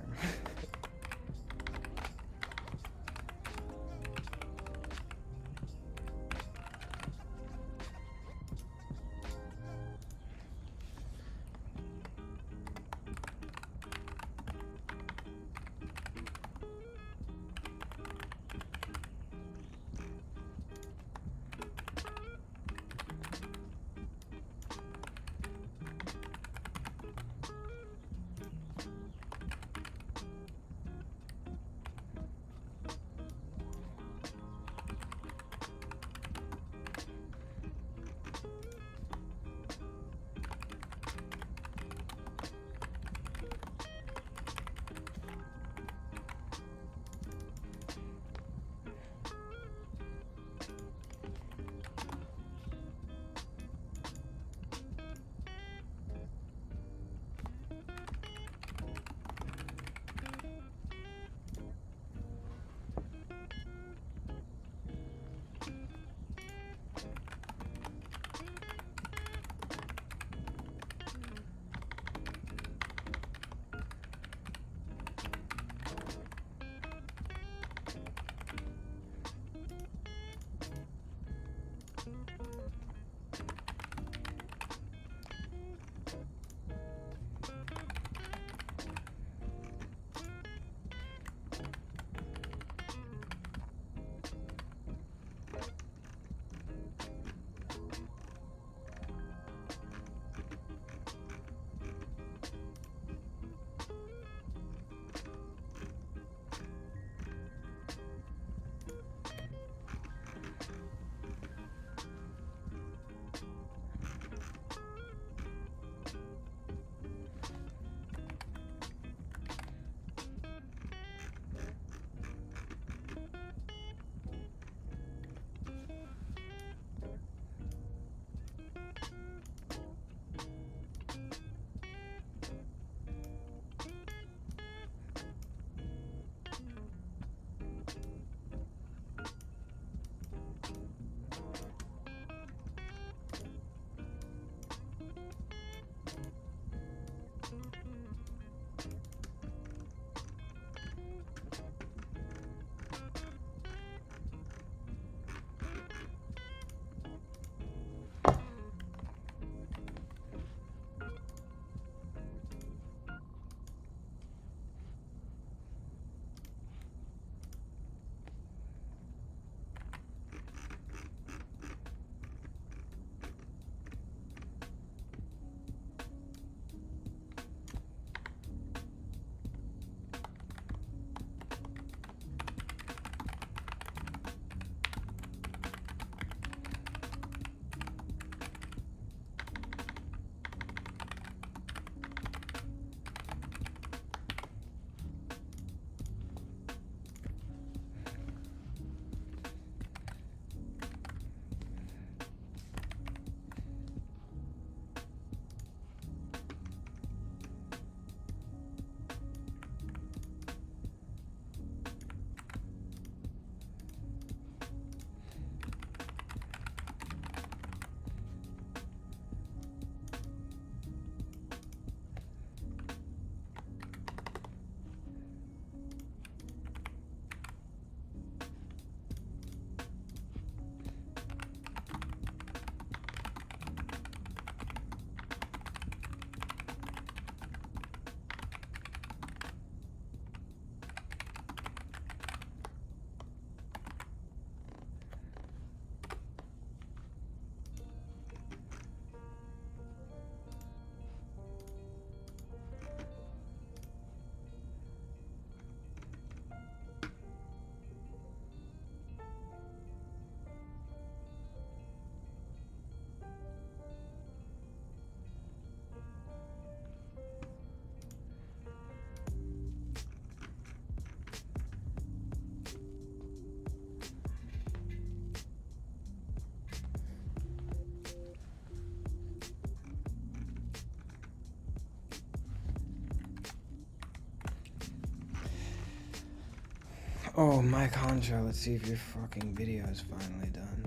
S1: Oh, my contra. Let's see if your fucking video is finally done.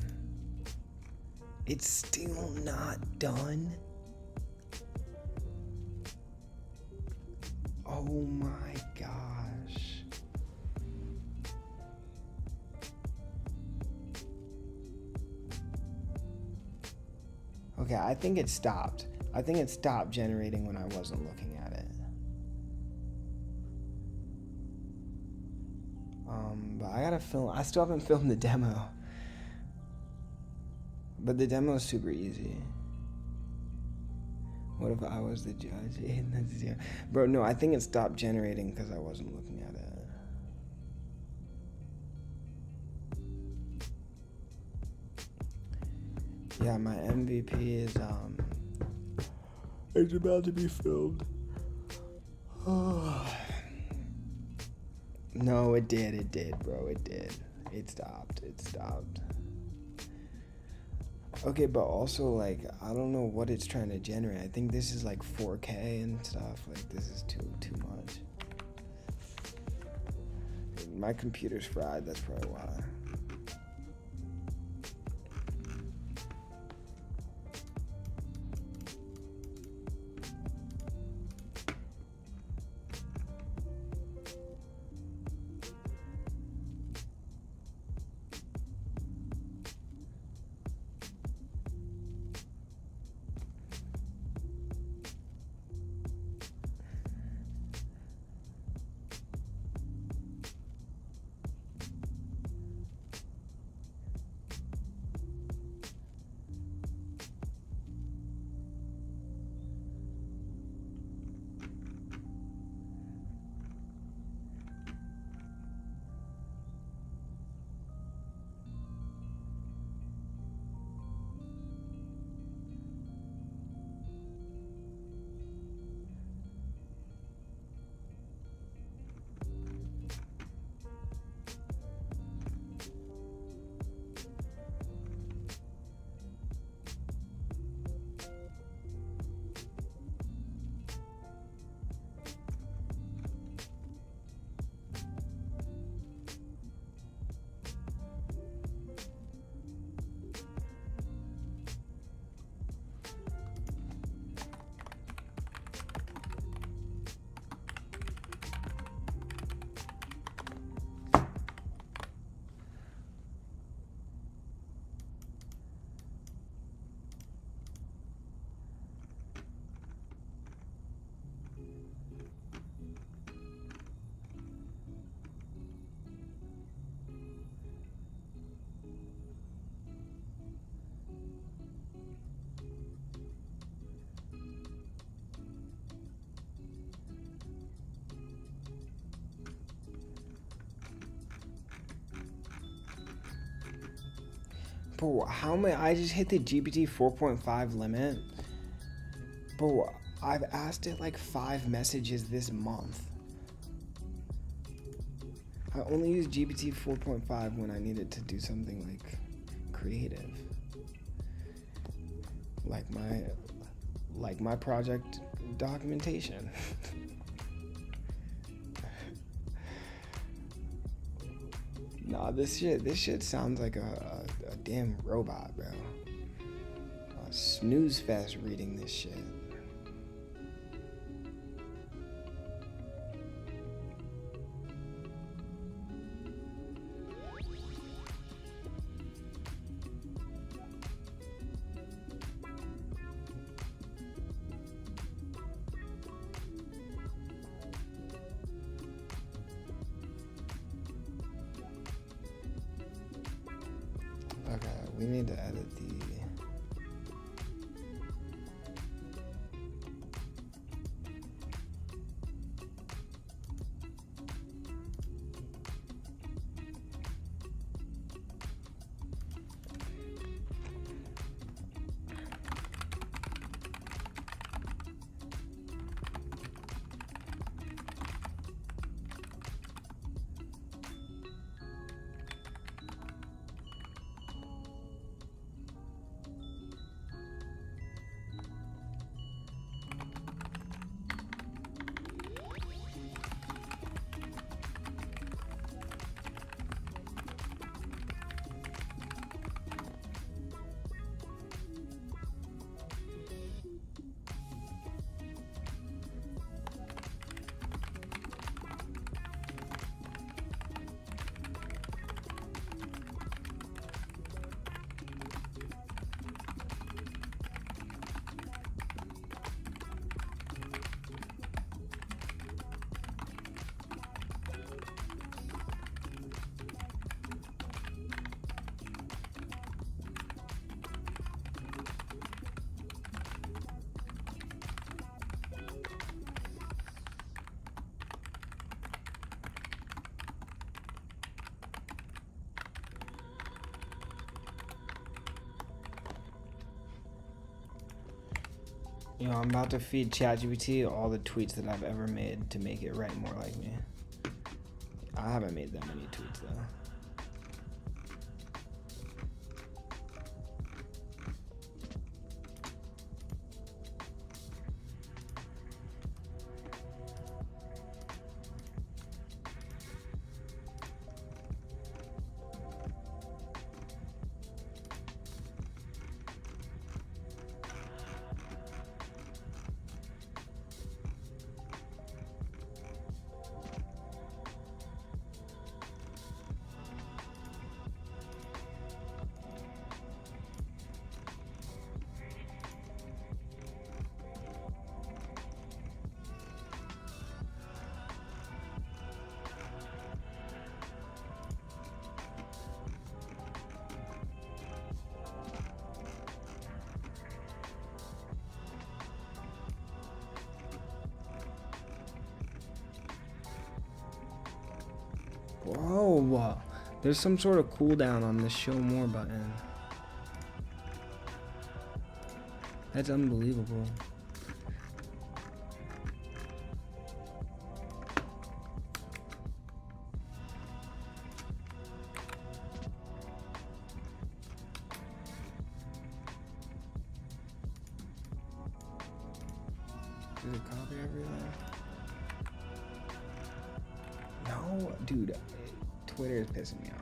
S1: It's still not done? Oh my gosh. Okay, I think it stopped. I think it stopped generating when I wasn't looking at it. But I gotta film. I still haven't filmed the demo. But the demo is super easy. What if I was the judge? Bro, no, I think it stopped generating because I wasn't looking at it. Yeah, my MVP is it's about to be filmed. No, it did, bro, it did. It stopped. Okay, but also, like, I don't know what it's trying to generate. I think this is like 4K and stuff. Like, this is too much. My computer's fried, that's probably why. Bro, how many? I just hit the GPT 4.5 limit. Bro, I've asked it like 5 messages this month. I only use GPT 4.5 when I need it to do something like creative. Like my project documentation. Nah, this shit sounds like a damn robot, bro. A snooze fest reading this shit. Okay, we need to edit the... You know, I'm about to feed ChatGPT all the tweets that I've ever made to make it write more like me. I haven't made that many tweets though. Whoa, there's some sort of cooldown on this show more button. That's unbelievable. Does it copy everything? No, dude, Twitter is pissing me off.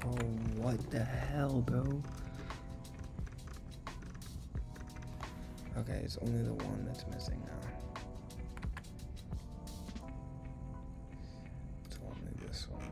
S1: Oh, what the hell, bro? Okay, it's only the one that's missing now. It's only this one.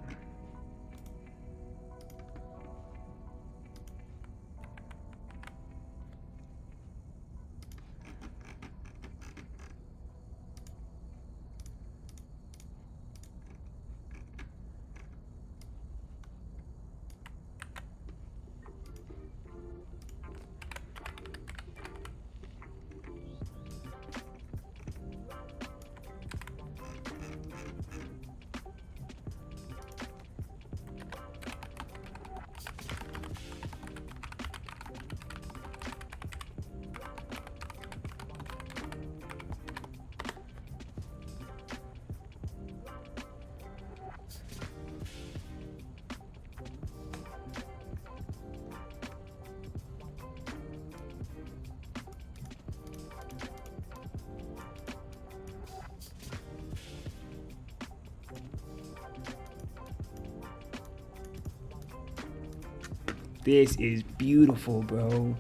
S1: This is beautiful, bro.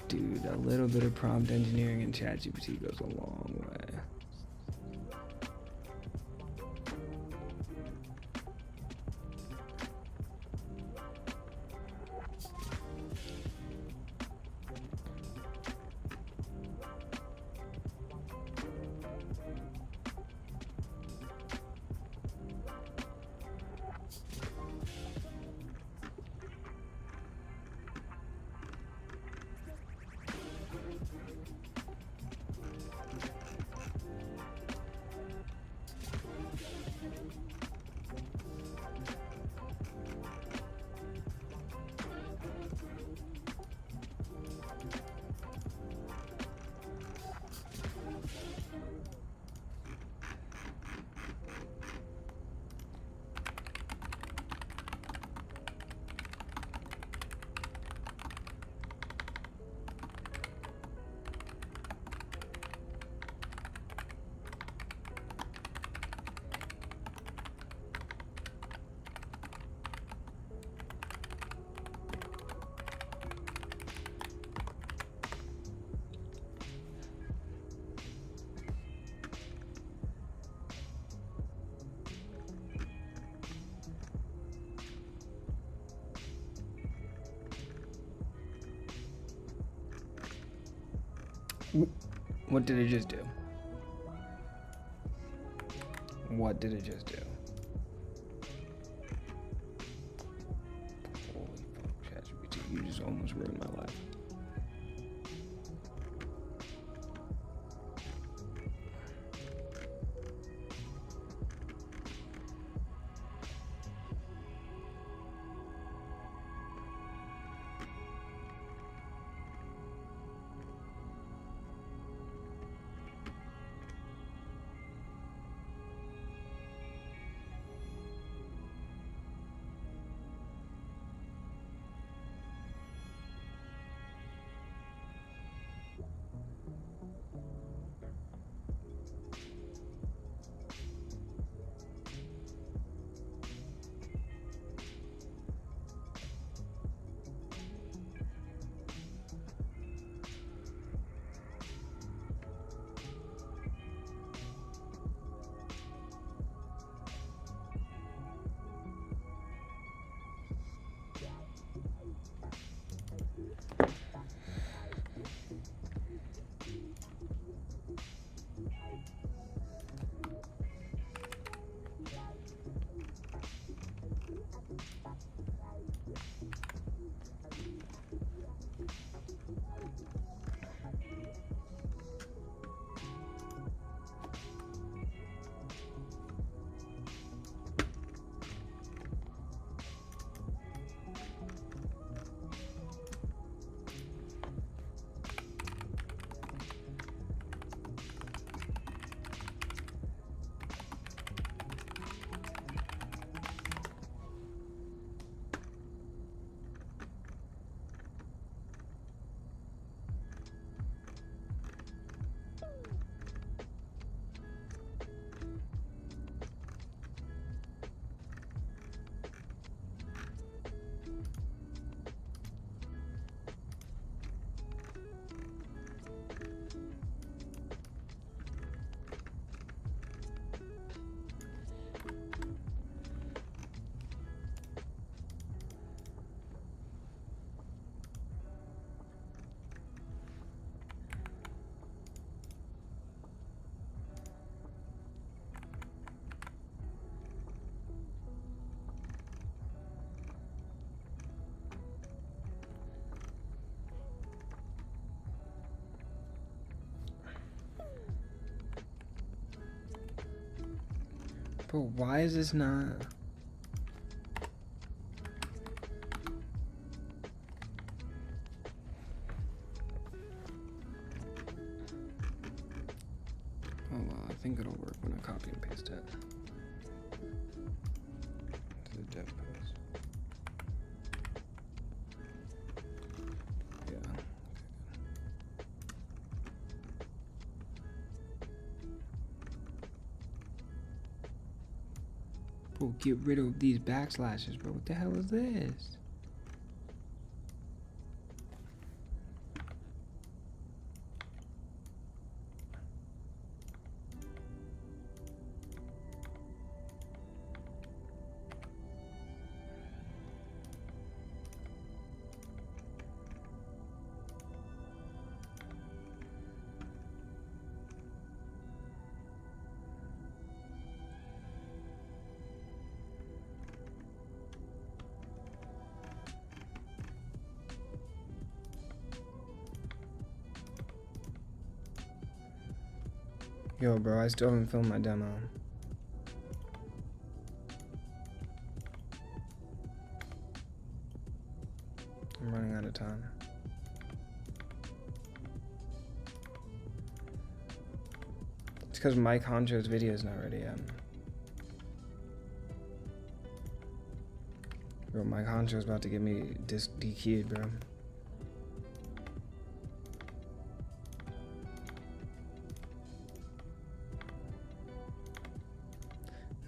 S1: Dude, a little bit of prompt engineering in ChatGPT goes a long way. What did it just do? What did it just do? Holy fuck, ChatGPT, you just almost ruined my life. But why is this not? Oh well, I think it'll work when I copy and paste it to the dev post. Yeah. Bro, get rid of these backslashes, bro. What the hell is this? Yo, bro, I still haven't filmed my demo. I'm running out of time. It's because Mike Honcho's video is not ready yet. Bro, Mike Honcho's about to get me DQ'd, bro.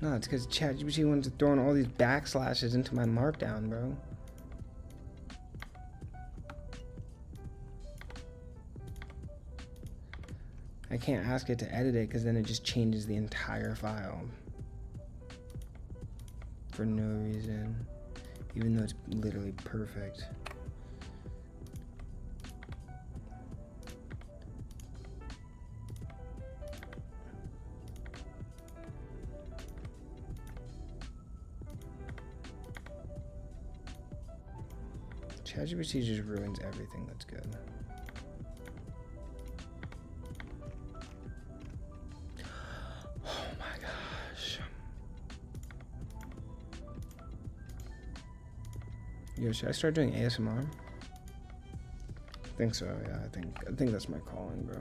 S1: No, it's because ChatGPT wants to throw in all these backslashes into my markdown, bro. I can't ask it to edit it because then it just changes the entire file. For no reason. Even though it's literally perfect. ChatGPT just ruins everything that's good. Oh my gosh. Yo, should I start doing ASMR? I think so, yeah. I think that's my calling, bro.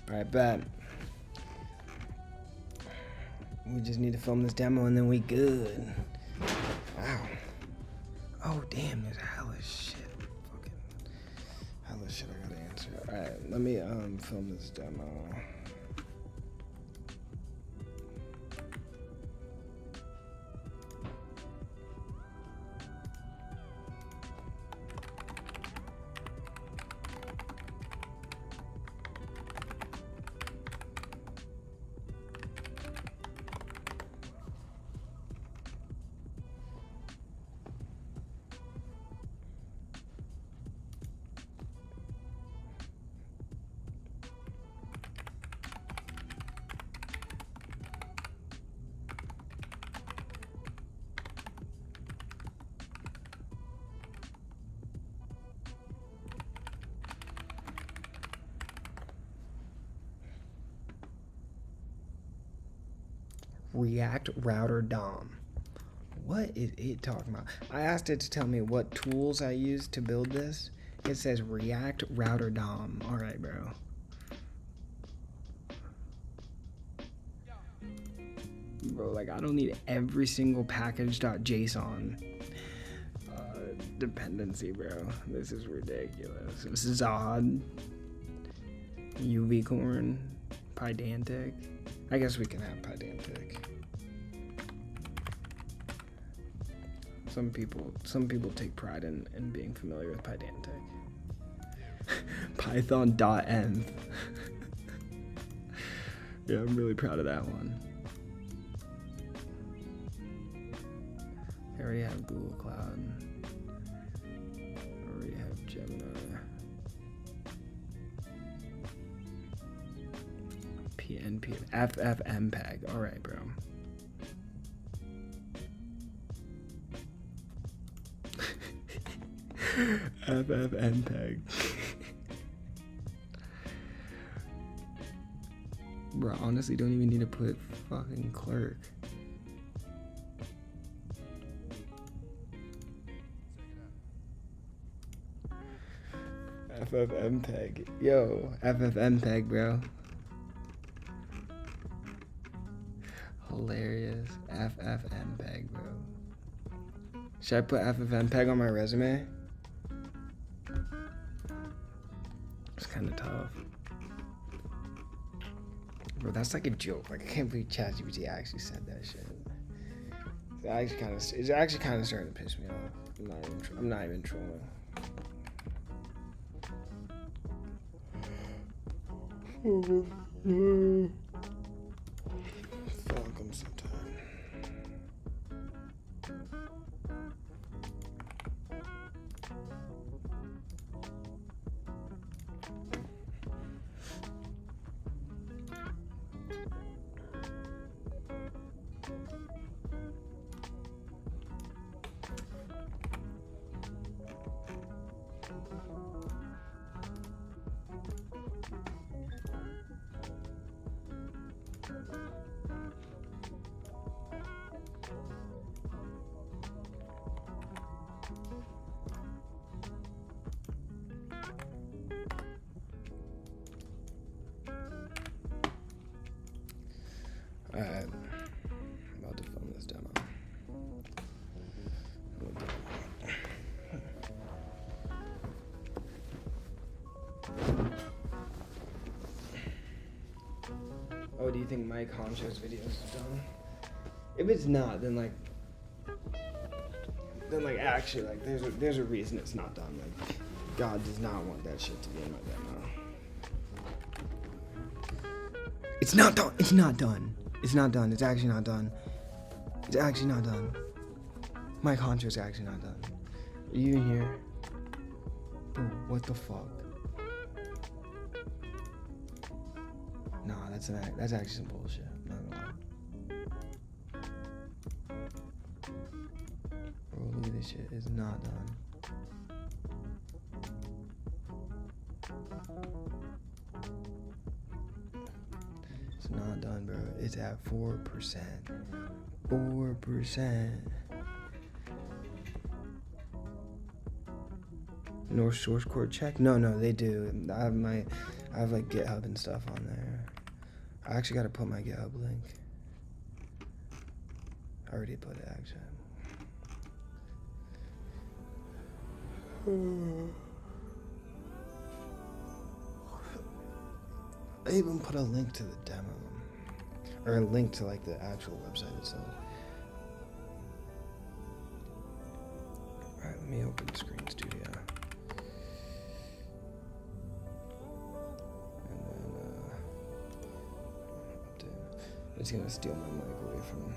S1: Alright, bet. We just need to film this demo and then we good. Wow. Oh damn, there's hella shit. Fucking hella shit I gotta answer. Alright, let me film this demo. React Router DOM. What is it talking about? I asked it to tell me what tools I used to build this. It says React Router DOM. Alright, bro. Bro, like, I don't need every single package.json dependency, bro. This is ridiculous. This is odd. UVcorn. Pydantic. I guess we can have Pydantic. Some people take pride in being familiar with Pydantic. Python.env. Yeah, I'm really proud of that one. I already have Google Cloud. I already have Gemini. PNP, FFmpeg. All right, bro. FFmpeg. Bro, honestly, don't even need to put fucking clerk. FFmpeg. Yo, FFmpeg, bro. Hilarious. FFmpeg, bro. Should I put FFmpeg on my resume? It's kind of tough. Bro, that's like a joke. Like, I can't believe ChatGPT actually said that shit. It's actually kind of starting to piss me off. I'm not even trolling. Fuck, I'm so tired. Alright, I'm about to film this demo. Oh, do you think Mike Honcho's videos is done? If it's not, then actually, like, there's a reason it's not done. Like, God does not want that shit to be in my demo. It's not done. It's not done. It's not done. It's actually not done. It's actually not done. Mike Honcho's actually not done. Are you in here? Bro, what the fuck? Nah, that's actually some bullshit. I'm not gonna lie. Bro, look at this shit. It's not done. It's not done, bro. It's at 4%. 4%. No source code check? No, they do. I have like GitHub and stuff on there. I actually gotta put my GitHub link. I already put it actually. I even put a link to the demo. Or a link to like the actual website itself. Alright, let me open Screen Studio. It's gonna steal my mic away from him.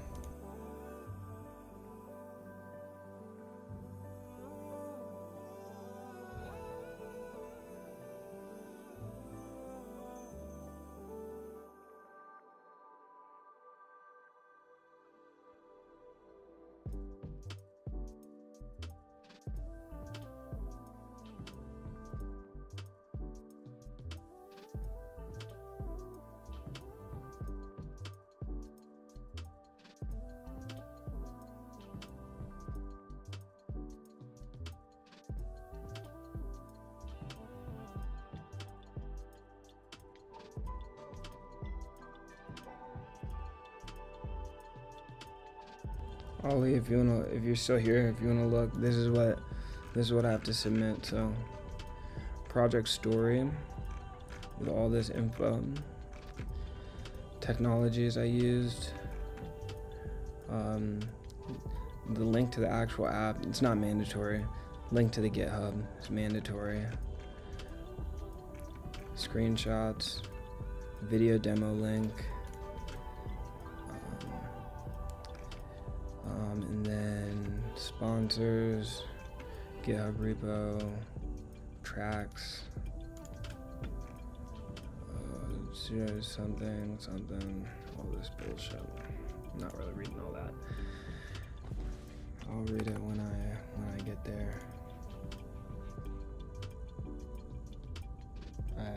S1: Ollie, if you're still here, if you wanna look, this is what I have to submit. So, project story with all this info, technologies I used, the link to the actual app. It's not mandatory. Link to the GitHub is mandatory. Screenshots, video demo link. And then sponsors, GitHub repo, tracks, something, all this bullshit. I'm not really reading all that. I'll read it when I get there. I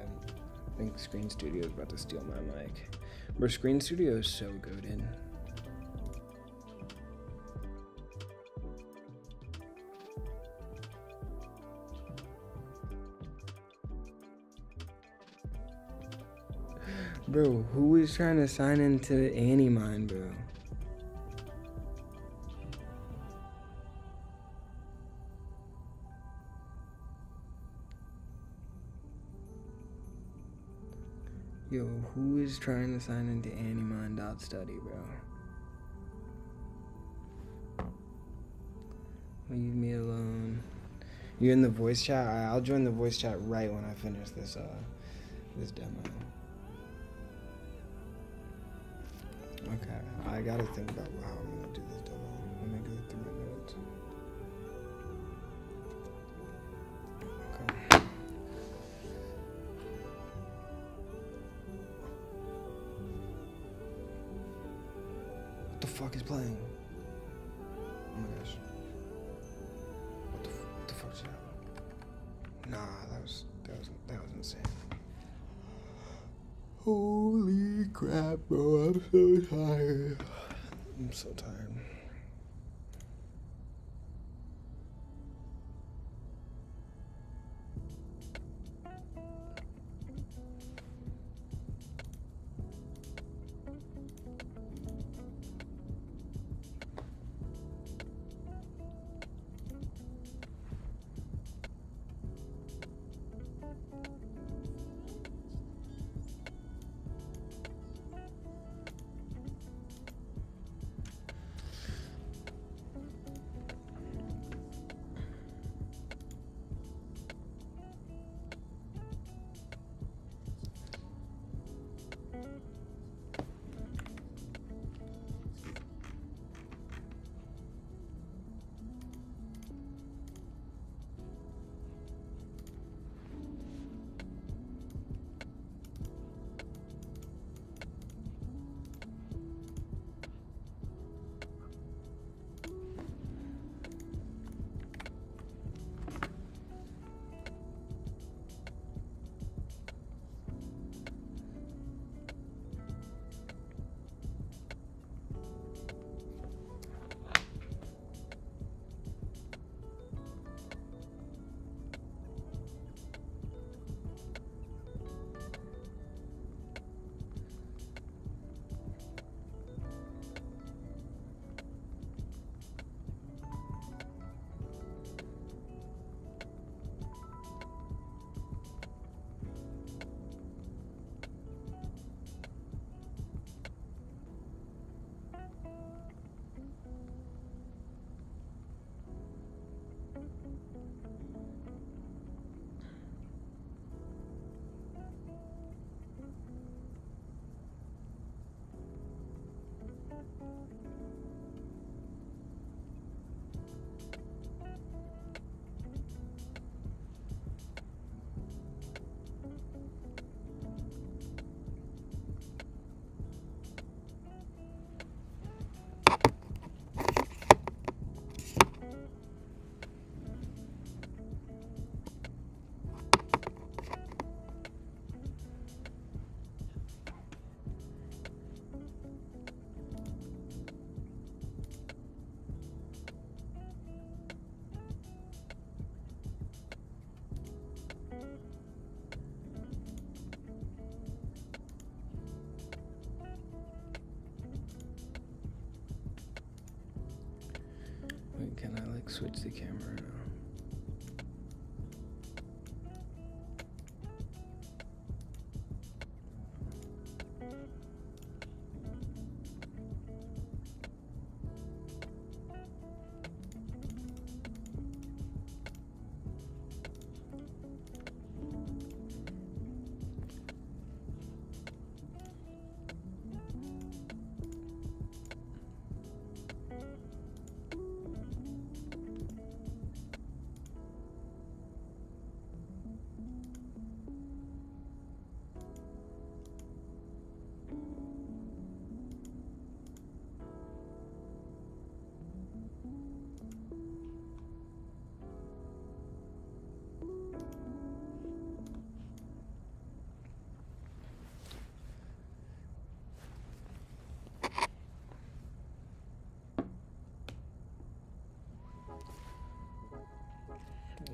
S1: think Screen Studio is about to steal my mic. But Screen Studio is so good in. Bro, who is trying to sign into Animine, bro? Yo, who is trying to sign into Animine.study, bro? Leave me alone. You're in the voice chat? I'll join the voice chat right when I finish this demo. Okay, I gotta think about how I'm gonna do this demo. I'm gonna do it 3 minutes. Okay. What the fuck is playing? Oh my gosh. What the fuck is that? Nah, that was insane. Holy crap, bro, I'm so tired. I'm so tired. Wait, can I like switch the camera now?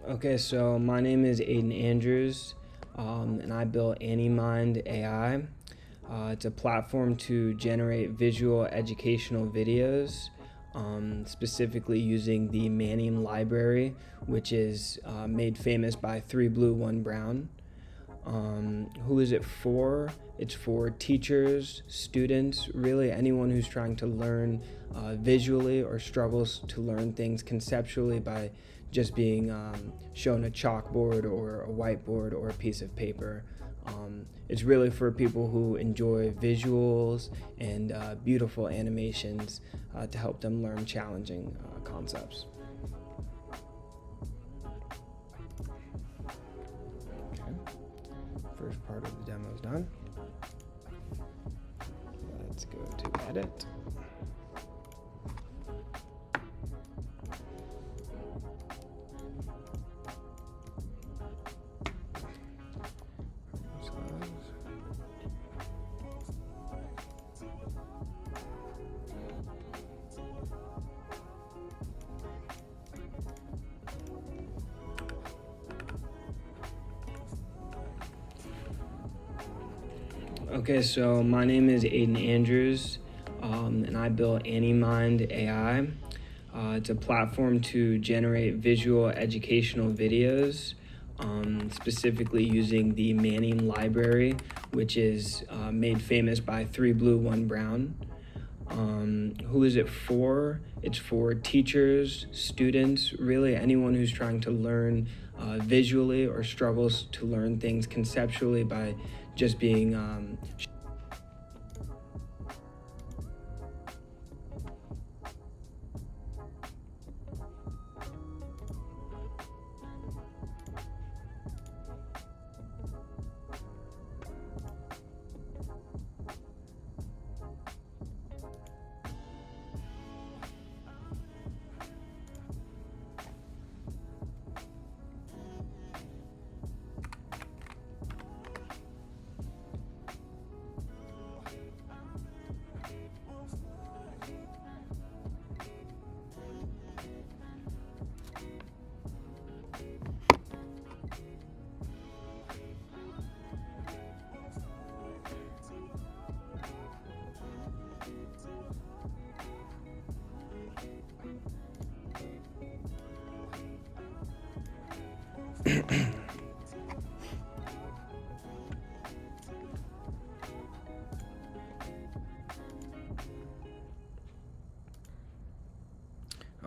S1: Okay, so my name is Aidan Andrews, and I built Mind AI. It's a platform to generate visual educational videos, specifically using the manim library, which is made famous by 3 Blue, 1 Brown. Who is it for? It's for teachers, students, really anyone who's trying to learn visually or struggles to learn things conceptually by just being shown a chalkboard or a whiteboard or a piece of paper. It's really for people who enjoy visuals and beautiful animations to help them learn challenging concepts. First part of the demo is done. Let's go to edit. Okay, so my name is Aidan Andrews, and I built Mind AI. It's a platform to generate visual educational videos, specifically using the manim library, which is made famous by 3 Blue, 1 Brown. Who is it for? It's for teachers, students, really anyone who's trying to learn visually or struggles to learn things conceptually by just being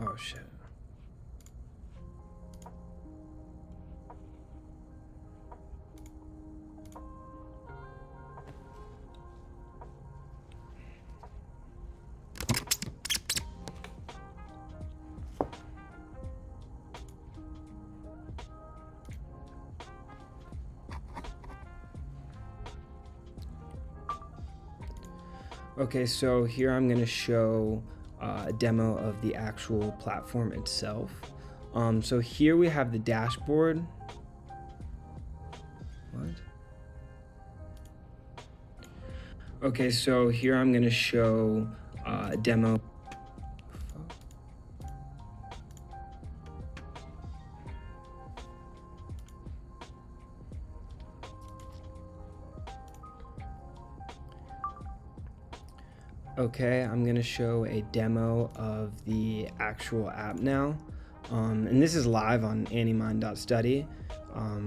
S1: oh shit. Okay, so here I'm going to show a demo of the actual platform itself. So here we have the dashboard. What? Okay, so here I'm going to show a demo. Okay, I'm gonna show a demo of the actual app now. And this is live on animine.study.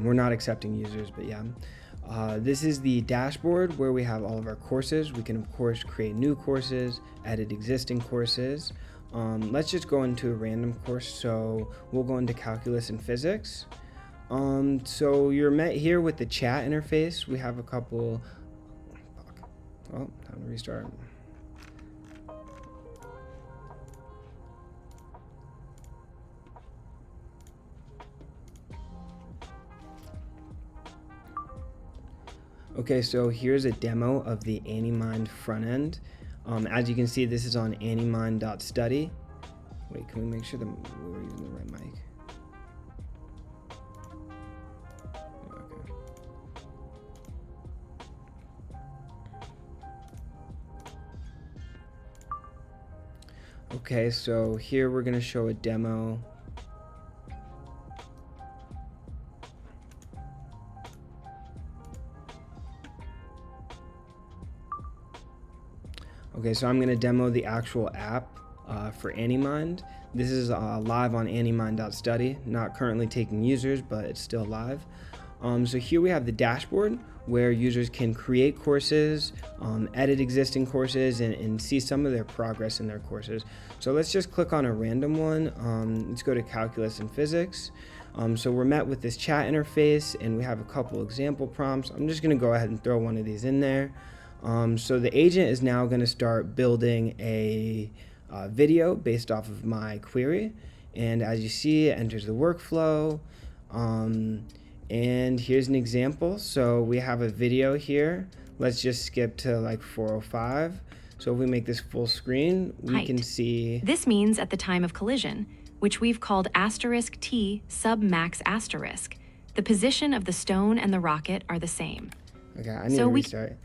S1: We're not accepting users, but yeah. This is the dashboard where we have all of our courses. We can of course create new courses, edit existing courses. Let's just go into a random course. So we'll go into calculus and physics. So you're met here with the chat interface. We have a couple, oh, time to restart. Okay, so here's a demo of the AnyMind front end. As you can see, this is on anymind.study. Wait, can we make sure that we're using the right mic? Okay. Okay, so here we're going to show a demo Okay, so I'm going to demo the actual app for AnyMind. This is live on anymind.study, not currently taking users, but it's still live. So here we have the dashboard where users can create courses, edit existing courses, and see some of their progress in their courses. So let's just click on a random one. Let's go to calculus and physics. So we're met with this chat interface, and we have a couple example prompts. I'm just going to go ahead and throw one of these in there. So the agent is now going to start building a video based off of my query, and as you see, it enters the workflow. And here's an example. So we have a video here. Let's just skip to like 405. So if we make this full screen, we can see.
S3: This means at the time of collision, which we've called *T sub max asterisk, the position of the stone and the rocket are the same.
S1: Okay, I need to restart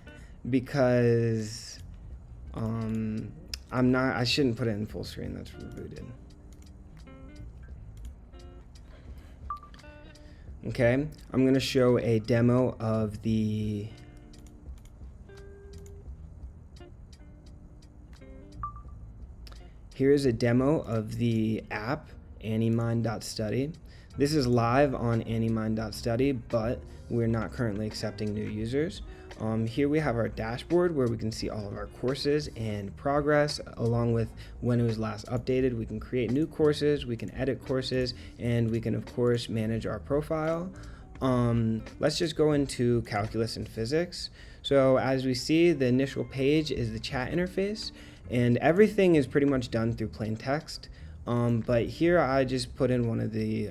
S1: because I shouldn't put it in full screen. That's rebooted. Okay, I'm going to show a demo of the Here's a demo of the app anymind.study. This is live on anymind.study, but we're not currently accepting new users. Here we have our dashboard where we can see all of our courses and progress, along with when it was last updated. We can create new courses, we can edit courses, and we can of course manage our profile. Let's just go into calculus and physics. So as we see, the initial page is the chat interface, and everything is pretty much done through plain text. But here I just put in one of the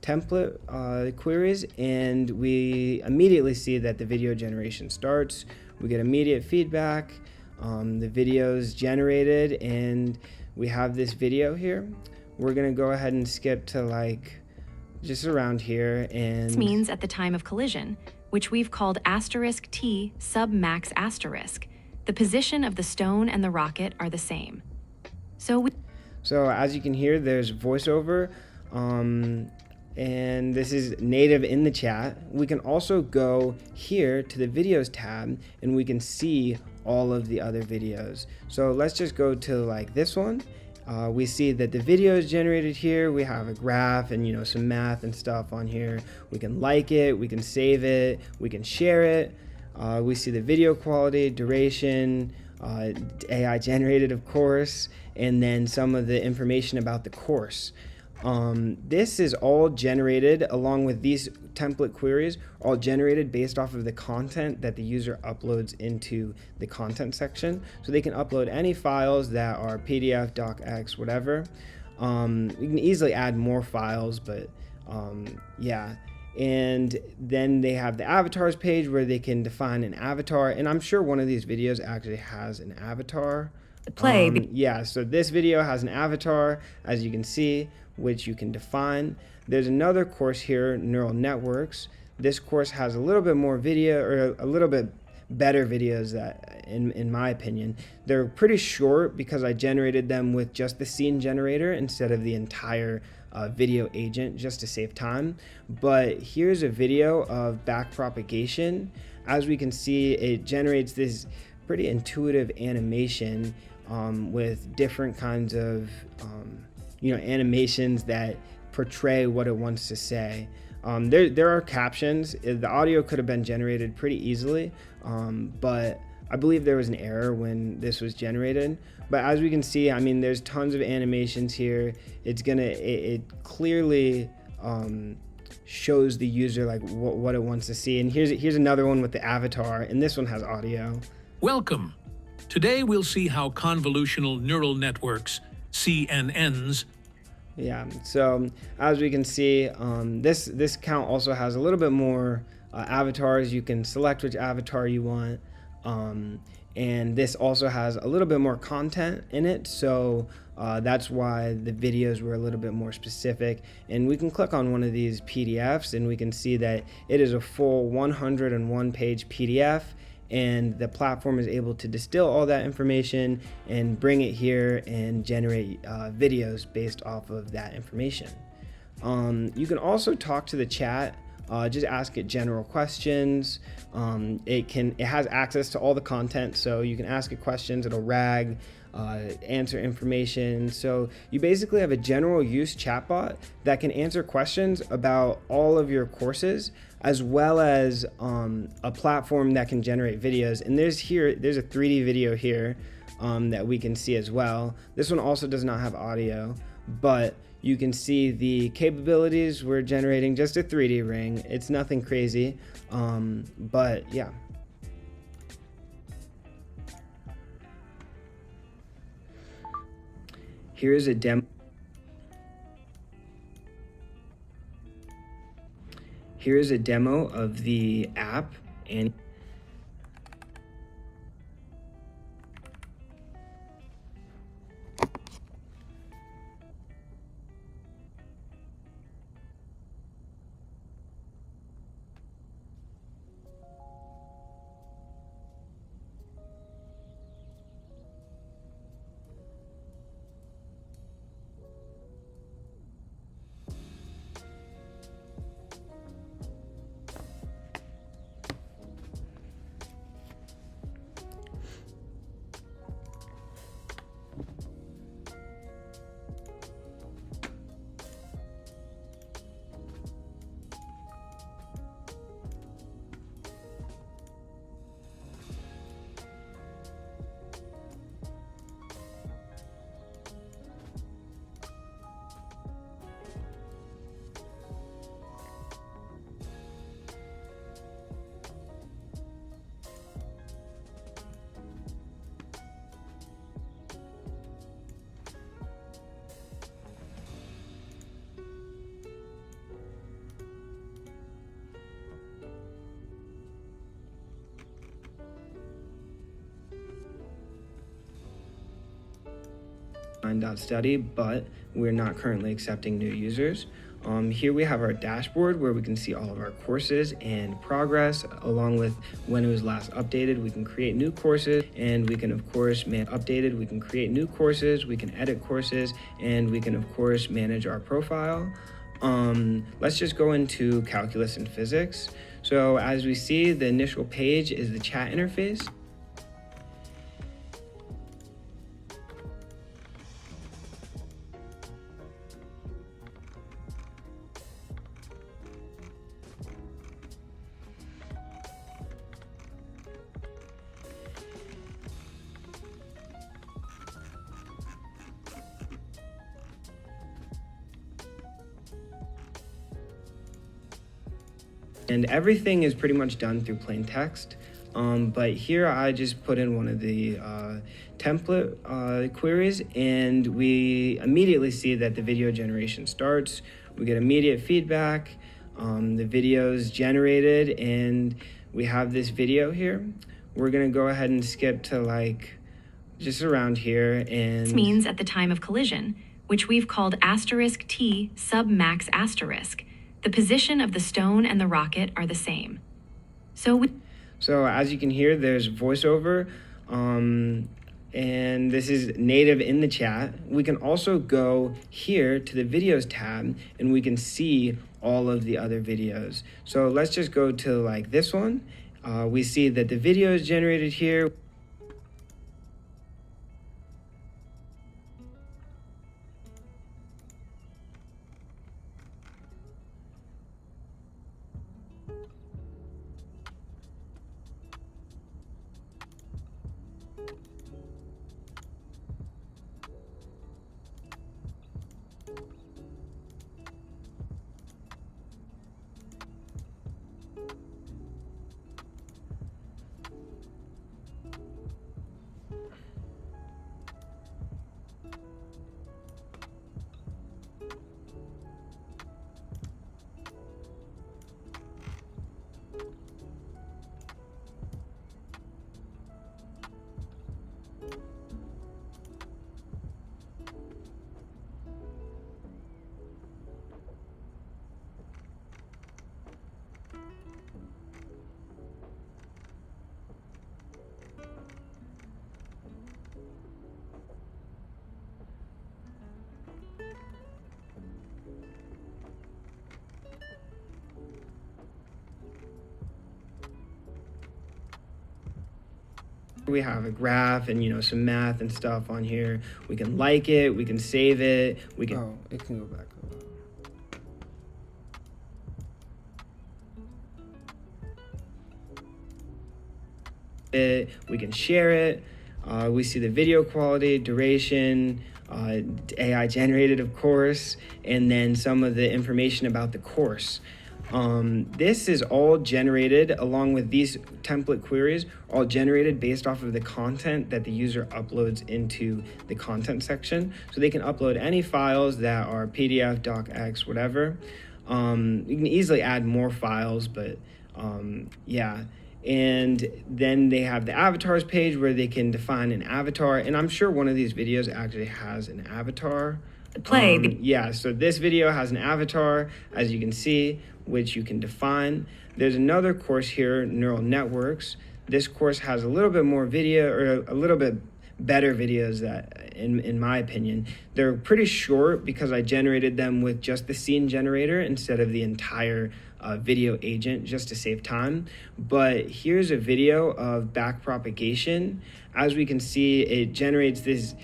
S1: template queries, and we immediately see that the video generation starts. We get immediate feedback. The video is generated, and we have this video here. We're gonna go ahead and skip to like just around here, and
S3: this means at the time of collision, which we've called *T sub max asterisk, the position of the stone and the rocket are the same.
S1: So as you can hear, there's voiceover, and this is native in the chat. We can also go here to the videos tab, and we can see all of the other videos. So let's just go to like this one. We see that the video is generated here. We have a graph and some math and stuff on here. We can like it, we can save it, we can share it. We see the video quality, duration, AI generated of course, and then some of the information about the course. This is all generated along with these template queries, all generated based off of the content that the user uploads into the content section. So they can upload any files that are PDF, docx, whatever. You can easily add more files, but yeah. And then they have the avatars page where they can define an avatar, and I'm sure one of these videos actually has an avatar. Yeah, so this video has an avatar, as you can see, which you can define. There's another course here, neural networks. This course has a little bit more video, or a little bit better videos that, in my opinion. They're pretty short because I generated them with just the scene generator instead of the entire video agent, just to save time. But here's a video of backpropagation. As we can see, it generates this pretty intuitive animation with different kinds of animations that portray what it wants to say. There are captions. The audio could have been generated pretty easily, but I believe there was an error when this was generated. But as we can see, I mean, there's tons of animations here. It clearly shows the user like what it wants to see. And here's another one with the avatar, and this one has audio.
S4: Welcome. Today we'll see how convolutional neural networks, CNNs.
S1: Yeah, so as we can see, this account also has a little bit more avatars. You can select which avatar you want. And this also has a little bit more content in it, so that's why the videos were a little bit more specific. And we can click on one of these PDFs, and we can see that it is a full 101 page PDF, and the platform is able to distill all that information and bring it here and generate videos based off of that information. You can also talk to the chat just ask it general questions. It has access to all the content, so you can ask it questions, it'll RAG, answer information. So you basically have a general use chatbot that can answer questions about all of your courses, as well as a platform that can generate videos. And there's a 3D video here that we can see as well. This one also does not have audio, but you can see the capabilities. We're generating just a 3D ring. It's nothing crazy, but yeah. Here's a demo. Here's a demo of the app, and study, but we're not currently accepting new users. Here we have our dashboard where we can see all of our courses and progress, along with when it was last updated. We can create new courses, and we can of course updated. We can create new courses, we can edit courses, and we can of course manage our profile. Let's just go into calculus and physics. So as we see, the initial page is the chat interface. And everything is pretty much done through plain text. But here I just put in one of the template queries, and we immediately see that the video generation starts. We get immediate feedback. The video is generated, and we have this video here. We're gonna go ahead and skip to like just around here. And
S3: this means at the time of collision, which we've called *T sub max asterisk, the position of the stone and the rocket are the same. So
S1: as you can hear, there's voiceover, and this is native in the chat. We can also go here to the videos tab, and we can see all of the other videos. So let's just go to like this one. We see that the video is generated here. We have a graph and, you know, some math and stuff on here. We can like it, we can save it, we can... Oh, it can go back a little. We can share it. We see the video quality, duration, AI generated, of course, and then some of the information about the course. This is all generated along with these template queries, all generated based off of the content that the user uploads into the content section. So they can upload any files that are PDF, docx, whatever. You can easily add more files, but yeah. And then they have the avatars page where they can define an avatar. And I'm sure one of these videos actually has an avatar. Yeah, so this video has an avatar, as you can see, which you can define. There's another course here, neural networks. This course has a little bit more video, or a little bit better videos that, in my opinion. They're pretty short because I generated them with just the scene generator instead of the entire video agent, just to save time. But here's a video of backpropagation. As we can see, it generates this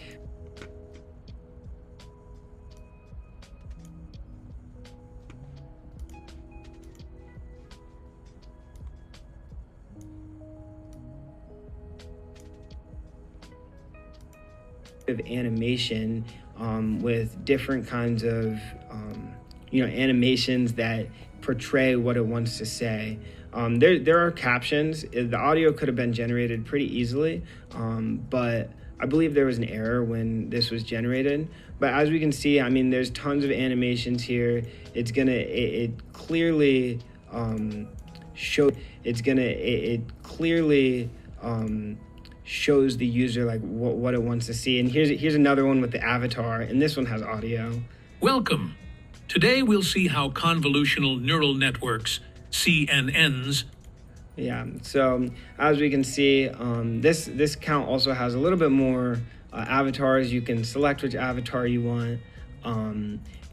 S1: of animation with different kinds of animations that portray what it wants to say. There are captions. The audio could have been generated pretty easily, but I believe there was an error when this was generated. But as we can see, I mean, there's tons of animations here. It clearly shows the user like what it wants to see. And here's another one with the avatar, and this one has audio.
S4: Welcome. Today we'll see how convolutional neural networks, CNNs.
S1: Yeah, so as we can see, this account also has a little bit more avatars. You can select which avatar you want.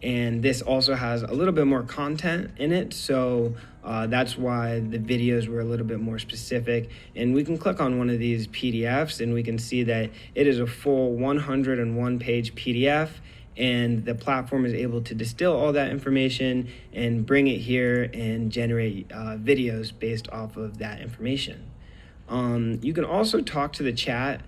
S1: And this also has a little bit more content in it, so that's why the videos were a little bit more specific. And we can click on one of these PDFs and we can see that it is a full 101 page PDF, and the platform is able to distill all that information and bring it here and generate videos based off of that information. You can also talk to the chat.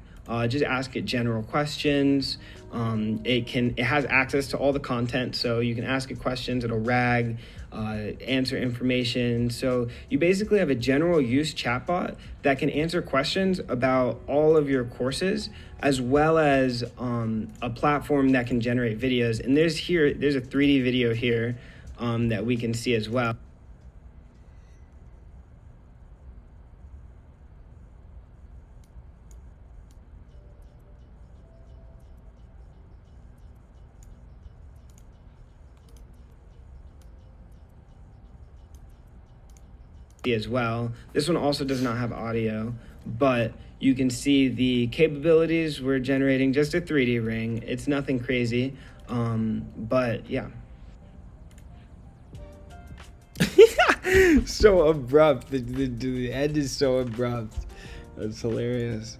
S1: Just ask it general questions. It has access to all the content, so you can ask it questions. It'll RAG, answer information. So you basically have a general use chatbot that can answer questions about all of your courses, as well as a platform that can generate videos. And there's a 3D video here that we can see as well. As well. This one also does not have audio, but you can see the capabilities. We're generating just a 3D ring. It's nothing crazy, but yeah. So abrupt. The end is so abrupt. That's hilarious.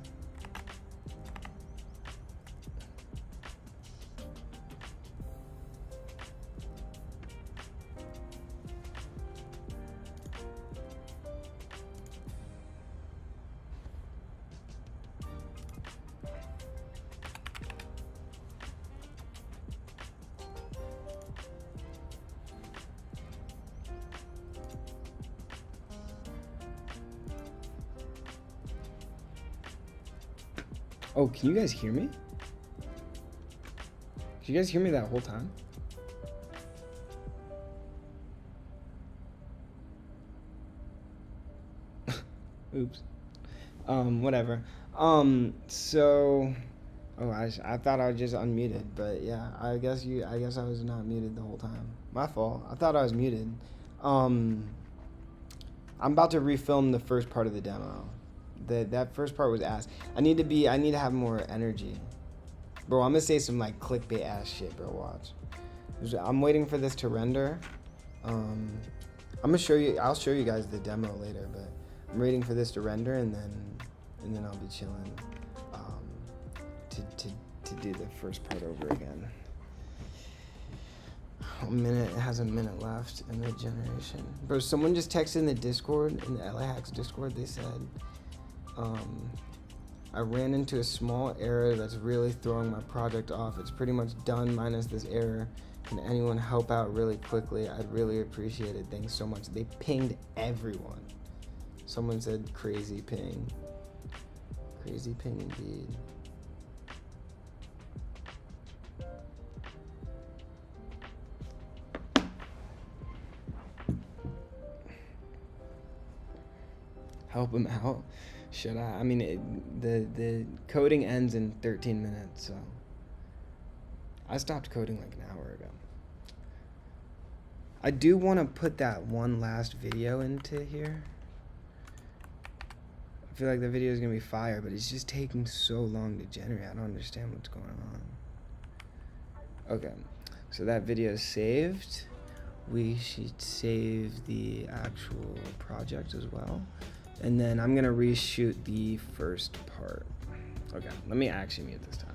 S1: Oh, can you guys hear me? Did you guys hear me that whole time? Oops. Whatever. So, I thought I was just unmuted, but yeah, I guess I was not muted the whole time. My fault. I thought I was muted. I'm about to refilm the first part of the demo. That first part was ass. I need to have more energy. Bro, I'm gonna say some like clickbait ass shit, bro, watch. I'm waiting for this to render. I'll show you guys the demo later, but I'm waiting for this to render and then and then I'll be chilling to do the first part over again. It has a minute left in the generation. Bro, someone just texted in the Discord, in the LAHacks Discord, they said, I ran into a small error that's really throwing my project off. It's pretty much done minus this error. Can anyone help out really quickly? I'd really appreciate it. Thanks so much. They pinged everyone. Someone said crazy ping. Crazy ping indeed. Help him out? Should I? I mean, the coding ends in 13 minutes, so I stopped coding like an hour ago. I do want to put that one last video into here. I feel like the video is gonna be fire, but it's just taking so long to generate. I don't understand what's going on. Okay, so that video is saved. We should save the actual project as well. And then I'm gonna reshoot the first part. Okay, let me actually mute this time.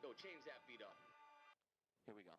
S5: Yo, change that beat up. Here we go.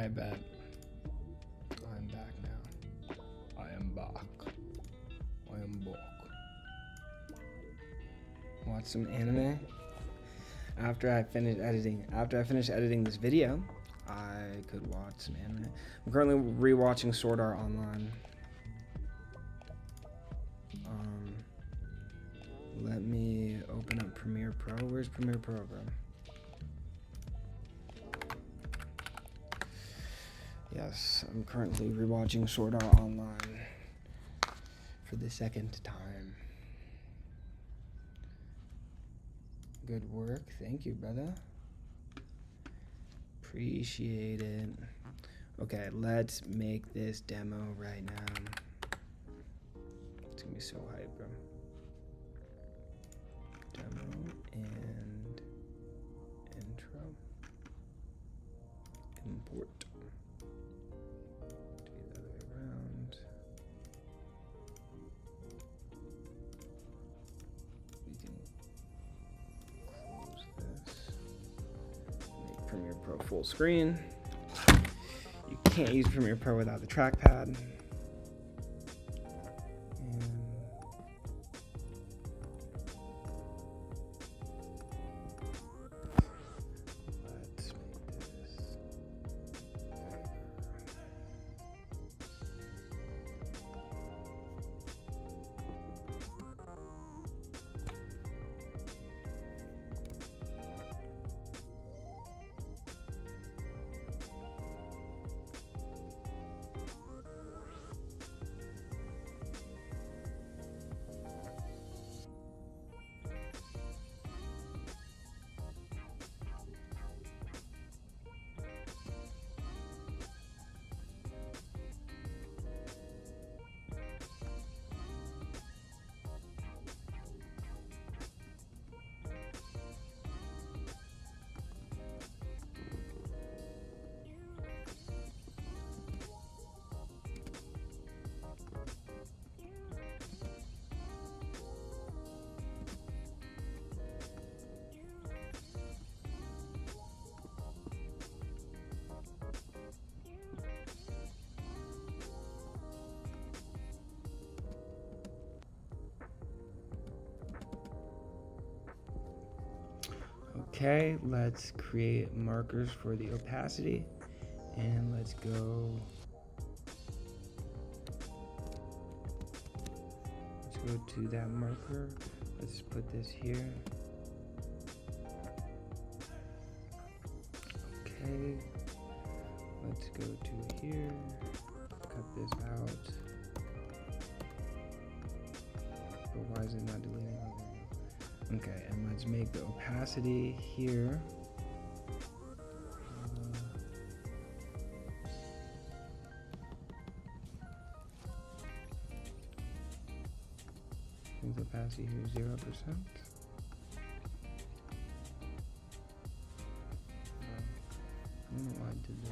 S1: I bet. I'm back now. I am back. I am back. Watch some anime. After I finish editing this video, I could watch some anime. I'm currently rewatching Sword Art Online. Let me open up Premiere Pro. Where's Premiere Pro, bro? Yes, I'm currently rewatching Sword Art Online for the second time. Good work. Thank you, brother. Appreciate it. Okay, let's make this demo right now. It's gonna be so hype, bro. Demo and intro. Import. Do the other way around. We can close this. Make Premiere Pro full screen. You can't use Premiere Pro without the trackpad. Okay, let's create markers for the opacity, and let's go to that marker. Let's put this here. Okay, let's go to here, cut this out. But why is it not deleting? Okay, and let's make the opacity here. Make the opacity here 0%. I don't know why I did this.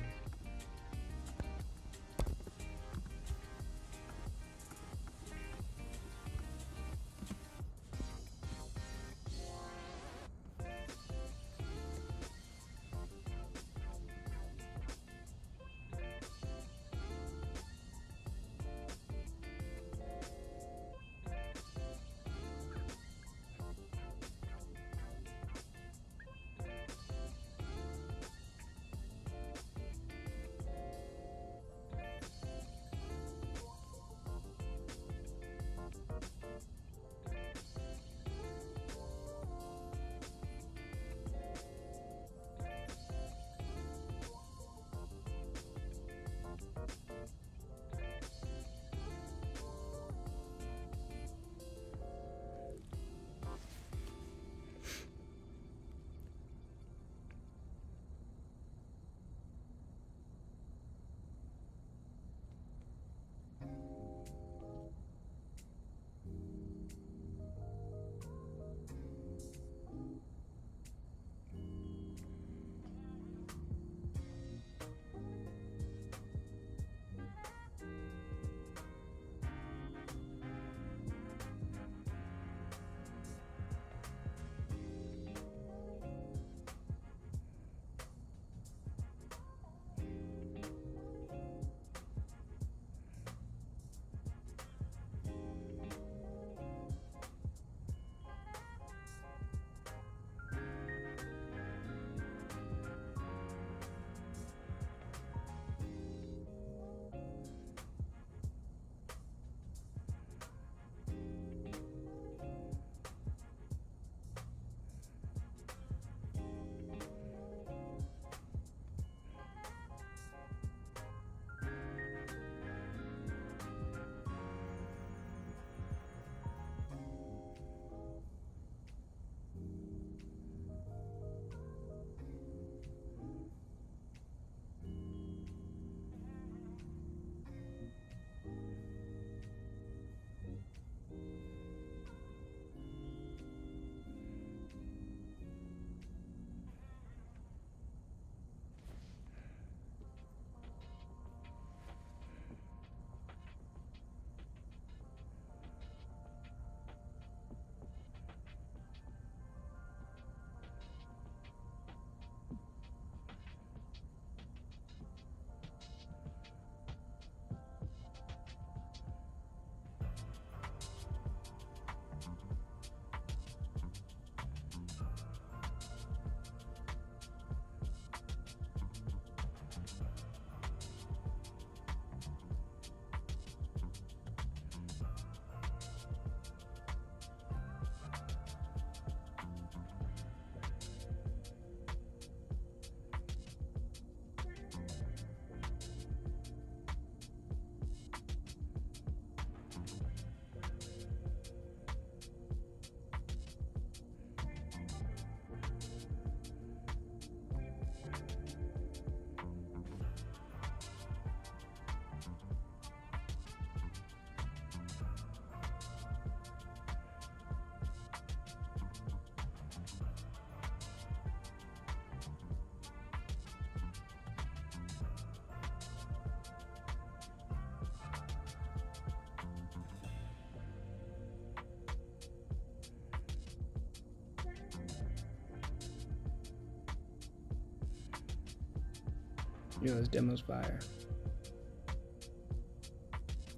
S1: Yo, this demo's fire.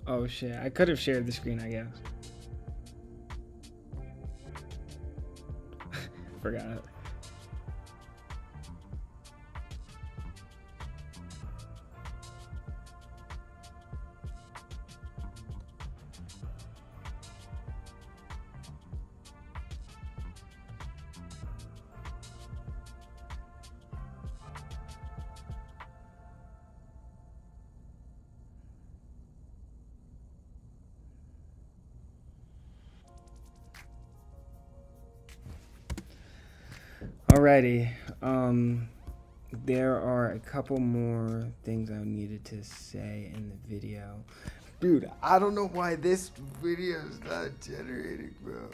S1: Oh shit, I could have shared the screen, I guess. Forgot. Alrighty, there are a couple more things I needed to say in the video. Dude, I don't know why this video is not generating, bro.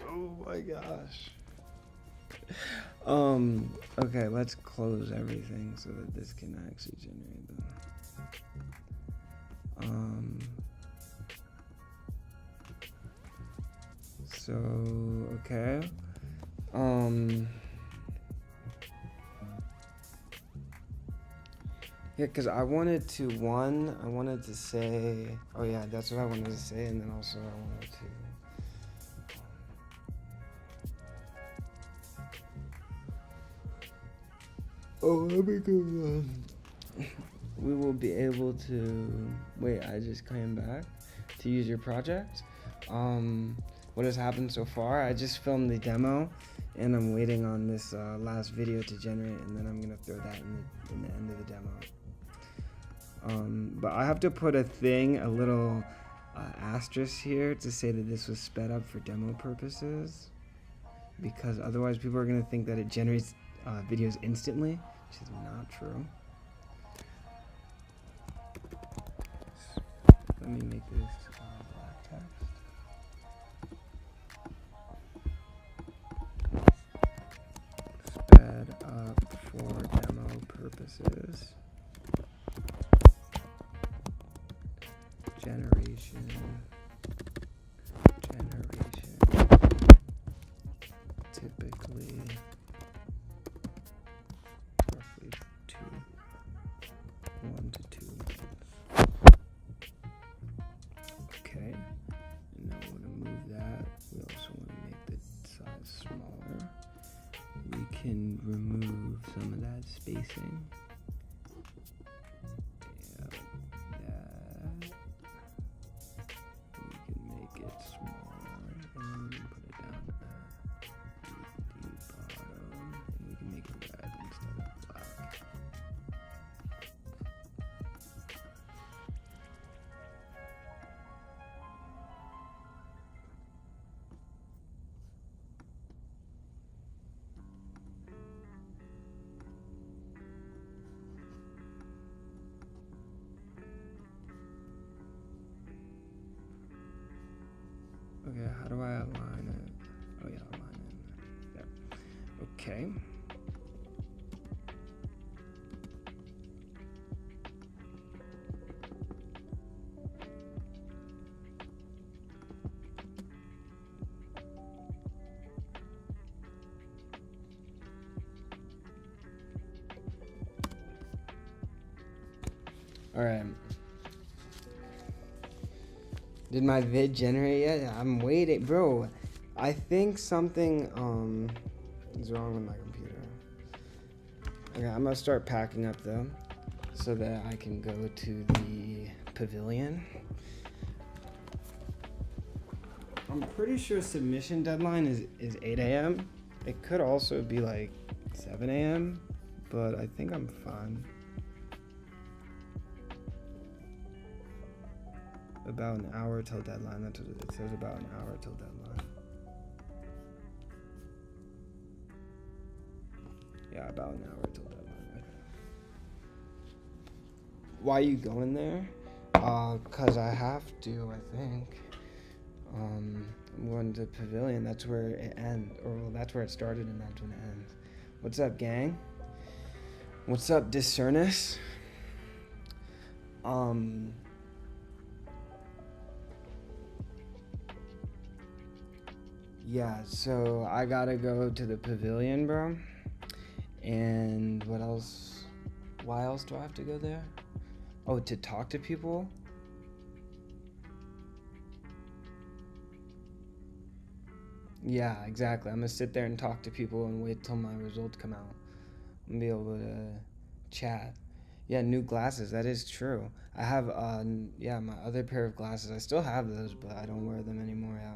S1: Oh my gosh. Okay, let's close everything so that this can actually generate them. So, okay. Yeah, because I wanted to say, oh yeah, that's what I wanted to say, and then also I wanted to, let me go, we will be able to, wait, I just came back to use your project. What has happened so far, I just filmed the demo, and I'm waiting on this last video to generate, and then I'm gonna throw that in the end of the demo. But I have to put a little asterisk here to say that this was sped up for demo purposes, because otherwise people are gonna think that it generates videos instantly, which is not true. Let me make this black text. Sped up for demo purposes. Generation, typically roughly 1 to 2 months. Okay, and now we want to move that. We also want to make the size smaller. We can remove some of that spacing. Okay, how do I align it? Oh yeah, align it. There. Okay. All right. Did my vid generate yet? I'm waiting, bro. I think something is wrong with my computer. Okay, I'm gonna start packing up though, so that I can go to the pavilion. I'm pretty sure submission deadline is 8 a.m. It could also be like 7 a.m., but I think I'm fine. About an hour till deadline. That's what it says, about an hour till deadline. Yeah, about an hour till deadline. Why are you going there? Cause I have to, I think. I'm going to Pavilion. That's where it ends, or well, that's where it started, and that's when it ends. What's up, gang? What's up, Discernus? Yeah, so I gotta go to the Pavilion, bro. And what else Why else do I have to go there? Oh, to talk to people? Yeah, exactly. I'm gonna sit there and talk to people and wait till my results come out. I'm gonna be able to chat. Yeah, new glasses. That is true. I have, yeah, my other pair of glasses. I still have those, but I don't wear them anymore. Yeah.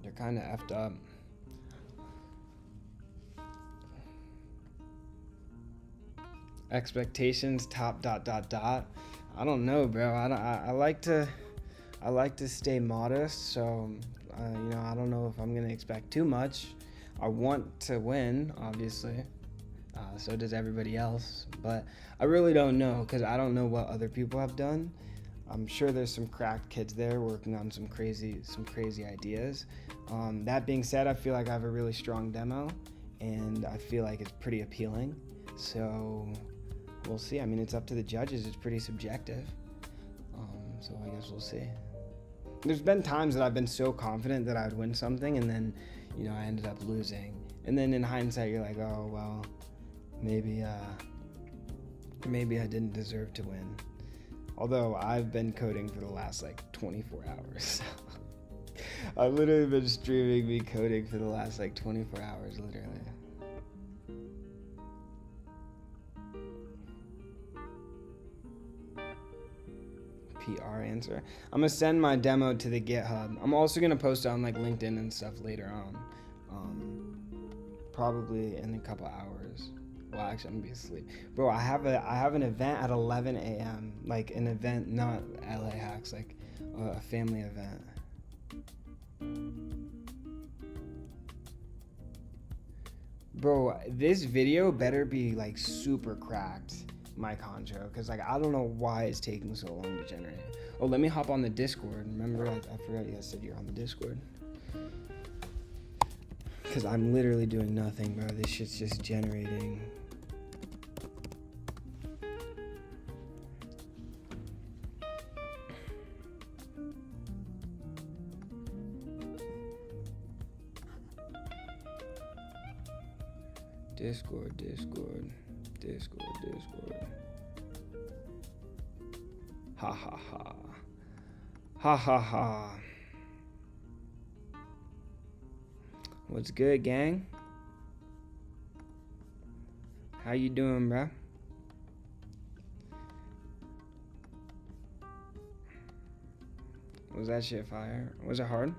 S1: They're kind of effed up. Expectations top ... I don't know, bro. I like to stay modest, so you know, I don't know if I'm gonna expect too much. I want to win, obviously. So does everybody else, but I really don't know because I don't know what other people have done. I'm sure there's some cracked kids there working on some crazy ideas. That being said, I feel like I have a really strong demo, and I feel like it's pretty appealing. So we'll see. I mean, it's up to the judges. It's pretty subjective. So I guess we'll see. There's been times that I've been so confident that I'd win something, and then, you know, I ended up losing. And then in hindsight, you're like, oh well, maybe I didn't deserve to win. Although I've been coding for the last like 24 hours. I've literally been streaming me coding for the last like 24 hours, literally. PR answer. I'm gonna send my demo to the GitHub. I'm also gonna post it on like LinkedIn and stuff later on. Probably in a couple hours. Well, actually, I'm gonna be asleep. Bro, I have an event at 11 a.m. Like an event, not LAHacks, like a family event. Bro, this video better be like super cracked, my concho, because like I don't know why it's taking so long to generate. Oh, let me hop on the Discord. Remember, I forgot you guys said you're on the Discord. Because I'm literally doing nothing, bro. This shit's just generating. Discord. Ha ha ha. Ha ha ha. What's good, gang? How you doing, bro? Was that shit fire? Was it hard?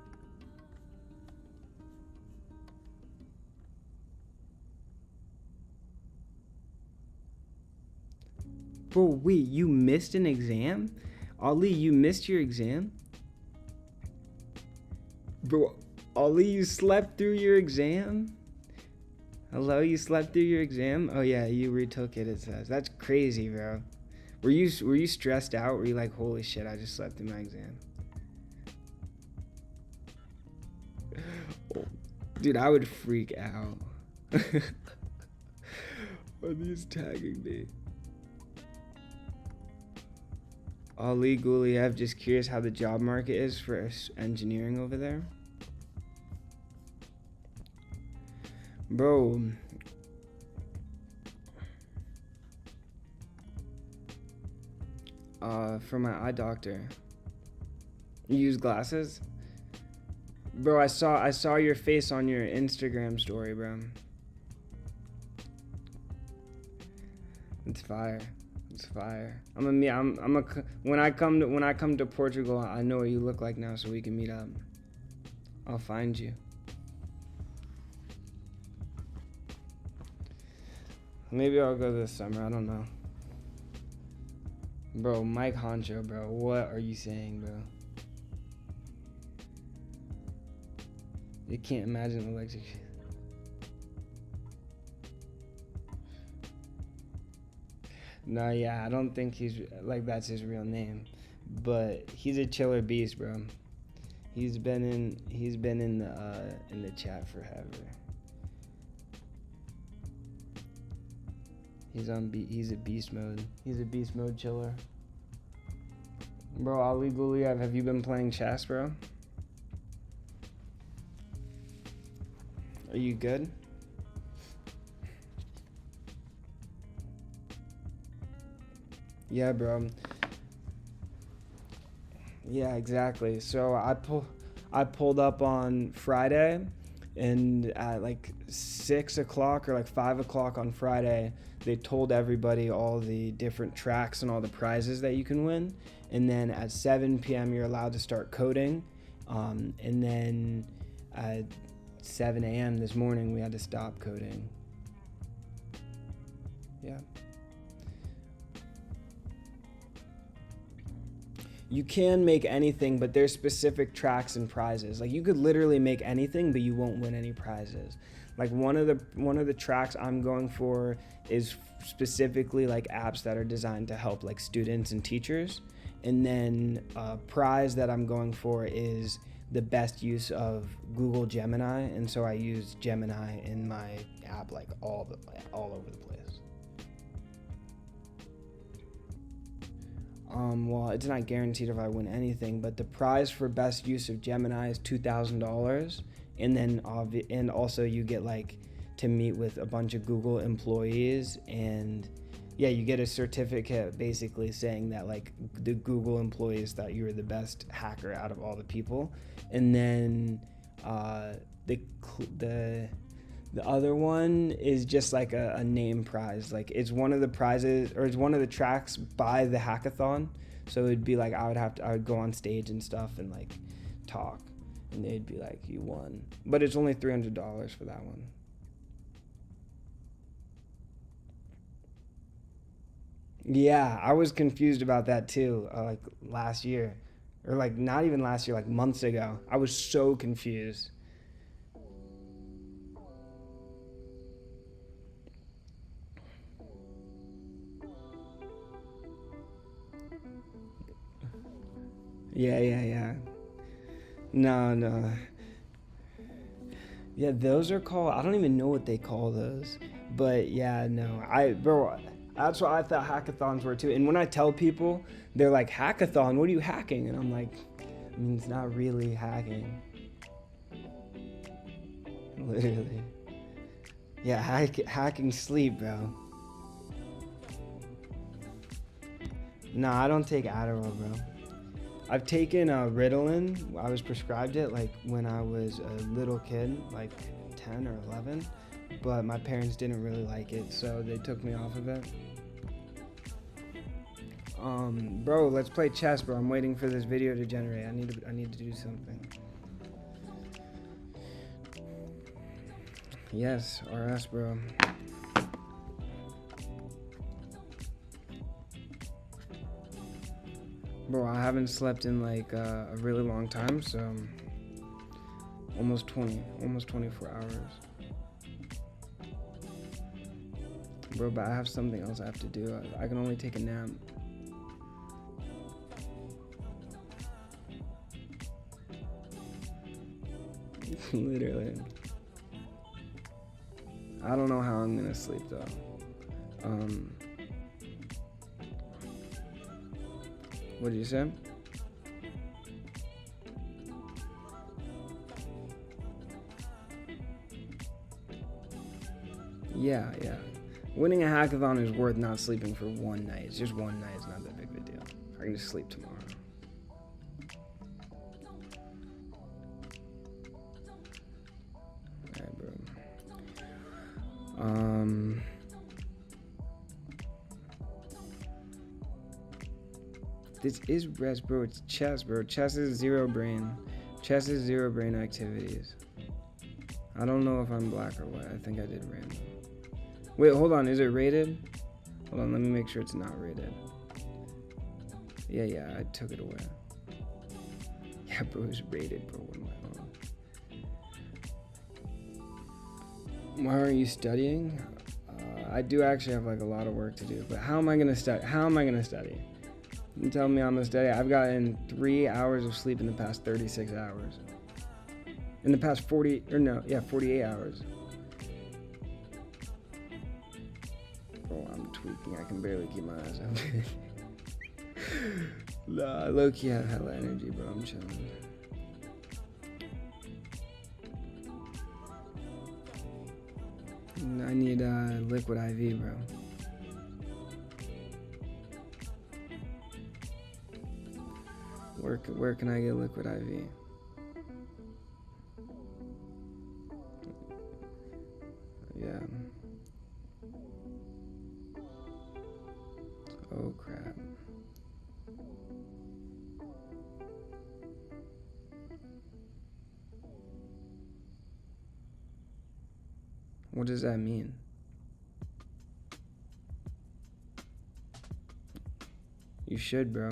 S1: Bro, wait, you missed an exam? Ali, you missed your exam? Bro, Ali, you slept through your exam? Hello, you slept through your exam? Oh yeah, you retook it, it says. That's crazy, bro. Were you stressed out? Were you like, holy shit, I just slept through my exam? Oh, dude, I would freak out. Are these tagging me? Ali Guliev, just curious how the job market is for engineering over there. Bro, for my eye doctor. You use glasses? Bro, I saw your face on your Instagram story, bro. It's fire. It's fire. When I come to Portugal, I know what you look like now, so we can meet up. I'll find you. Maybe I'll go this summer. I don't know. Bro, Mike Honcho, bro. What are you saying, bro? You can't imagine electric. No, yeah, I don't think he's like that's his real name, but he's a chiller beast, bro. He's been in the chat forever. He's a beast mode. He's a beast mode chiller. Bro, Ali Guliev, have you been playing chess, bro? Are you good? Yeah, bro. Yeah, exactly. So I pulled up on Friday, and at like 6 o'clock or like 5 o'clock on Friday, they told everybody all the different tracks and all the prizes that you can win. And then at 7 p.m. you're allowed to start coding. And then at 7 a.m. this morning we had to stop coding. Yeah. You can make anything, but there's specific tracks and prizes. Like you could literally make anything, but you won't win any prizes. Like one of the tracks I'm going for is specifically like apps that are designed to help like students and teachers. And then a prize that I'm going for is the best use of Google Gemini, and so I use Gemini in my app like all over the place. Well, it's not guaranteed if I win anything, but the prize for best use of Gemini is $2,000, and then and also you get like to meet with a bunch of Google employees, and yeah, you get a certificate basically saying that like the Google employees thought you were the best hacker out of all the people, and then the other one is just like a name prize. Like it's one of the prizes, or it's one of the tracks by the hackathon. So it'd be like I would go on stage and stuff and like talk, and they'd be like, you won. But it's only $300 for that one. Yeah, I was confused about that too, like last year. Or like not even last year, like months ago. I was so confused. Yeah. No. Yeah, those are called, I don't even know what they call those. But yeah, no. Bro, that's what I thought hackathons were too. And when I tell people, they're like, hackathon, what are you hacking? And I'm like, I mean, it's not really hacking. Literally. Yeah, hacking sleep, bro. No, I don't take Adderall, bro. I've taken Ritalin. I was prescribed it like when I was a little kid, like 10 or 11, but my parents didn't really like it, so they took me off of it. Bro, let's play chess, bro. I'm waiting for this video to generate. I need to do something. Yes, RS, bro. Bro, I haven't slept in like a really long time, so almost 24 hours. Bro, but I have something else I have to do. I can only take a nap. Literally. I don't know how I'm gonna sleep though. What did you say? Yeah. Winning a hackathon is worth not sleeping for one night. It's just one night. It's not that big of a deal. I can just sleep tomorrow. Alright, bro. This is rest, bro. It's chess, bro. Chess is zero brain. Chess is zero brain activities. I don't know if I'm black or white. I think I did random. Wait, hold on. Is it rated? Hold on. Let me make sure it's not rated. Yeah. I took it away. Yeah, bro. It's rated, bro. What am I on? Why aren't you studying? I do actually have like a lot of work to do. But how am I gonna study? You tell me I'm gonna study. I've gotten 3 hours of sleep in the past 36 hours. In the past 48 hours. Bro, I'm tweaking. I can barely keep my eyes open. Nah, low-key have hella energy, bro. I'm chilling. I need liquid IV, bro. Where can I get liquid IV? Yeah. Oh crap. What does that mean? You should, bro.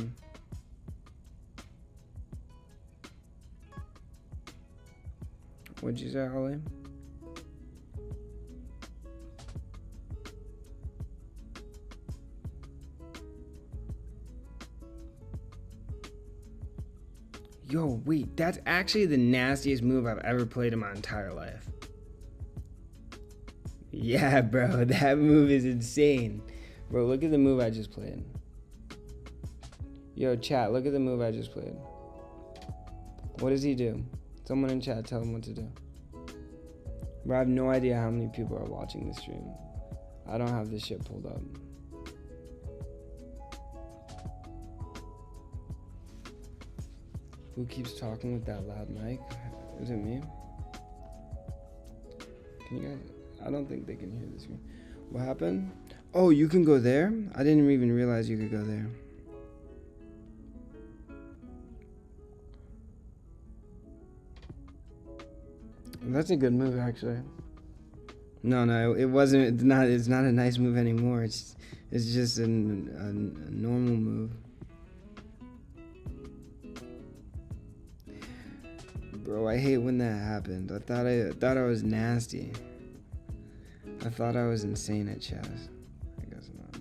S1: What'd you say, Holly? Yo, wait, that's actually the nastiest move I've ever played in my entire life. Yeah, bro, that move is insane. Bro, look at the move I just played. Yo, chat, look at the move I just played. What does he do? Someone in chat tell him what to do. Bro, I have no idea how many people are watching this stream. I don't have this shit pulled up. Who keeps talking with that loud mic? Is it me? Can you guys? I don't think they can hear this. What happened? Oh, you can go there? I didn't even realize you could go there. That's a good move, actually. No, it wasn't. It's not a nice move anymore. It's just a normal move. Bro, I hate when that happened. I thought I was nasty. I thought I was insane at chess. I guess not.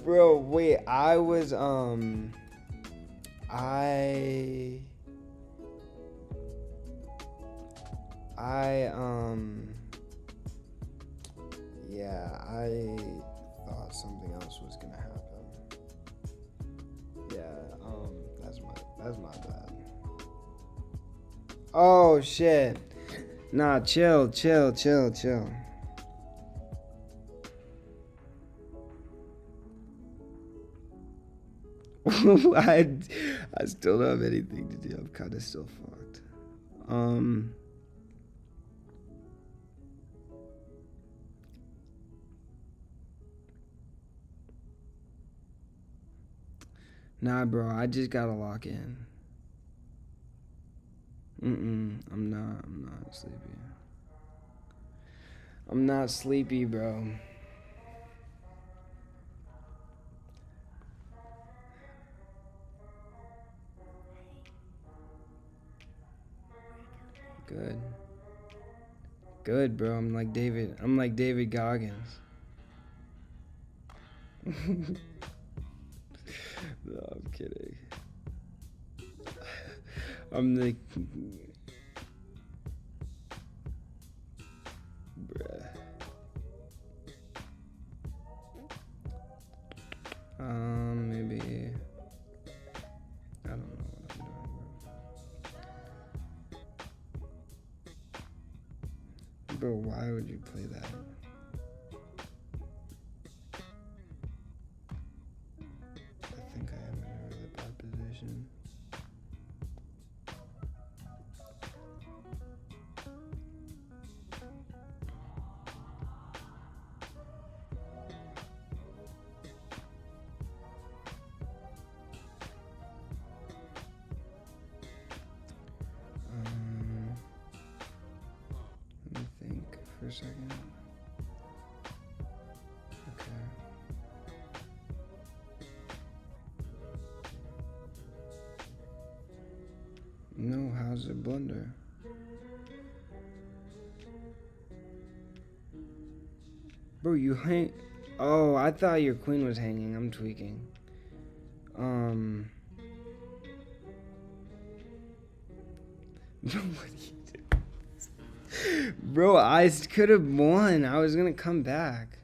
S1: Bro, wait, I was, yeah, I thought something else was gonna happen. Yeah, that's my bad. Oh, shit. Nah, chill. I still don't have anything to do. I'm kind of still fucked. Nah, bro, I just gotta lock in. I'm not sleepy. I'm not sleepy, bro. Good, bro. I'm like David Goggins. No, I'm kidding. I'm like, bruh. Maybe. I don't know what I'm doing, bro. Bro, why would you play that? I think I am in a really bad position. Let me think for a second. Okay. No, how's it blunder? Bro, you hang. Oh, I thought your queen was hanging. I'm tweaking. Bro, I could have won. I was gonna come back.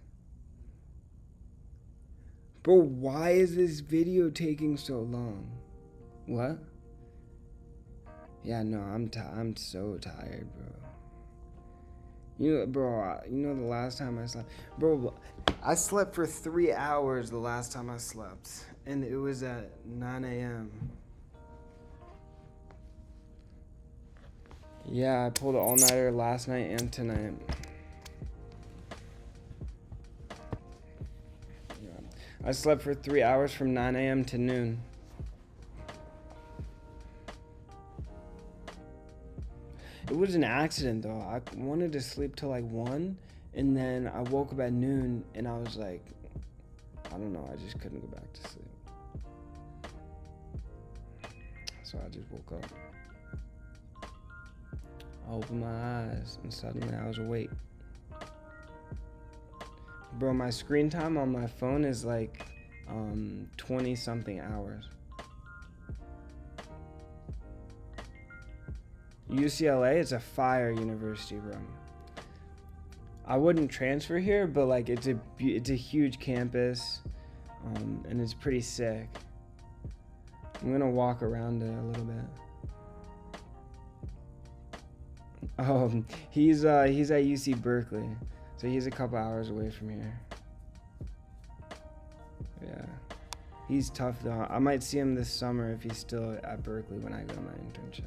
S1: Bro, why is this video taking so long? What? Yeah, no, I'm so tired, bro. You know, bro, you know the last time I slept? Bro, I slept for 3 hours the last time I slept. And it was at 9 a.m. Yeah, I pulled an all-nighter last night and tonight. Yeah. I slept for 3 hours from 9 a.m. to noon. It was an accident though. I wanted to sleep till like 1, and then I woke up at noon and I was like, I don't know, I just couldn't go back to sleep. So I just woke up. I opened my eyes and suddenly I was awake. Bro, my screen time on my phone is like 20 something hours. UCLA is a fire university, bro. I wouldn't transfer here, but like it's a huge campus, and it's pretty sick. I'm gonna walk around it a little bit. Oh, he's at UC Berkeley, so he's a couple hours away from here. Yeah, he's tough though. I might see him this summer if he's still at Berkeley when I go to my internship.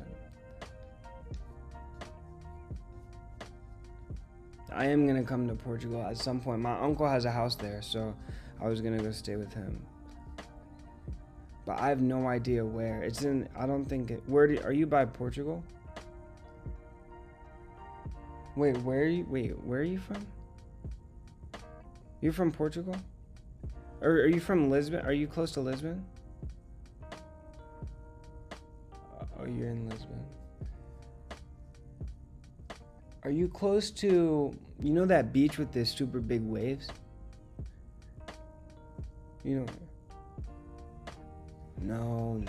S1: I am gonna come to Portugal at some point. My uncle has a house there, so I was gonna go stay with him. But I have no idea where. It's in. I don't think it. Are you by Portugal? Wait, where are you? Wait, where are you from? You're from Portugal? Or are you from Lisbon? Are you close to Lisbon? Oh, you're in Lisbon. Are you close to, you know that beach with the super big waves? You know? No.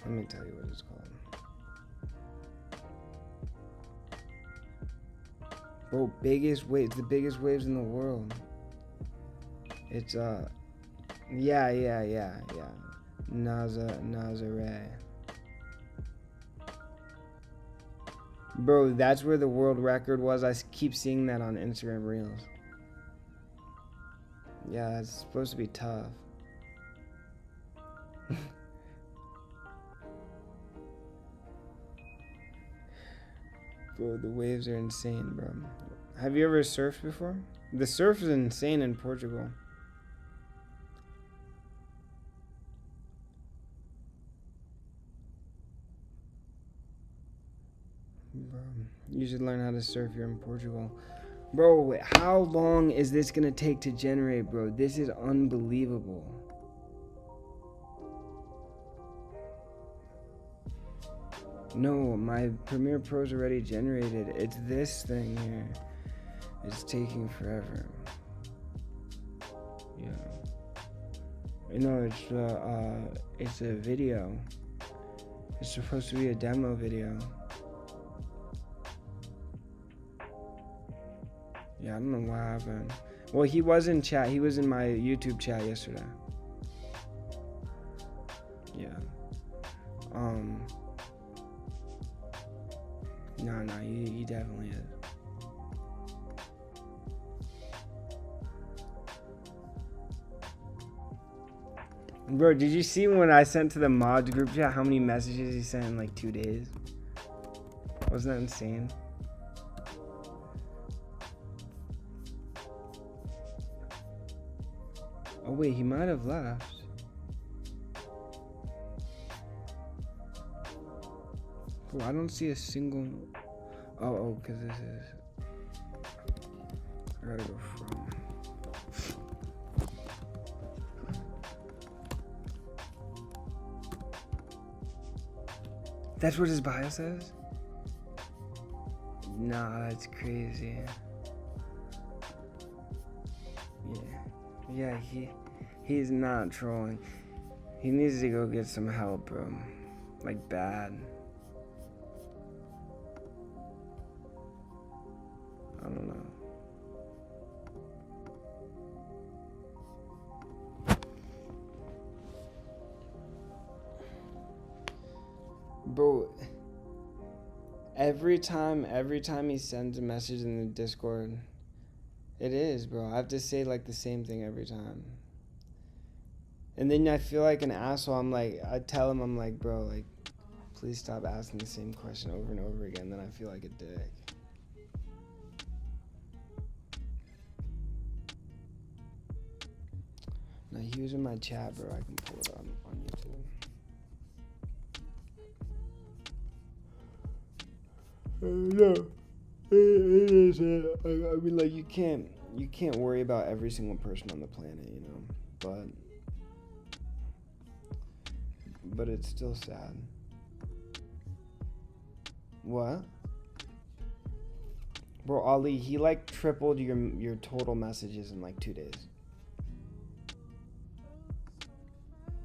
S1: Let me tell you what it's called. Bro, biggest waves, the biggest waves in the world. It's yeah. Nazaré. Bro, that's where the world record was. I keep seeing that on Instagram Reels. Yeah, it's supposed to be tough. Bro, the waves are insane, bro. Have you ever surfed before? The surf is insane in Portugal. Bro, you should learn how to surf here in Portugal. Bro, how long is this gonna take to generate, bro? This is unbelievable. No, my Premiere Pro's already generated. It's this thing here. It's taking forever. Yeah. No, it's a video. It's supposed to be a demo video. Yeah, I don't know what happened. Well, he was in chat. He was in my YouTube chat yesterday. Yeah. No, he definitely is. Bro, did you see when I sent to the mod group chat how many messages he sent in like 2 days? Wasn't that insane? Oh wait, he might have left. Bro, I don't see a single. Oh, because this is. I gotta go from. That's what his bio says? Nah, that's crazy. Yeah, he's not trolling. He needs to go get some help, bro. Like, bad. don't know. Bro, every time he sends a message in the Discord, it is, bro. I have to say like the same thing every time. And then I feel like an asshole. I tell him, I'm like, bro, like, please stop asking the same question over and over again. Then I feel like a dick. Now he was in my chat, bro. I can pull it up on YouTube. No, it is. I mean, like, you can't worry about every single person on the planet, you know. But it's still sad. What? Bro, Ali, he like tripled your total messages in like 2 days.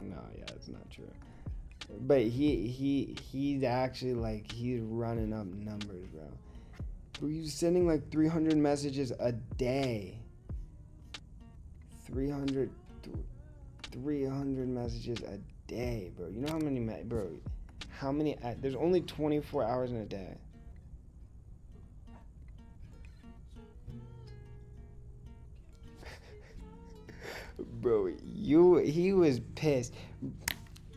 S1: No, yeah, it's not true. But he's actually like, he's running up numbers, bro. Bro, he's sending like 300 messages a day. 300 messages a day, bro. You know how many, bro? How many? There's only 24 hours in a day. Bro, he was pissed.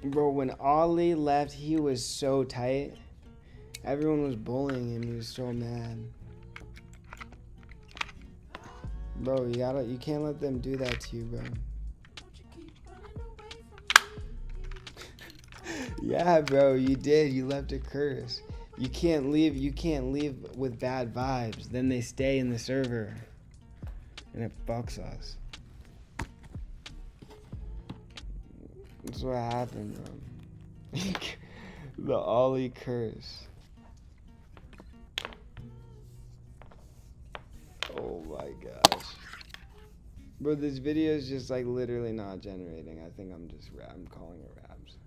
S1: Bro, when Ollie left, he was so tight. Everyone was bullying him. He was so mad. Bro, you can't let them do that to you, bro. Yeah, bro, you did. You left a curse. You can't leave with bad vibes. Then they stay in the server. And it fucks us. That's what happened, bro. The Ollie curse. Oh my gosh. Bro, this video is just like literally not generating. I think I'm calling it raps.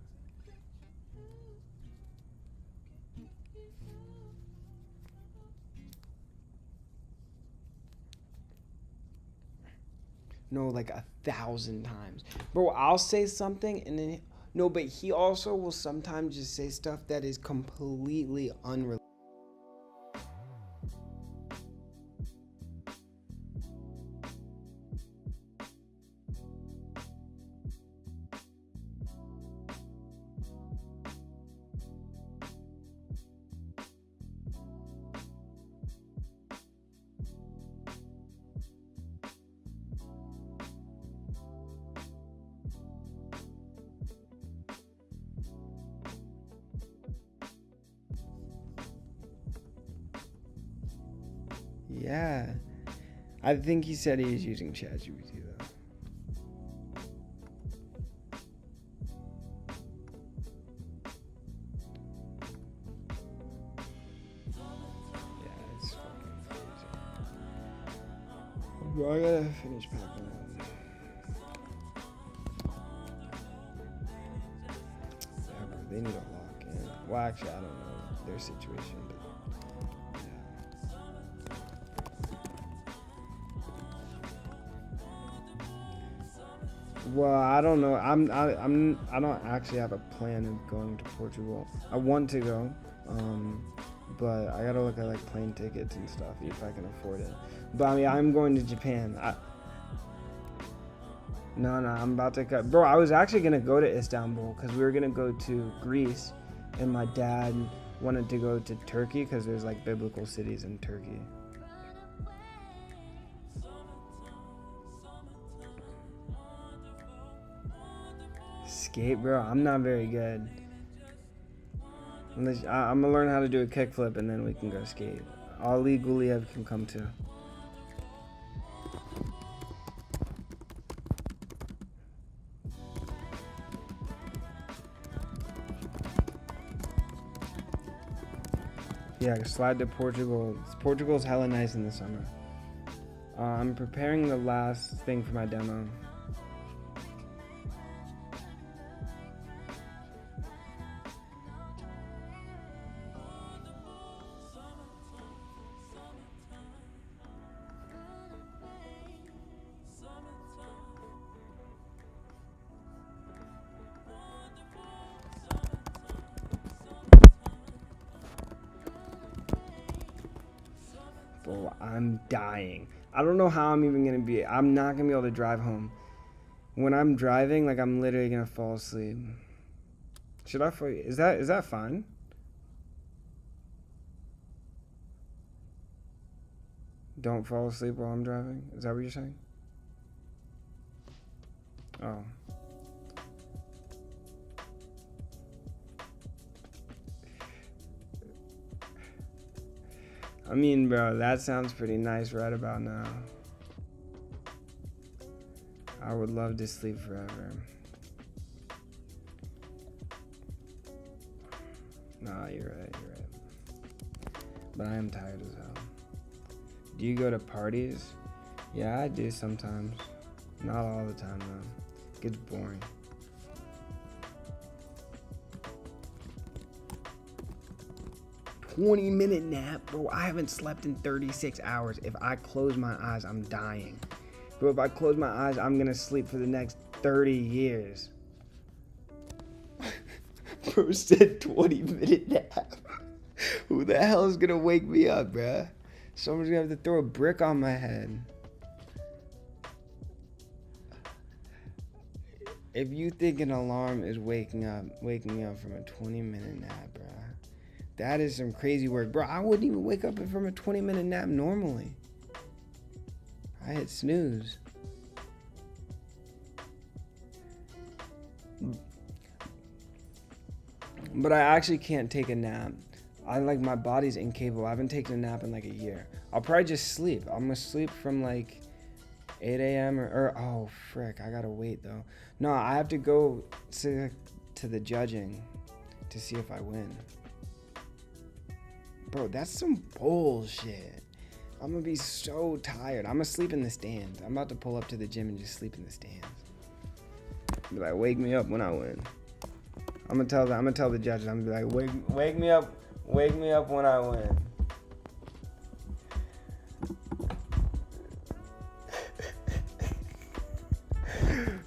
S1: No, like 1,000 times. Bro, I'll say something and then... No, but he also will sometimes just say stuff that is completely unrelated. Yeah. I think he said he was using ChatGPT though. Yeah, it's fucking crazy. Bro, I gotta finish packing up. Yeah, bro, they need a lock in. Well, actually, I don't know their situation, but well, I don't know. I don't actually have a plan of going to Portugal. I want to go, but I gotta look at like plane tickets and stuff if I can afford it. But I mean, I'm going to Japan. No, I'm about to cut. Bro, I was actually gonna go to Istanbul because we were gonna go to Greece, and my dad wanted to go to Turkey because there's like biblical cities in Turkey. Skate, bro, I'm not very good. I'm gonna learn how to do a kickflip and then we can go skate. Ali Guliev can come too. Yeah, slide to Portugal. Portugal's hella nice in the summer. I'm preparing the last thing for my demo. I'm dying. I don't know how I'm even gonna be. I'm not gonna be able to drive home. When I'm driving, like I'm literally gonna fall asleep. Should I? Is that fine? Don't fall asleep while I'm driving? Is that what you're saying? Oh. I mean, bro, that sounds pretty nice right about now. I would love to sleep forever. Nah, you're right. But I am tired as hell. Do you go to parties? Yeah, I do sometimes. Not all the time, though. It gets boring. "20-minute nap? Bro, I haven't slept in 36 hours. If I close my eyes, I'm dying. Bro, if I close my eyes, I'm gonna sleep for the next 30 years. Bro said 20-minute nap. Who the hell is gonna wake me up, bruh? Someone's gonna have to throw a brick on my head. If you think an alarm is waking me up from a 20-minute nap, bruh, that is some crazy work. Bro, I wouldn't even wake up from a 20-minute nap normally. I hit snooze. But I actually can't take a nap. My body's incapable. I haven't taken a nap in like a year. I'll probably just sleep. I'm gonna sleep from like 8 a.m. or oh frick, I gotta wait though. No, I have to go to the judging to see if I win. Bro, that's some bullshit. I'm gonna be so tired. I'm gonna sleep in the stands. I'm about to pull up to the gym and just sleep in the stands. Be like, wake me up when I win. I'm gonna tell the judges. I'm gonna be like, wake me up when I win.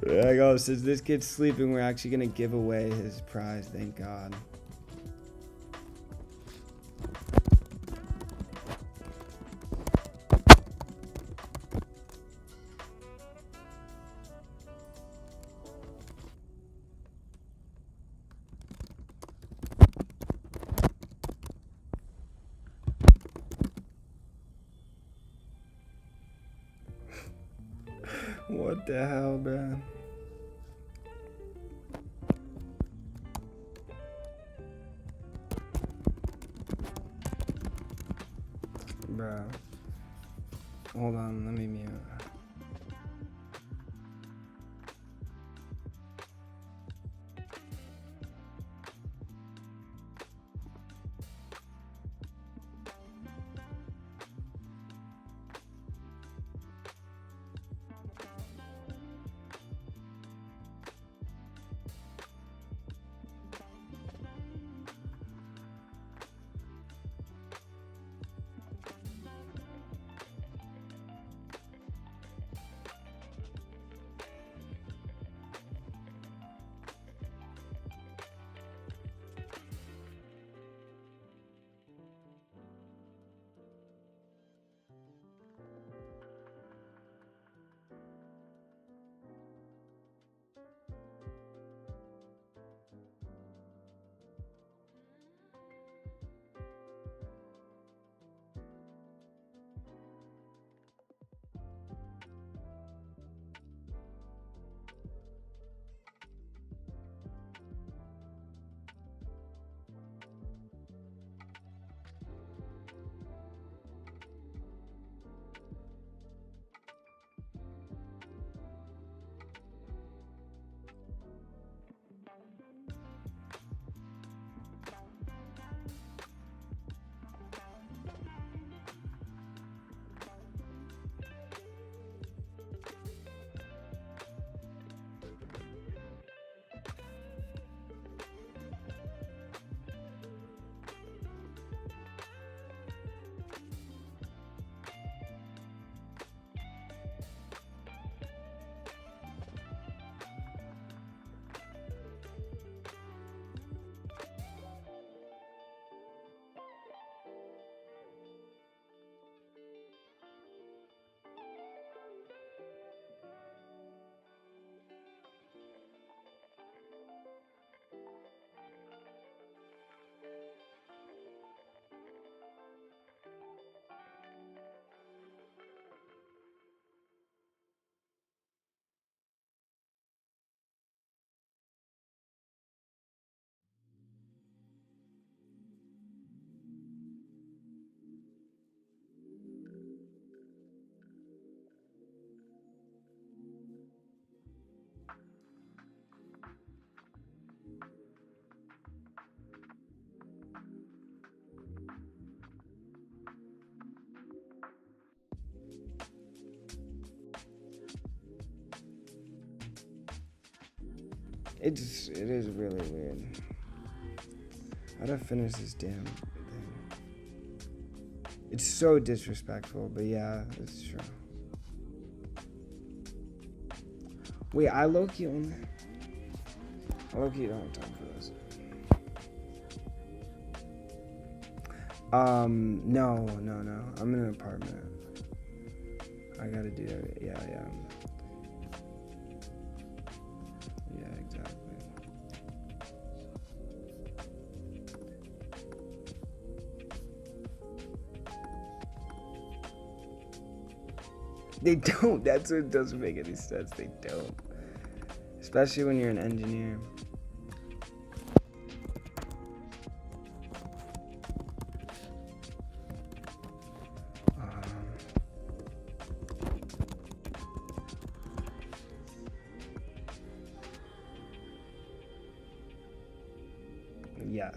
S1: Like, oh, since this kid's sleeping, we're actually gonna give away his prize. Thank God. What the hell, bro? Bro. Hold on, let me mute. It is really weird. How to finish this damn thing? It's so disrespectful, but yeah, it's true. Wait, I low-key don't have time for this. No. I'm in an apartment. I gotta do that. Yeah. Yeah, exactly. They don't. That's what doesn't make any sense. They don't. Especially when you're an engineer. Yes.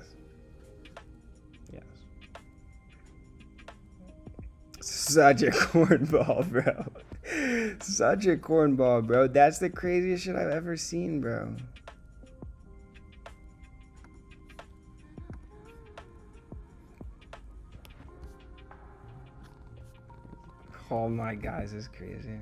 S1: Such a cornball, bro. Such a cornball, bro. That's the craziest shit I've ever seen, bro. Oh my guys, is crazy.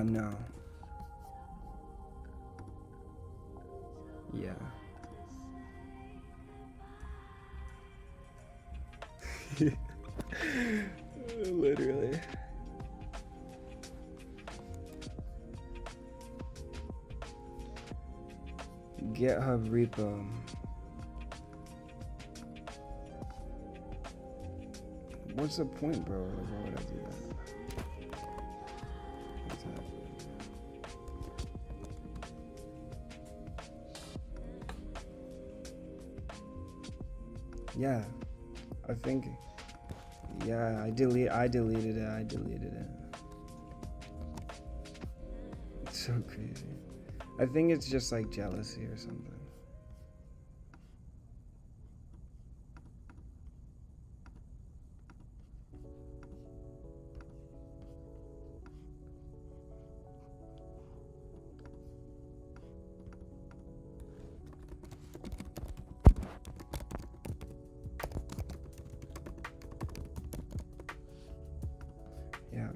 S1: No. Yeah. Literally. GitHub repo. What's the point, bro? Like, why would I do that? Yeah, I think. Yeah, I deleted it. It's so crazy. I think it's just like jealousy or something. Yeah.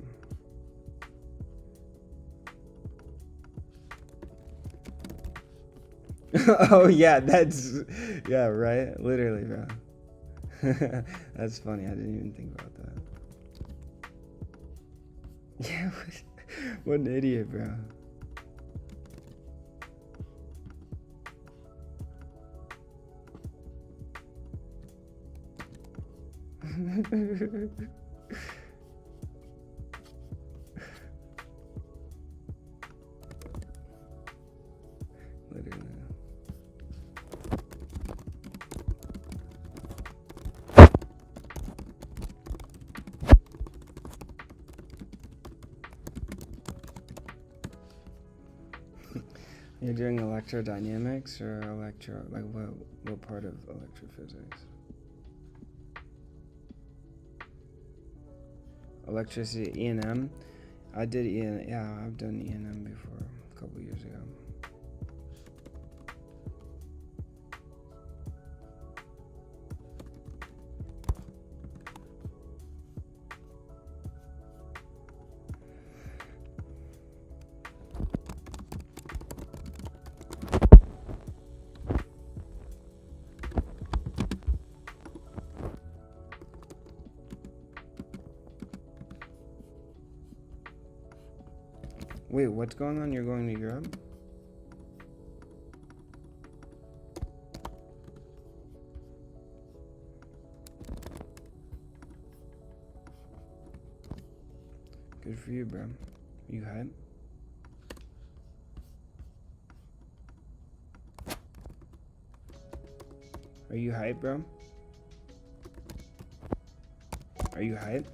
S1: Oh yeah, yeah, right? Literally, bro. That's funny. I didn't even think about that. Yeah, what an idiot, bro. Literally. You're doing electrodynamics or like what part of electrophysics? Electricity, E&M. I did E&M. Yeah, I've done E&M before a couple years ago. Wait, what's going on? You're going to Europe? Good for you, bro. You hype? Are you hype, bro? Are you hype?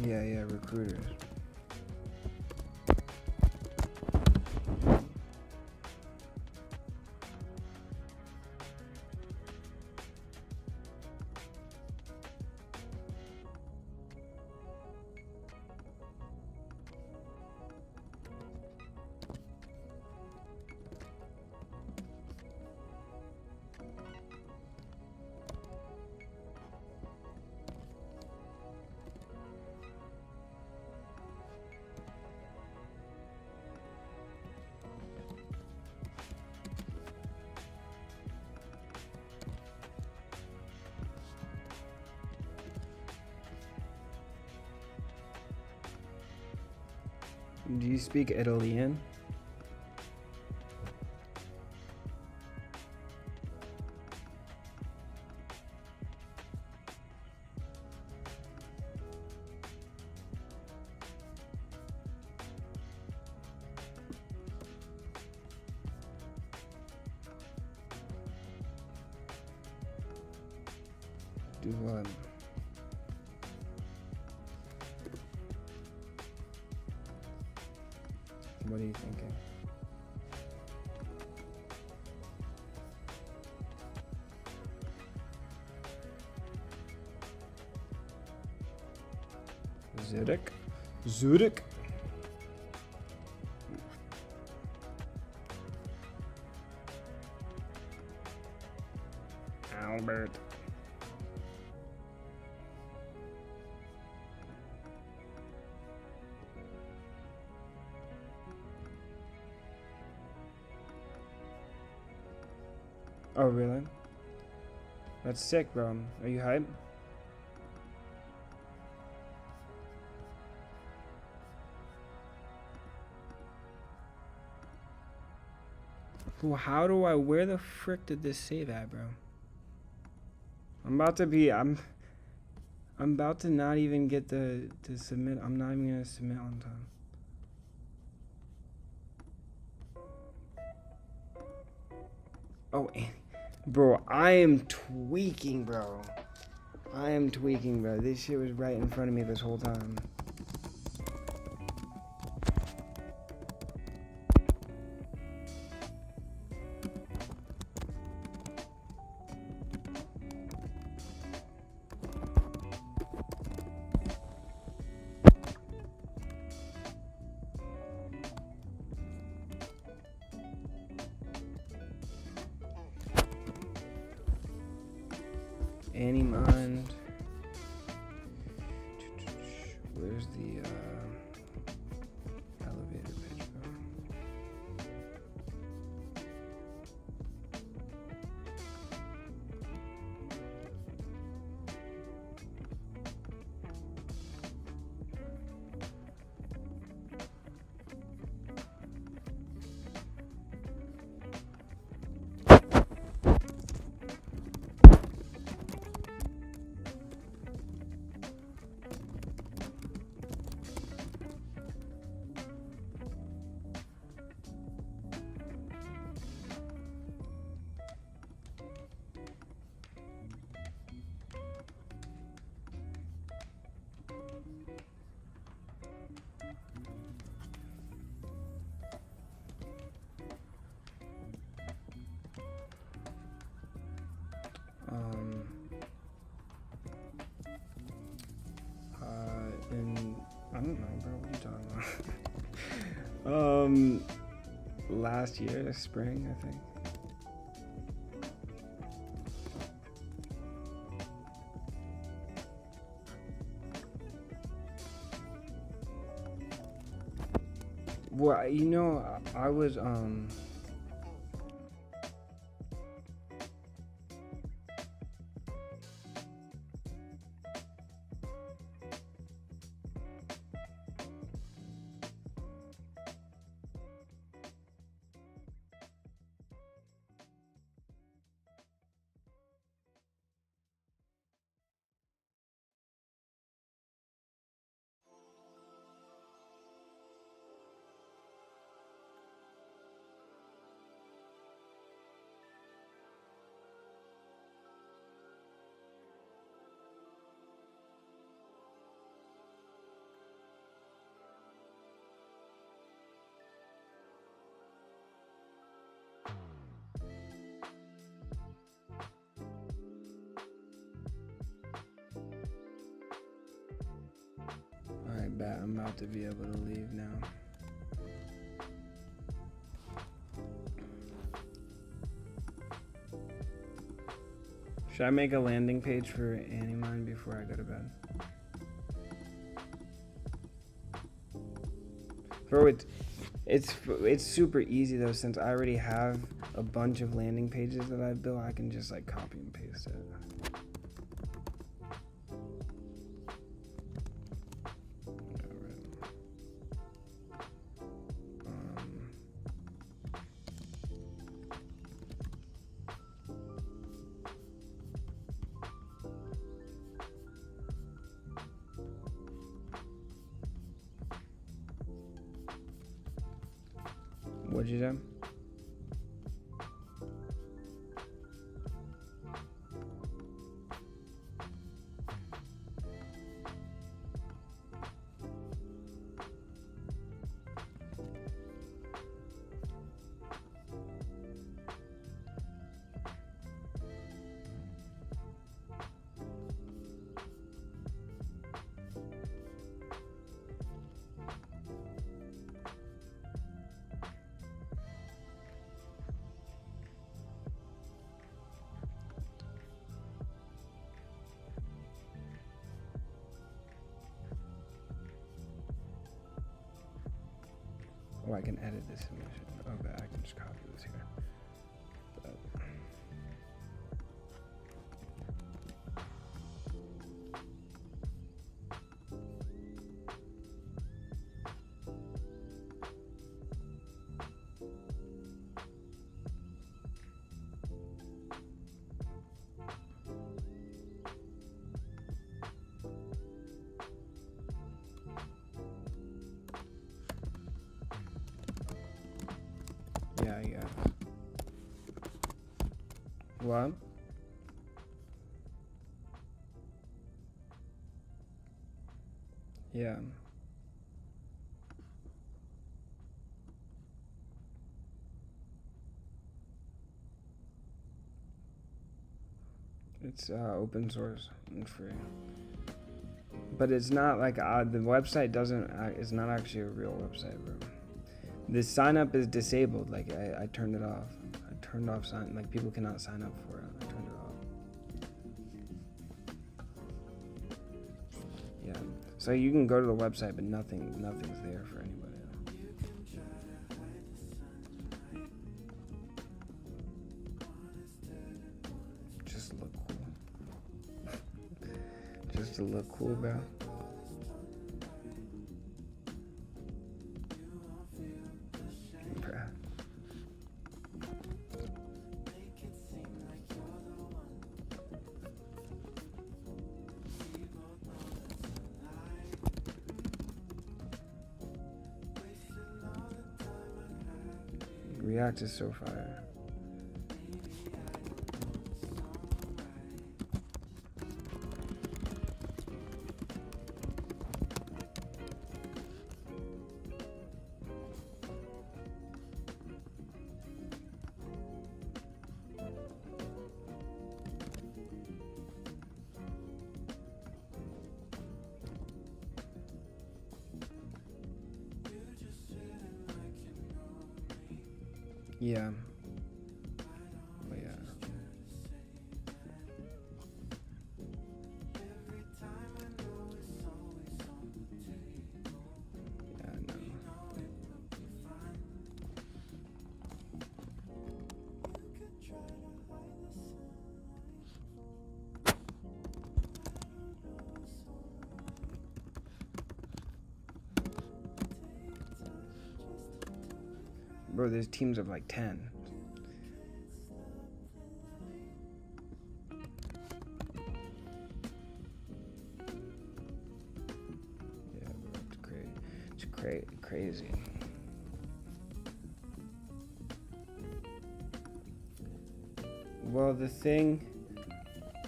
S1: Yeah, recruiters. Do you speak Italian? Do what? What are you thinking? Zurich? Albert. Oh, really? That's sick, bro. Are you hyped? Well, how do I... Where the frick did this save at, bro? I'm about to not even get to submit. I'm not even gonna submit on time. Oh, bro, I am tweaking, bro. This shit was right in front of me this whole time. Any mind? Where's the elevator pitch, bro? And I don't know, bro. What are you talking about? Last year, spring, I think. Well, you know, I was I'm about to be able to leave now. Should I make a landing page for Animine before I go to bed? Bro, it's super easy though, since I already have a bunch of landing pages that I've built. I can just like copy and paste it. What'd you do? Oh, I can edit this image. Oh, but I can just copy this here. But yeah. What? Yeah. It's open source and free. But it's not like the website doesn't. It's not actually a real website, bro. The sign up is disabled. Like I turned it off. I turned off sign. Like people cannot sign up for it. I turned it off. Yeah. So you can go to the website, but nothing's there for anybody. Just look cool. Just to look cool, bro. React is so fire. Yeah. Oh, yeah. Yeah, no. Bro, there's teams of like 10. Yeah, bro, it's great. It's crazy. Well,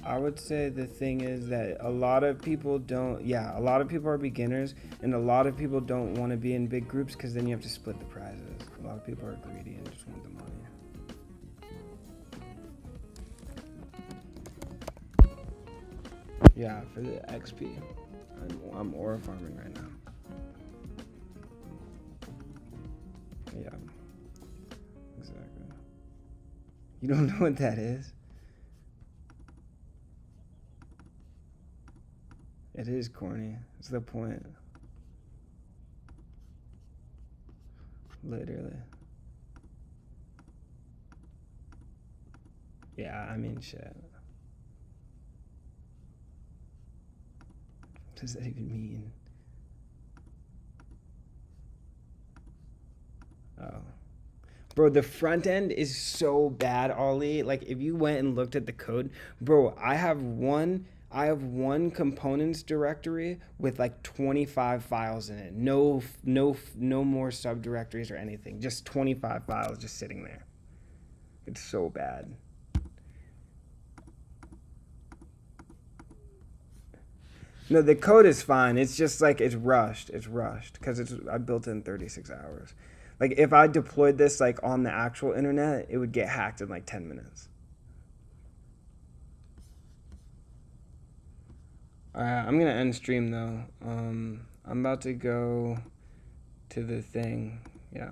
S1: I would say the thing is that a lot of people a lot of people are beginners, and a lot of people don't want to be in big groups because then you have to split the prizes. A lot of people are greedy and just want the money. Yeah, for the XP. I'm ore farming right now. You don't know what that is? It is corny. That's the point. Literally. Yeah, I mean, shit. What does that even mean? Oh. Bro, the front end is so bad, Ollie. Like, if you went and looked at the code, bro, I have one components directory with like 25 files in it. No more subdirectories or anything. Just 25 files just sitting there. It's so bad. No, the code is fine. It's just like it's rushed. It's rushed because I built it in 36 hours. Like if I deployed this like on the actual internet, it would get hacked in like 10 minutes. All right, I'm gonna end stream though. I'm about to go to the thing. Yeah.